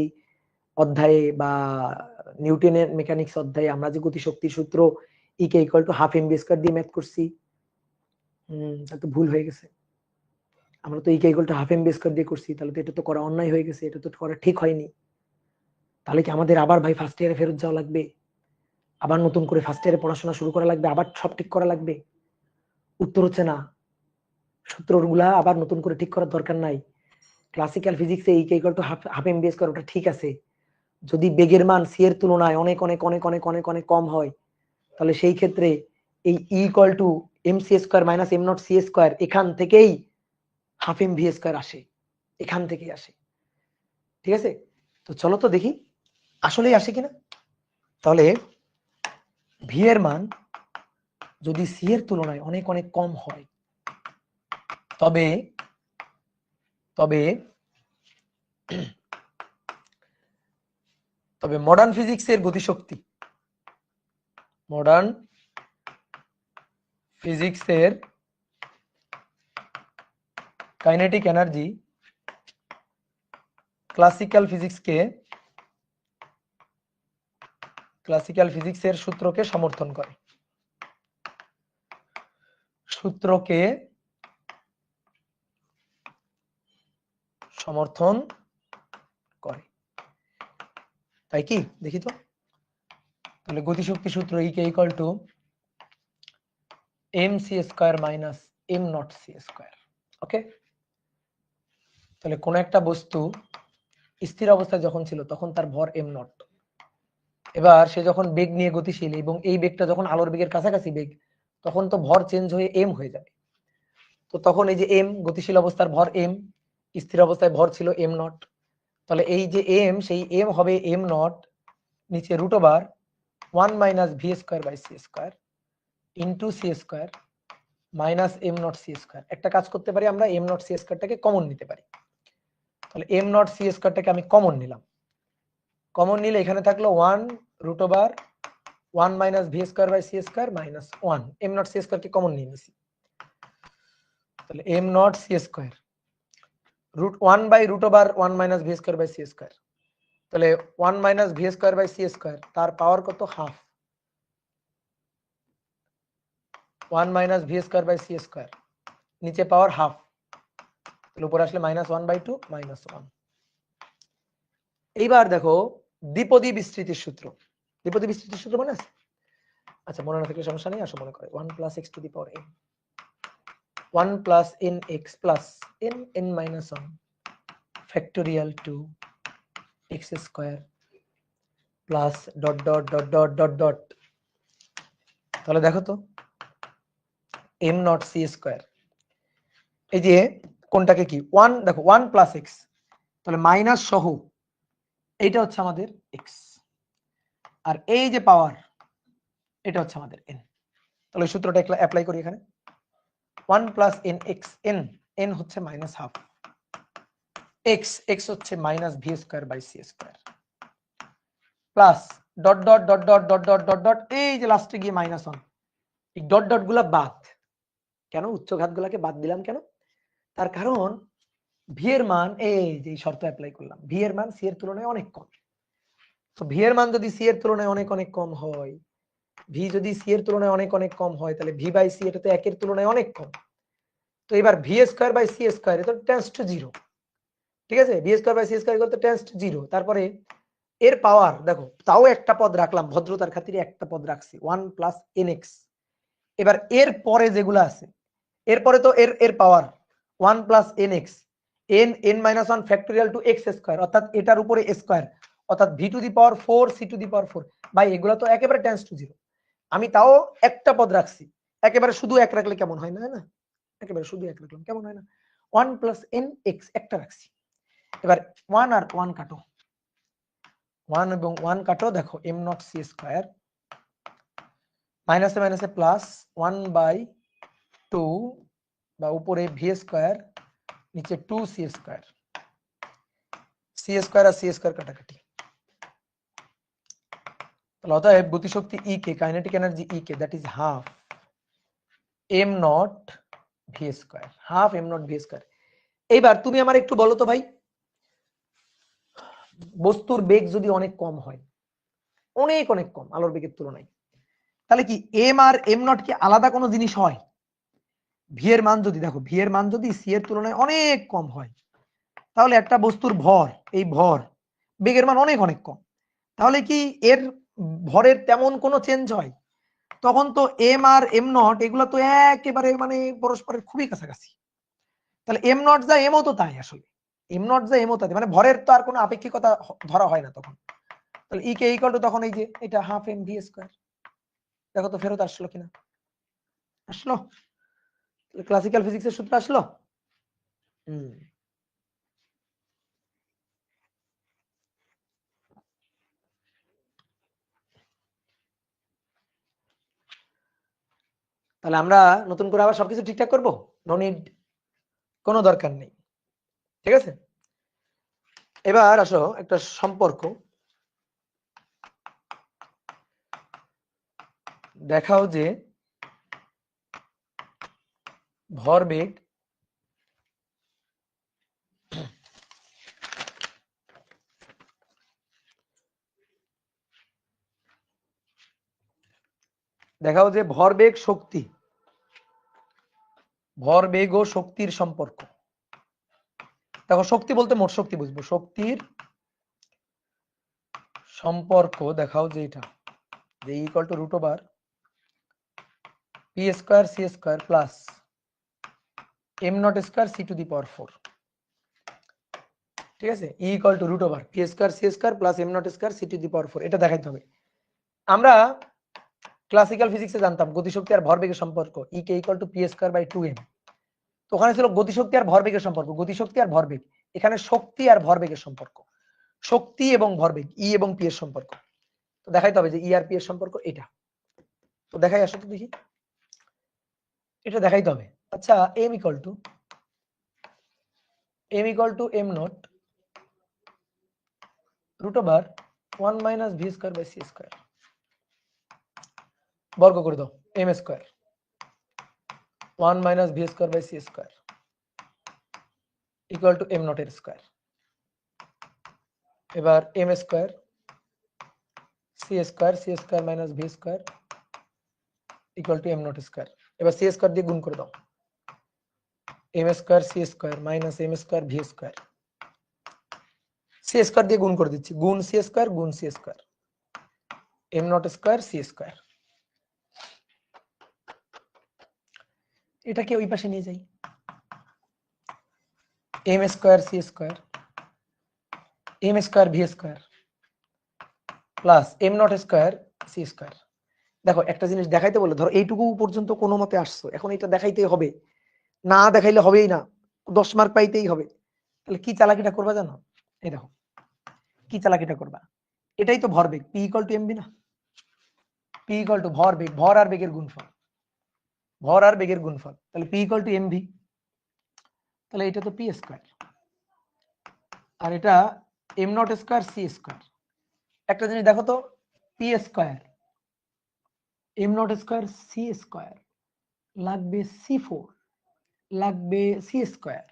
অধ্যায়ে বা নিউটনের মেকানিক্স অধ্যায়ে আমরা যে গতিশক্তির সূত্র E K equal to half M V square দিয়ে ম্যাথ করছি, তা তো ভুল হয়ে গেছে। আমরা তো E K equal to half M V square দিয়ে করছি, তাহলে তো এটা তো করা অন্যায় হয়ে গেছে, এটা তো করা ঠিক হয়নি। তাহলে কি আমাদের আবার ভাই ফার্স্ট ইয়ারে ফেরত যাওয়া লাগবে, আবার নতুন করে ফার্স্ট ইয়ারে পড়াশোনা শুরু করা লাগবে, আবার সব ঠিক করা লাগবে? উত্তর হচ্ছে না, সূত্রগুলা আবার নতুন করে ঠিক করার দরকার নাই। ক্লাসিক্যাল ফিজিক্সে E K equal to half M V square ওটা ঠিক আছে। যদি বেগের মান সি এর তুলনায় অনেক অনেক অনেক অনেক অনেক অনেক কম হয়, তাহলে সেই ক্ষেত্রে এই equal to M C square minus am not C square এখান থেকেই হাফ এম ভি স্কয়ার আসে, এখান থেকেই আসে, ঠিক আছে? তো চলো তো দেখি আসলেই আসে কিনা। তাহলে ভি এর মান যদি সি এর তুলনায় অনেক অনেক কম হয়, তবে তবে তবে মডার্ন ফিজিক্সের গতিশক্তি, মডার্ন ফিজিক্সের কাইনেটিক এনার্জি ক্লাসিক্যাল ফিজিক্সের সূত্রকে সমর্থন করে, সূত্রকে সমর্থন করে। তাই কি দেখি তো। তাহলে গতিশক্তি সূত্র E K equal to M C square minus am not C square. Okay, তাহলে কোন একটা বস্তু স্থির অবস্থায় যখন ছিল তখন তার ভর এম নট, এবার সে যখন বেগ নিয়ে গতিশীল এবং এই বেগটা যখন আলোর বেগের কাছাকাছি বেগ, তখন তো ভর চেঞ্জ হয়ে এম হয়ে যাবে। তো তখন এই যে এম গতিশীল অবস্থার ভর এম, স্থির অবস্থায় ভর ছিল এম নট, তাহলে এই যে এম সেই এম হবে এম নট নিচে root over 1 minus V square by C square into c square minus am not C square. একটা কাজ করতে পারি আমরা, এম নট সি স্কয়ারটাকে কমন নিতে পারি। তাহলে এম নট সি স্কয়ারটাকে আমি কমন নিলাম, কমন নিলে এখানে থাকলো 1 root over 1 minus V square by C square minus 1, M not C স্কয়ারকে কমন নিয়ে নিছি। তাহলে M not C square root 1 by root over 1 minus V square by C square, তাহলে 1 minus V square by C square তার power কত? Half. 1 minus V square by C square নিচে power half, তাহলে উপরে আসলে মাইনাস 1 বাই 2 মাইনাস 1। এইবার দেখো দ্বিপদী বিস্তৃতির সূত্র, দ্বিপদী বিস্তৃতির সূত্র মনে আছে? আচ্ছা মনে না থাকলে সমস্যা নেই, আসো মনে করে 1 plus x to the power n, 1 plus n x plus n n minus 1 factorial two x square plus dot dot dot dot dot dot. তাহলে দেখো তো এম নট সি স্কয়ার, এই যে কোনটাকে কি 1 দেখো 1 প্লাস এক্স, তাহলে মাইনাস সহ এইটা হচ্ছে আমাদের এক্স, আর এই যে পাওয়ার এটা হচ্ছে আমাদের এন। তাহলে সূত্রটা অ্যাপ্লাই করি এখানে, 1 plus N x, N n হচ্ছে মাইনাস হাফ, এক্স এক্স হচ্ছে minus V square by C square, plus dot dot dot dot dot dot dot dot, এই যে লাস্টে গিয়ে মাইনাস 1, এই ডট ডট গুলা বাদ। কেন উচ্চঘাত গুলাকে বাদ দিলাম কেন? তার কারণ ভি এর মান, এই যে শর্ত অ্যাপ্লাই করলাম, ভি এর মান সি এর তুলনায় অনেক কম। তো ভি এর মান যদি সি এর তুলনায় অনেক অনেক কম হয়, ভি যদি সি এর তুলনায় অনেক অনেক কম হয়, তাহলে ভি বাই সি এটা তো একের তুলনায় অনেক কম। তো এবার v square by C square এটা টেন্ডস টু 0, ঠিক আছে, v square by C square করতে টেন্ডস টু 0। তারপরে এর পাওয়ার দেখো, তাও একটা পদ রাখলাম ভদ্রতার খাতিরে, একটা পদ রাখছি 1 প্লাস এন এক্স। এবার এর পরে যেগুলো আছে, এরপরে তো এর এর power 1 plus N x, N N minus 1 factorial two X square, অর্থাৎ এটার উপরে স্কোয়ার, অর্থাৎ V to the power 4 C to the power 4। ভাই এগুলো তো একেবারে টেন্ডস টু 0, আমি তাও একটা পদ রাখছি। একেবারে শুধু এক রাখলে কেমন হয়, না না, একেবারে শুধু এক রাখলাম কেমন হয় না, 1 প্লাস এন এক্স একটা রাখছি। এবার 1 আর 1 কাটো, 1 এবং 1 কাটো, দেখো এম নট সি স্কোয়ার, মাইনাসে মাইনাসে প্লাস 1 বাই 2 বা উপরে ভি স্কোয়ার নিচে 2 সি স্কোয়ার, সি স্কোয়ার আর সি স্কোয়ার কাটাকাটি। তাহলে অতএব গতিশক্তি ই K, kinetic energy E K, that is half M nought V square, half M nought V square. এইবার তুমি আমার একটু বলো তো ভাই, বস্তুর বেগ যদি অনেক কম হয়, অনেক অনেক কম আলোর বেগের তুলনায়, তাহলে কি এম আর এম নট কি আলাদা কোনো জিনিস হয়? ভি এর মান যদি দেখো, ভি এর মান যদি সি এর তুলনায় অনেক কম হয়, তাহলে একটা বস্তুর ভর, এই ভর বেগের মান অনেক অনেক কম, তাহলে কি এর ভরের তেমন কোনো চেঞ্জ হয়? তখন তো এম আর এম নট এগুলো তো একেবারে মানে পরস্পরের খুবই কাছাকাছি। তাহলে এম নট যা এমও তো তাই, আসলে এম নট যা এমও তাই, মানে ভরের তো আর কোনো আপেক্ষিকতা ধরা হয় না তখন। তাহলে ই কে ইকুয়াল টু তখন এই যে এটা হাফ এম ভি স্কোয়ার। দেখো তো ফেরত আসলো কিনা, আসলো, ক্লাসিক্যাল ফিজিক্সের সূত্র আসলো। তাহলে আমরা নতুন করে আবার সবকিছু ঠিকঠাক করবো, নো নিড, কোনো দরকার নেই, ঠিক আছে। এবার আসো একটা সম্পর্ক দেখাও যে ভরবেগ দেখাও যে ভরবেগ শক্তি, ভরবেগ ও শক্তির সম্পর্ক। দেখো শক্তি বলতে মোট শক্তি বুঝবো, শক্তির সম্পর্ক দেখাও যে এটা, যে equal to root over P square C square plus am not square C to the power 4, ঠিক আছে, E equal to root over P square C square plus am not square C to the power 4। এটা দেখাইতে হবে। আমরা classical ফিজিক্সে জানতাম গতিশক্তি আর ভরবেগের সম্পর্ক, E K equal to P square by 2m। তো ওখানে ছিল গতিশক্তি আর ভরবেগের সম্পর্ক, গতিশক্তি আর ভরবেগ, এখানে শক্তি আর ভরবেগের সম্পর্ক, শক্তি এবং ভরবেগ ই এবং পি এর সম্পর্ক। তো দেখাইতে হবে যে ই আর পি এর সম্পর্ক এটা। তো দেখাই, আসো তো দেখি, এটা দেখাইতে হবে। আচ্ছা, m equal to am not root over 1 minus V square by C square, বর্গ করে দাও, এম স্কোয়ার 1 minus V square by C square equal to M naught এর স্কোয়ার। এবার m square C square minus V square equal to am not square. এবার c square দিয়ে গুণ করে দাও, M square C square minus m square v square, C square দিয়ে গুণ করে দিচ্ছি, গুণ c square m not square C square. এটাকে ওই পাশে নিয়ে যাই, m square C square m square v square plus am not square C square. দেখো একটা জিনিস দেখাইতে বলে, ধরো এইটুকু পর্যন্ত কোনো মতে আসছো, এখন এটা দেখাইতে হবে, না দেখাইলে হবেই না, 10 মার্ক পাইতেই হবে। তাহলে কি চালাকিটা করবা জানো? এই দেখো কি চালাকিটা করবা, এটাই তো ভরবেগ, p = mv না, p = ভরবেগ, ভর আর বেগের গুণফল, ভর আর বেগের গুণফল, তাহলে p = mv, তাহলে এটা তো p স্কয়ার আর এটা m0 স্কয়ার c স্কয়ার। একটা জিনিস দেখো তো, p square m0 square c square লাগবে c4 লাগবে c স্কয়ার,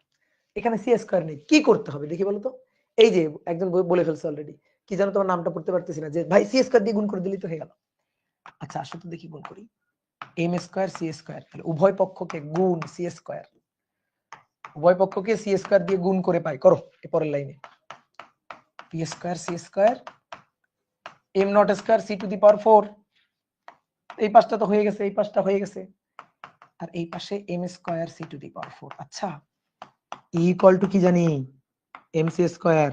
এখানে c স্কয়ার নেই, কি করতে হবে দেখি বলো তো? এই যে একজন বলে ফেলছে অলরেডি, কি জানো তোমার নামটা পড়তে পারতেছি না, যে ভাই c স্কয়ার দিয়ে গুণ করে দিলেই তো হয়ে গেল। আচ্ছা আসো তো দেখি গুণ করি, m স্কয়ার c স্কয়ার, তাহলে উভয় পক্ষকে গুণ c স্কয়ার, উভয় পক্ষকে c স্কয়ার দিয়ে গুণ করে পাই, করো এই পরের লাইনে, p square c square m0 square c to the power 4, এই পাশটা তো হয়ে গেছে, এই পাশটা হয়ে গেছে, আর এই পাশে m square c to the power 4। আচ্ছা e = কি জানি mc স্কয়ার,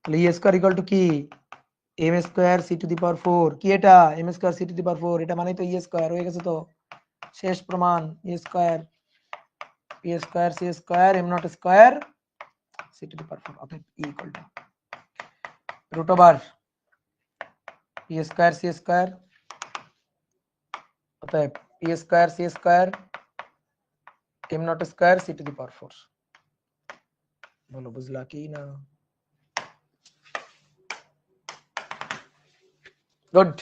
তাহলে e স্কয়ার = কি m square c to the power 4, কি এটা m square c to the power 4, এটা মানে তো e স্কয়ার হয়ে গেছে, তো শেষ প্রমাণ, e square p square c square m0 square c to the power 4, অতএব e √ p square c square, অতএব p square c square m0 square c to the power 4। বলো বুঝলা কি না? গুড।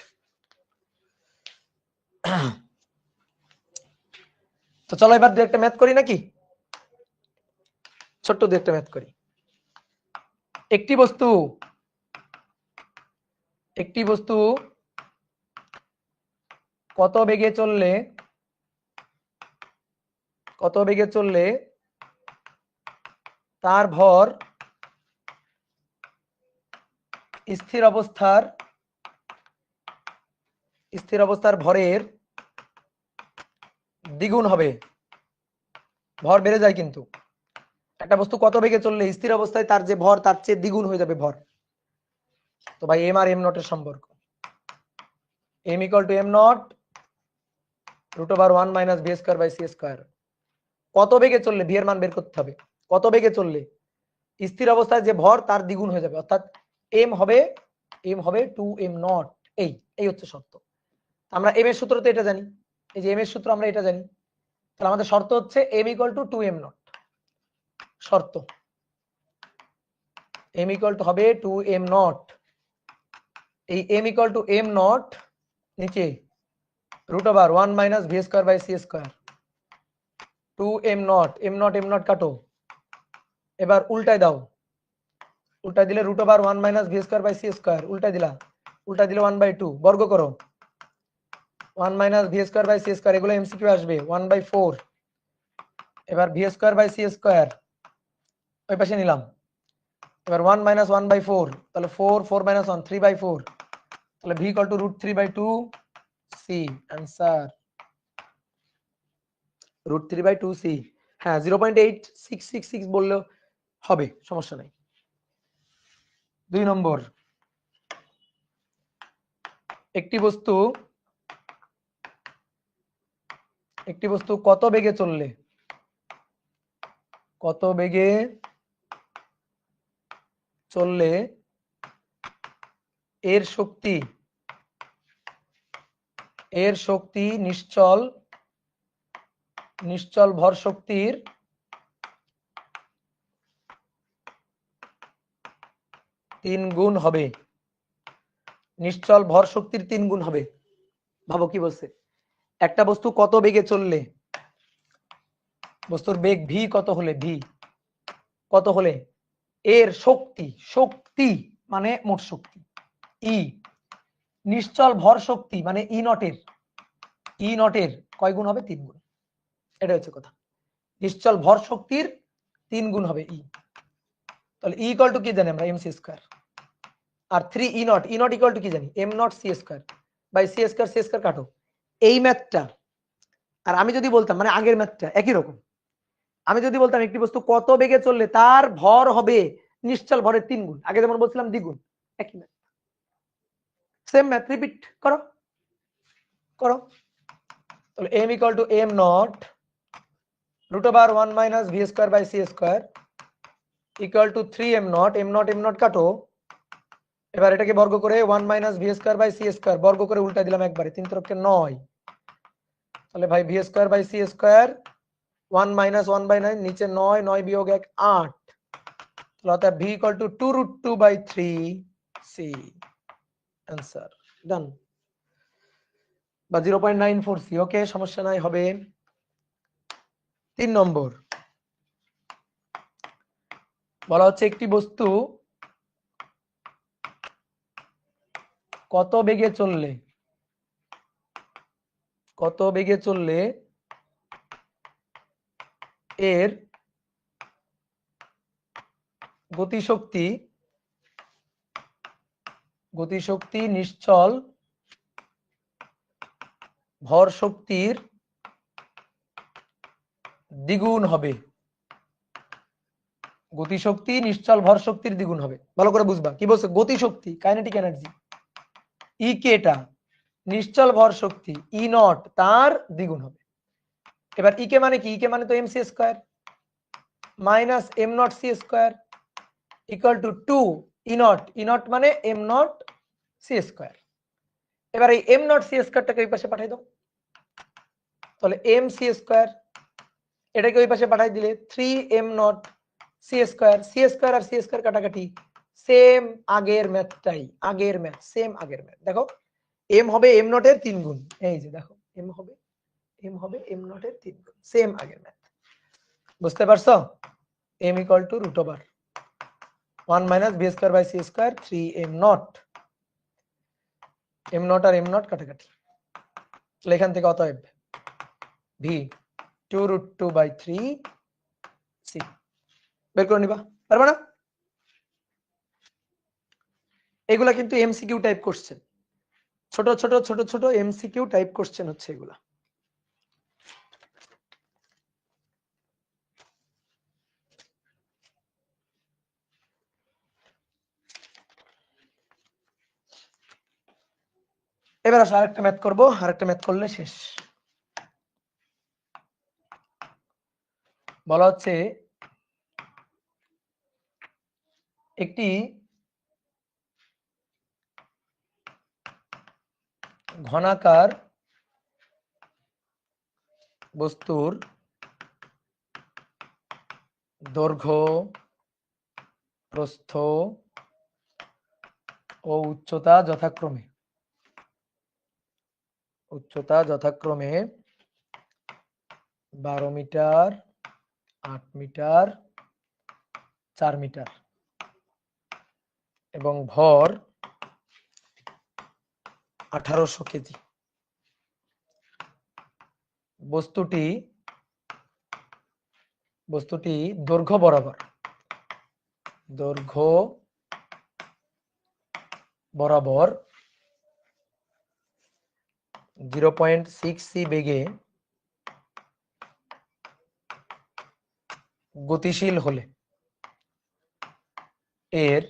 তো চলো এবার দু একটা ম্যাথ করি নাকি, ছোট্ট দু একটা ম্যাথ করি। একটি বস্তু কত বেগে চললে তার ভর স্থির অবস্থার ভরের দ্বিগুণ হবে, ভর বেড়ে যায় কিন্তু, একটা বস্তু কত বেগে চললে স্থির অবস্থায় তার যে ভর তার চেয়ে দ্বিগুণ হয়ে যাবে ভর। তো ভাই m আর m0 এর সম্পর্ক, m = m0 √1 - v²/c²। কত বেগে চললে v এর মান বের করতে হবে, কত বেগে চললে স্থির অবস্থায় যে ভর তার দ্বিগুণ হয়ে যাবে, অর্থাৎ m হবে 2m0, এই হচ্ছে শর্ত। আমরা m এর সূত্র তো এটা জানি, এই যে m এর সূত্র আমরা এটা জানি, তাহলে আমাদের শর্ত হচ্ছে m = 2m0, শর্ত m হবে 2m0, এই m = m0 নিচে √1 - v²/c², 2m0, m0 কাটো, এবার উল্টায় দাও, উল্টায় দিলে √1 - v²/c², উল্টায় দিলে 1/2, বর্গ করো 1 - v²/c², এগুলো এমসিকিউ আসবে 1/4, এবার v²/c² ওই পাশে নিলাম, এবার 1 - 1/4, তাহলে 4 4 - 1 3/4, তাহলে v = √3/2 c, आंसर √3/2 c। হ্যাঁ 0.8666 বললেও হবে, সমস্যা নাই। 2 নম্বর, একটি বস্তু কত বেগে চললে এর শক্তি নিশ্চল ভর শক্তির 3 গুণ হবে, নিশ্চল ভর শক্তির 3 গুণ হবে। ভাবো কি বলছে, একটা বস্তু কত বেগে চললে, বস্তুর বেগ v কত হলে এর শক্তি মানে মোট শক্তি, ই নিশ্চল ভর শক্তি মানে ই নটের কয় গুণ হবে, 3 গুণ, এটা হচ্ছে কথা। নিশ্চল ভর শক্তির 3 গুণ হবে ই, তাহলে ই = কি জানি আমরা mc², আর 3 ই নট = কি জানি m0 c² বাই c² কাটো, এই ম্যাথটা। আর আমি যদি বলতাম মানে আগের ম্যাথটা একই রকম, আমি যদি বলতাম একটি বস্তু কত বেগে চললে তার ভর হবে নিশ্চল ভরের 3 গুণ, আগে যেমন বলছিলাম দ্বিগুণ, একই ম্যাথ, সেম ম্যাথ রিপিট করো। তাহলে m = m0 √1 minus V square by C square equal to 3 m naught কাটো। এবার এটাকে বর্গ করে 1 minus V square by C square বর্গ করে উল্টা দিলাম একবারে, 3 × 9। তাহলে ভাই v square by C square 1 মাইনাস 1/9 নিচে 9, 9 বিয়োগ 1 8। তাহলে অর্থাৎ v equal to 2√2/3 c. Answer done, বা 0.94 সি। ওকে, সমস্যা নাই, হবে। 3 নম্বর বলা হচ্ছে একটি বস্তু কত বেগে চললে এর গতিশক্তি নিশ্চল ভর শক্তির দ্বিগুণ হবে। গতিশক্তি নিশ্চল ভর শক্তির দ্বিগুণ হবে। ভালো করে বুঝবা কি বলছে, গতিশক্তি কাইনেটিক এনার্জি ই কেটা, নিশ্চল ভর শক্তি ই নট তার দ্বিগুণ হবে। এবার ই কে মানে কি, ই কে মানে তো m c square minus am not c square equal to 2 e naught মানে এম নট সি স্কোয়ার। এবার এই এম নট সি স্কোয়ারটাকে ওই পাশে পাঠাই দাও, তাহলে এম সি স্কোয়ার এটাকে ওই পাশে পাঠাই দিলে 3 এম নট সি স্কোয়ার আর সি স্কোয়ার কাটাকাটি, সেম আগের ম্যাথটাই, সেম আগের ম্যাথ। দেখো এম হবে এম নটের 3 গুণ, এই যে দেখো এম হবে এম নটের 3 গুণ, সেম আগের ম্যাথ। বুঝতে পারছো? M equal to √1 minus V square by C square 3 m naught আর এম নট কাটাকাটি। তাহলে এখান থেকে অতএব ভি 2√2/3 সি বের করে নিবা, পারবে না? এগুলা কিন্তু এমসিকিউ টাইপ কোশ্চেন, ছোট ছোট এমসিকিউ টাইপ কোশ্চেন হচ্ছে এগুলা। এবার আসো আরেকটা ম্যাথ করবো, আরেকটা ম্যাথ করলে শেষ। বলা হচ্ছে একটি ঘনাকার বস্তুর দৈর্ঘ্য, প্রস্থ ও উচ্চতা যথাক্রমে 12 মিটার, 8 মিটার, 4 মিটার এবং ভর 1800 কেজি। বস্তুটি দৈর্ঘ্য বরাবর 0.6 সি বেগে গতিশীল হলে এর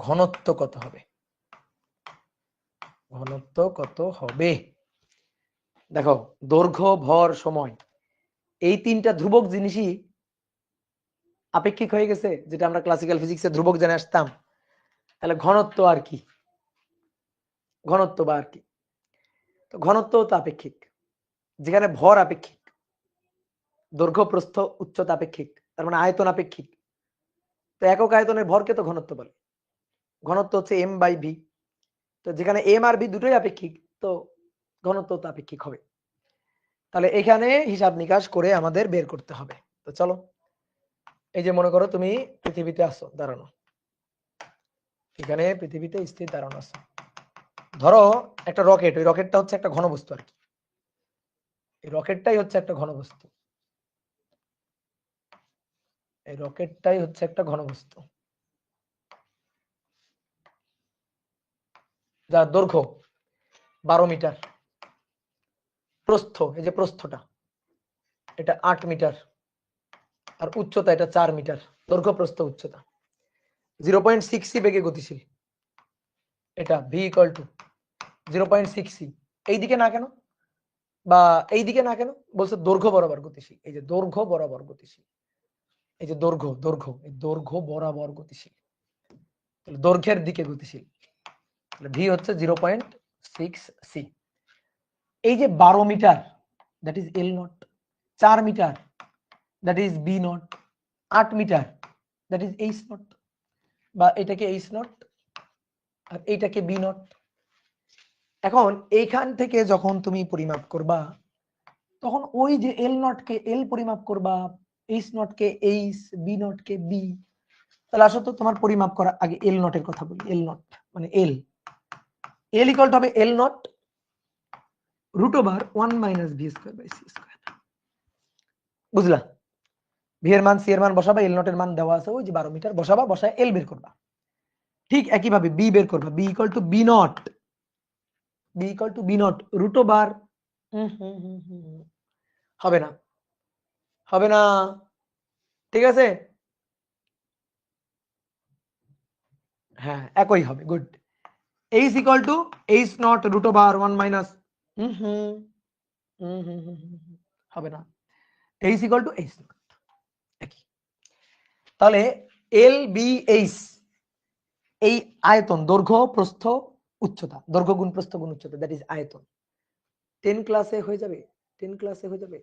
ঘনত্ব কত হবে? দেখো দৈর্ঘ্য, ভর, সময় এই তিনটা ধ্রুবক জিনিসই আপেক্ষিক হয়ে গেছে, যেটা আমরা ক্লাসিক্যাল ফিজিক্সে ধ্রুবক জেনে আসতাম। তাহলে ঘনত্ব আর কি, তো ঘনত্ব তো আপেক্ষিক। যেখানে ভর আপেক্ষিক, দৈর্ঘ্য, প্রস্থ, উচ্চতা আপেক্ষিক, তার মানে আয়তন আপেক্ষিক। তো একক আয়তনের ভরকে তো ঘনত্ব বলে। ঘনত্ব হচ্ছে m/v। তো যেখানে m আর v দুটোই আপেক্ষিক, তো ঘনত্ব তো আপেক্ষিক হবে। তাহলে এখানে হিসাব নিকাশ করে আমাদের বের করতে হবে। তো চলো, এই যে মনে করো তুমি পৃথিবীতে আছো দাঁড়ানো, এখানে পৃথিবীতে স্থির দাঁড়ানো আছো। ধরো একটা রকেট, ওই রকেটটা হচ্ছে একটা ঘনবস্তু আর কি। এই রকেটটাই হচ্ছে একটা ঘনবস্তু, যার দৈর্ঘ্য 12 মিটার, প্রস্থ, এই যে প্রস্থটা এটা 8 মিটার, আর উচ্চতা এটা 4 মিটার। দৈর্ঘ্য, প্রস্থ, উচ্চতা 0.6 সি বেগে গতিশীল। এটা ভি ইকুয়াল টু 0.6 সি। এইদিকে না কেন, বা এইদিকে না কেন, বলছে দৈর্ঘ্য বরাবর গতিশীল। এই যে দৈর্ঘ্য বরাবর গতিশীল, এই যে দৈর্ঘ্য বরাবর গতিশীল, দৈর্ঘ্যের দিকে গতিশীল। ভি হচ্ছে 0.6 সি। এই যে 12 metre that is l naught, 4 metre that is b naught, 8 metre that is h naught, বা এটাকে এইচ নট আর এইটাকে বি নট। এখন এইখান থেকে যখন তুমি পরিমাপ করবা তখন ওই যে এল নট কে এল পরিমাপ করবা, এইচ নট কে এইচ, বি নট কে বি। তাহলে আসলে তো তোমার পরিমাপ করা আগে এল নটের কথা বলি। এল নট মানে এল ইকুয়াল টু হবে L nought root over 1 minus V square by C square. বুঝলা? ভি এর মান সি এর মান বসাবা, এল নট এর মান দেওয়া আছে ওই যে 12 মিটার, বসাবা, বসায় এল বের করবা। ঠিক একই ভাবে বি বের করবা, b equal to B naught, b equal to B naught root over, হবে না, হবে না, ঠিক আছে? হ্যাঁ একই হবে, good. H equal to H naught root over 1 minus, হবে না, h equal to H naught একই। তাহলে এল বি এইচ এই আয়তন, দৈর্ঘ্য প্রস্থ উচ্চতা, দৈর্ঘ্য গুণ প্রস্থ গুণ উচ্চতা, দ্যাট ইজ আয়তন। 10 ক্লাসে হয়ে যাবে, 10 ক্লাসে হয়ে যাবে।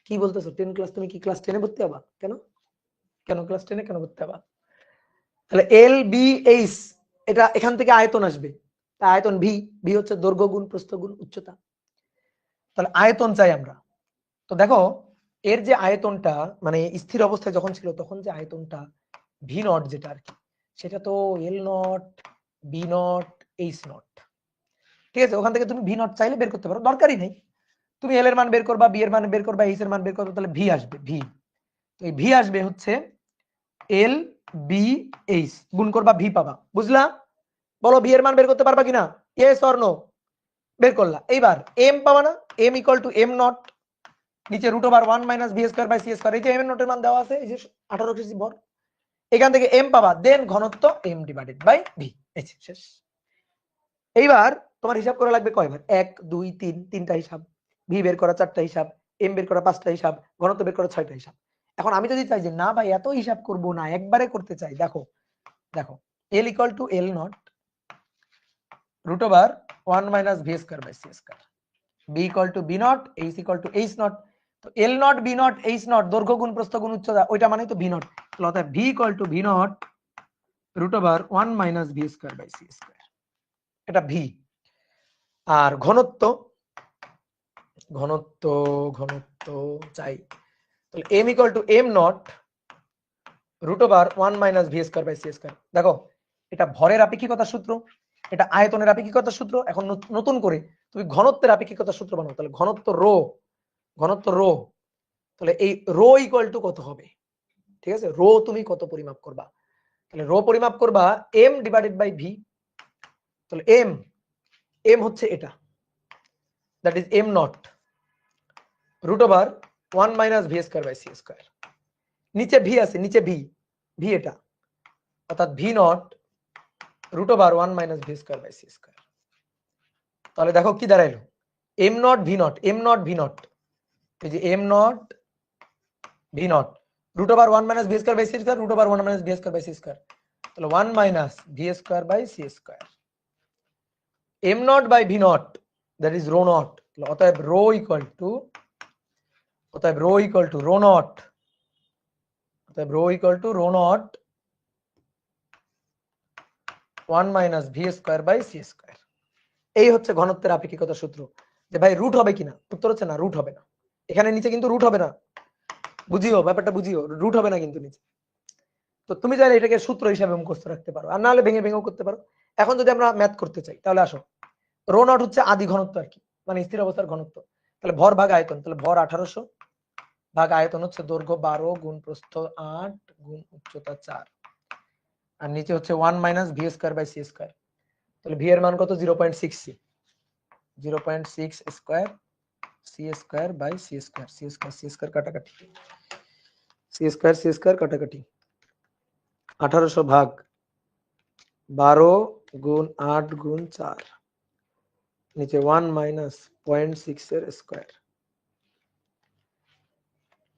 কি বলতেছো 10 ক্লাস? তুমি কি ক্লাস 10 এ ভর্তি হবা? কেন কেন ক্লাস 10 এ কেন ভর্তি হবা? তাহলে এল বি এইচ এটা এখান থেকে আয়তন আসবে, তাই আয়তন ভি, ভি হচ্ছে দৈর্ঘ্য গুণ প্রস্থ গুণ উচ্চতা। তাহলে আয়তন চাই আমরা। তো দেখো এর যে আয়তনটা মানে স্থির অবস্থায় যখন ছিল তখন যে আয়তনটা ভি নট যেটা আর কি, সেটা তো L nought B nought H nought, ঠিক আছে? ওখান থেকে তুমি ভি নট চাইলে বের করতে পারো, দরকারই নেই। তুমি এল এর মান বের করবা, বি এর মান বের করবা, এইচ এর মান বের করবা, তাহলে ভি আসবে। ভি, তো এই ভি আসবে হচ্ছে এল বি এইচ গুণ করবা, ভি পাবা। বুঝলা? বলো ভি এর মান বের করতে পারবা কিনা? Yes or no? বের করলা। এইবার এম পাবা না? M equal to am not নিচে root over 1 minus V square by C square. এই যে এম নটের মান দেওয়া আছে, এই যে 18 কেজি ভর, এখান থেকে এম পাবা, দেন ঘনত্ব এম ডিভাইডেড বাই ভি। এই শেষ। এইবার তোমার হিসাব করা লাগবে কয়বার? 1 2 3, তিনটা হিসাব, ভি বের করা 4টা হিসাব, এম বের করা 5টা হিসাব, ঘনত্ব বের করা 6টা হিসাব। এখন আমি যদি চাই যে না ভাই এত হিসাব করব না, একবারে করতে চাই, দেখো দেখো L equal to L nought root over 1 minus V square by C square, B equal to B nought, H equal to H nought. তো L nought B nought H nought দৈর্ঘ্য গুণ প্রস্থ গুণ উচ্চতা, ওইটা মানে তো ভি নট। তাহলে অতএব v equal to v not root over 1 minus V square by C square, এটা ভি। আর ঘনত্ব ঘনত্ব ঘনত্ব চাই, তাহলে m equal to am not root over 1 minus V square by C square. দেখো এটা ভরের আপেক্ষিকতার সূত্র, এটা আয়তনের আপেক্ষিকতার সূত্র। এখন নতুন করে তুমি ঘনত্বের আপেক্ষিকতার সূত্র বানাও, তাহলে ঘনত্ব রো, ঘনত্ব রো, তাহলে এই রো ইকুয়াল টু কত হবে? ঠিক আছে, রো তুমি কত পরিমাপ করবা? তাহলে রো পরিমাপ করবা এম ডিভাইডেড বাই ভি। তাহলে এম, এম হচ্ছে এটা, that is M not root over 1 minus V square by C square. নিচে ভি আছে, নিচে ভি, ভি এটা, অর্থাৎ V not root over 1 minus V square by C square. তাহলে দেখো কি দাঁড়াইলো, M nought V nought, M nought V nought, এই যে M nought V not root over 1 minus V square by C square, root over 1 minus V square by C square. তাহলে 1 minus V square by C square, M nought by V nought, that is rho nought. অতএব rho equal to, অতএব rho equal to rho nought, অতএব rho equal to rho nought 1 minus V square by C square. এই হচ্ছে ঘনত্বের আপেক্ষিকতার সূত্র। যে ভাই root হবে কিনা, উত্তর হচ্ছে না, রুট হবে না। এখানে নিচে কিন্তু রুট হবে না, বুঝিও ব্যাপারটা, বুঝিও, রুট হবে না কিন্তু নিচে। তো তুমি চাইলে এটাকে সূত্র হিসাবে মুখস্থ রাখতে পারো, আর না হলে ভেঙে ভেঙেও করতে পারো। এখন যদি আমরা ম্যাথ করতে চাই তাহলে আসো, রো নট হচ্ছে আদি ঘনত্ব আর কি, মানে স্থির অবস্থার ঘনত্ব। তাহলে ভর ভাগ আয়তন, তাহলে ভর 1800 ভাগ আয়তন হচ্ছে দৈর্ঘ্য 12 গুণ প্রস্থ 8 গুণ উচ্চতা 4, আর নিচে হচ্ছে 1 minus V square by C square. তাহলে ভি এর মান কত? 0.6 c, 0.6 square C square by C square, C square C square কাটাকাটি, সি স্কয়ার সি স্কয়ার কাটাকাটি, 1800 ভাগ 12 গুণ 8 গুণ 4, নিচে 1 মাইনাস 0.6 এর স্কয়ার,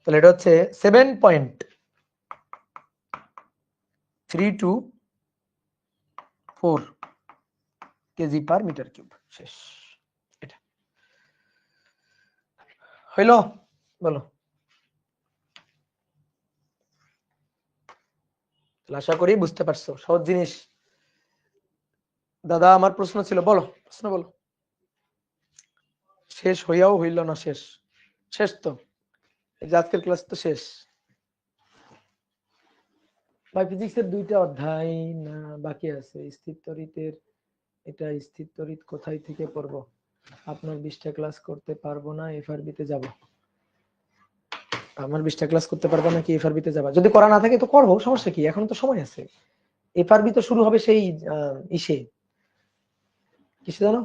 তাহলে এটা হচ্ছে 7.324 কেজি পার মিটার কিউব। শেষ। এটা হইল? বলো। আশা করি বুঝতে পারছো, সহজ জিনিস। দাদা আমার প্রশ্ন ছিল, বলো প্রশ্ন বলো। শেষ হইয়াও হইল না, শেষ শেষ তো, আজকের ক্লাস তো শেষ। ভাই ফিজিক্সের 2টা অধ্যায় না বাকি আছে। স্থির তড়িতের, এটা স্থির তড়িৎ কোথায় থেকে পড়বো? আপনার 20টা ক্লাস করতে পারবো না, এফআরবি তে যাব। আমার 20টা ক্লাস করতে পারবো না কি এফআরবি তে যাবা? যদি করা না থাকে তো করবো, সমস্যা কি, এখন তো সময় আছে। এফআরবি তো শুরু হবে সেই ইসে, কিসে জানো,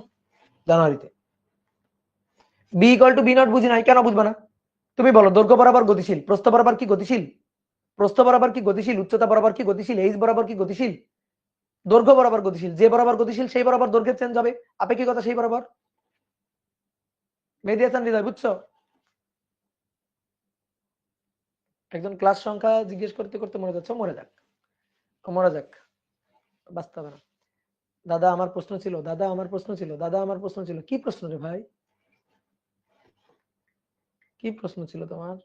জানুয়ারিতে। B equal to B naught বুঝি নাই, কেন বুঝবা না? তুমি বলো, দৈর্ঘ্য বরাবর গতিশীল, প্রস্থ বরাবর কি গতিশীল? প্রস্থ বরাবর কি গতিশীল? উচ্চতা বরাবর কি গতিশীল? এইচ বরাবর কি গতিশীল? দৈর্ঘ্য বরাবর গতিশীল। যে বরাবর গতিশীল সেই বরাবর দৈর্ঘ্যের চেঞ্জ হবে, আপেক্ষিকতা সেই বরাবর। মেহেদী হাসান হৃদয়, বুঝছো? একজন ক্লাস সংখ্যা জিজ্ঞেস করতে করতে মরে যাচ্ছে, মরে যাক, মরে যাক, বাঁচতে হবে না। দাদা আমার প্রশ্ন ছিল, দাদা আমার প্রশ্ন ছিল, দাদা আমার প্রশ্ন ছিল। কি প্রশ্ন রে ভাই, কি প্রশ্ন ছিল তোমার?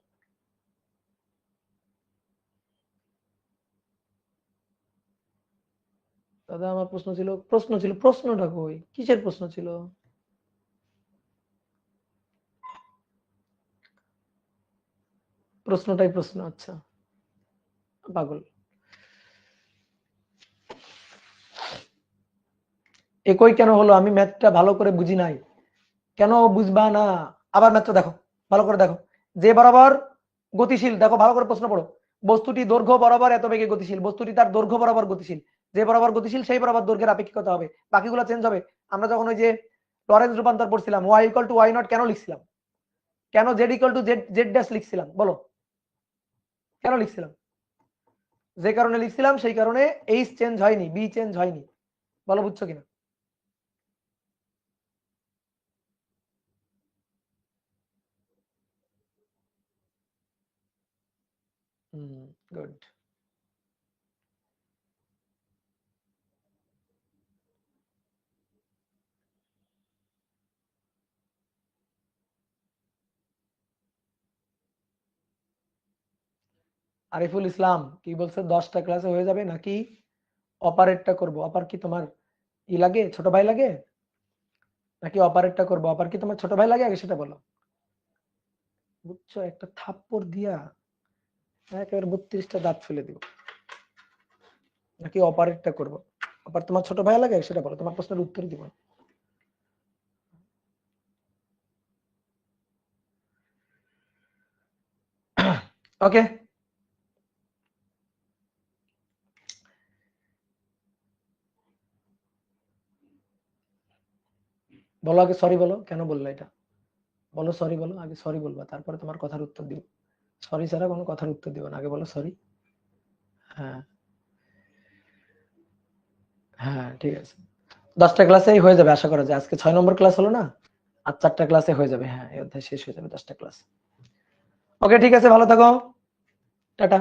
দাদা আমার প্রশ্ন ছিল, প্রশ্ন ছিল, প্রশ্নটা কই, কিসের প্রশ্ন ছিল? প্রশ্নটাই প্রশ্ন, আচ্ছা পাগল। একই কেন হলো? আমি ম্যাথটা ভালো করে বুঝি নাই। কেন বুঝবা না? আবার ম্যাথটা দেখো, ভালো করে দেখো। যে বরাবর গতিশীল, দেখো ভালো করে প্রশ্ন পড়ো। বস্তুটি দৈর্ঘ্য বরাবর এত বেগে গতিশীল, বস্তুটি তার দৈর্ঘ্য বরাবর গতিশীল। যে বরাবর গতিশীল সেই বরাবর দৈর্ঘ্যের আপেক্ষিকতা হবে, বাকিগুলো চেঞ্জ হবে। আমরা যখন ওই যে লরেন্স রূপান্তর পড়ছিলাম, y equal to y nought কেন লিখছিলাম? কেন z equal to z dash লিখছিলাম? বলো কেন লিখছিলাম? যে কারণে লিখছিলাম সেই কারণে h চেঞ্জ হয়নি, b চেঞ্জ হয়নি। বলো বুঝছো কিনা? গুড। আরিফুল ইসলাম কি বলছে, 10টা ক্লাসে হয়ে যাবে নাকি অপারেটটা করব? অপার কি তোমার ই লাগে, ছোট ভাই লাগে, নাকি অপারেটটা করব? অপার কি তোমার ছোট ভাই লাগে, আগে সেটা বলো। বুঝছো, একটা থাপ্পড় দিয়া একেবারে 32টা দাঁত ফেলে দিব। নাকি অপারেটটা করব? অপার তোমার ছোট ভাই লাগে, সেটা বলো, তোমার প্রশ্নের উত্তর দিব। ওকে, বলো আগে সরি বলো, কেন বললো এটা বলো, সরি বলো আগে, সরি বলবা তারপরে তোমার কথার উত্তর দিব। সরি ছাড়া কোনো কথার উত্তর দিব না, আগে বলো সরি। হ্যাঁ হ্যাঁ ঠিক আছে, 10টা ক্লাসেই হয়ে যাবে আশা করা যায়। আজকে 6 নম্বর ক্লাস হলো না, আর 4টা ক্লাসে হয়ে যাবে। হ্যাঁ, এই অধ্যায় শেষ হয়ে যাবে 10টা ক্লাস। ওকে ঠিক আছে, ভালো থাকো, টাটা।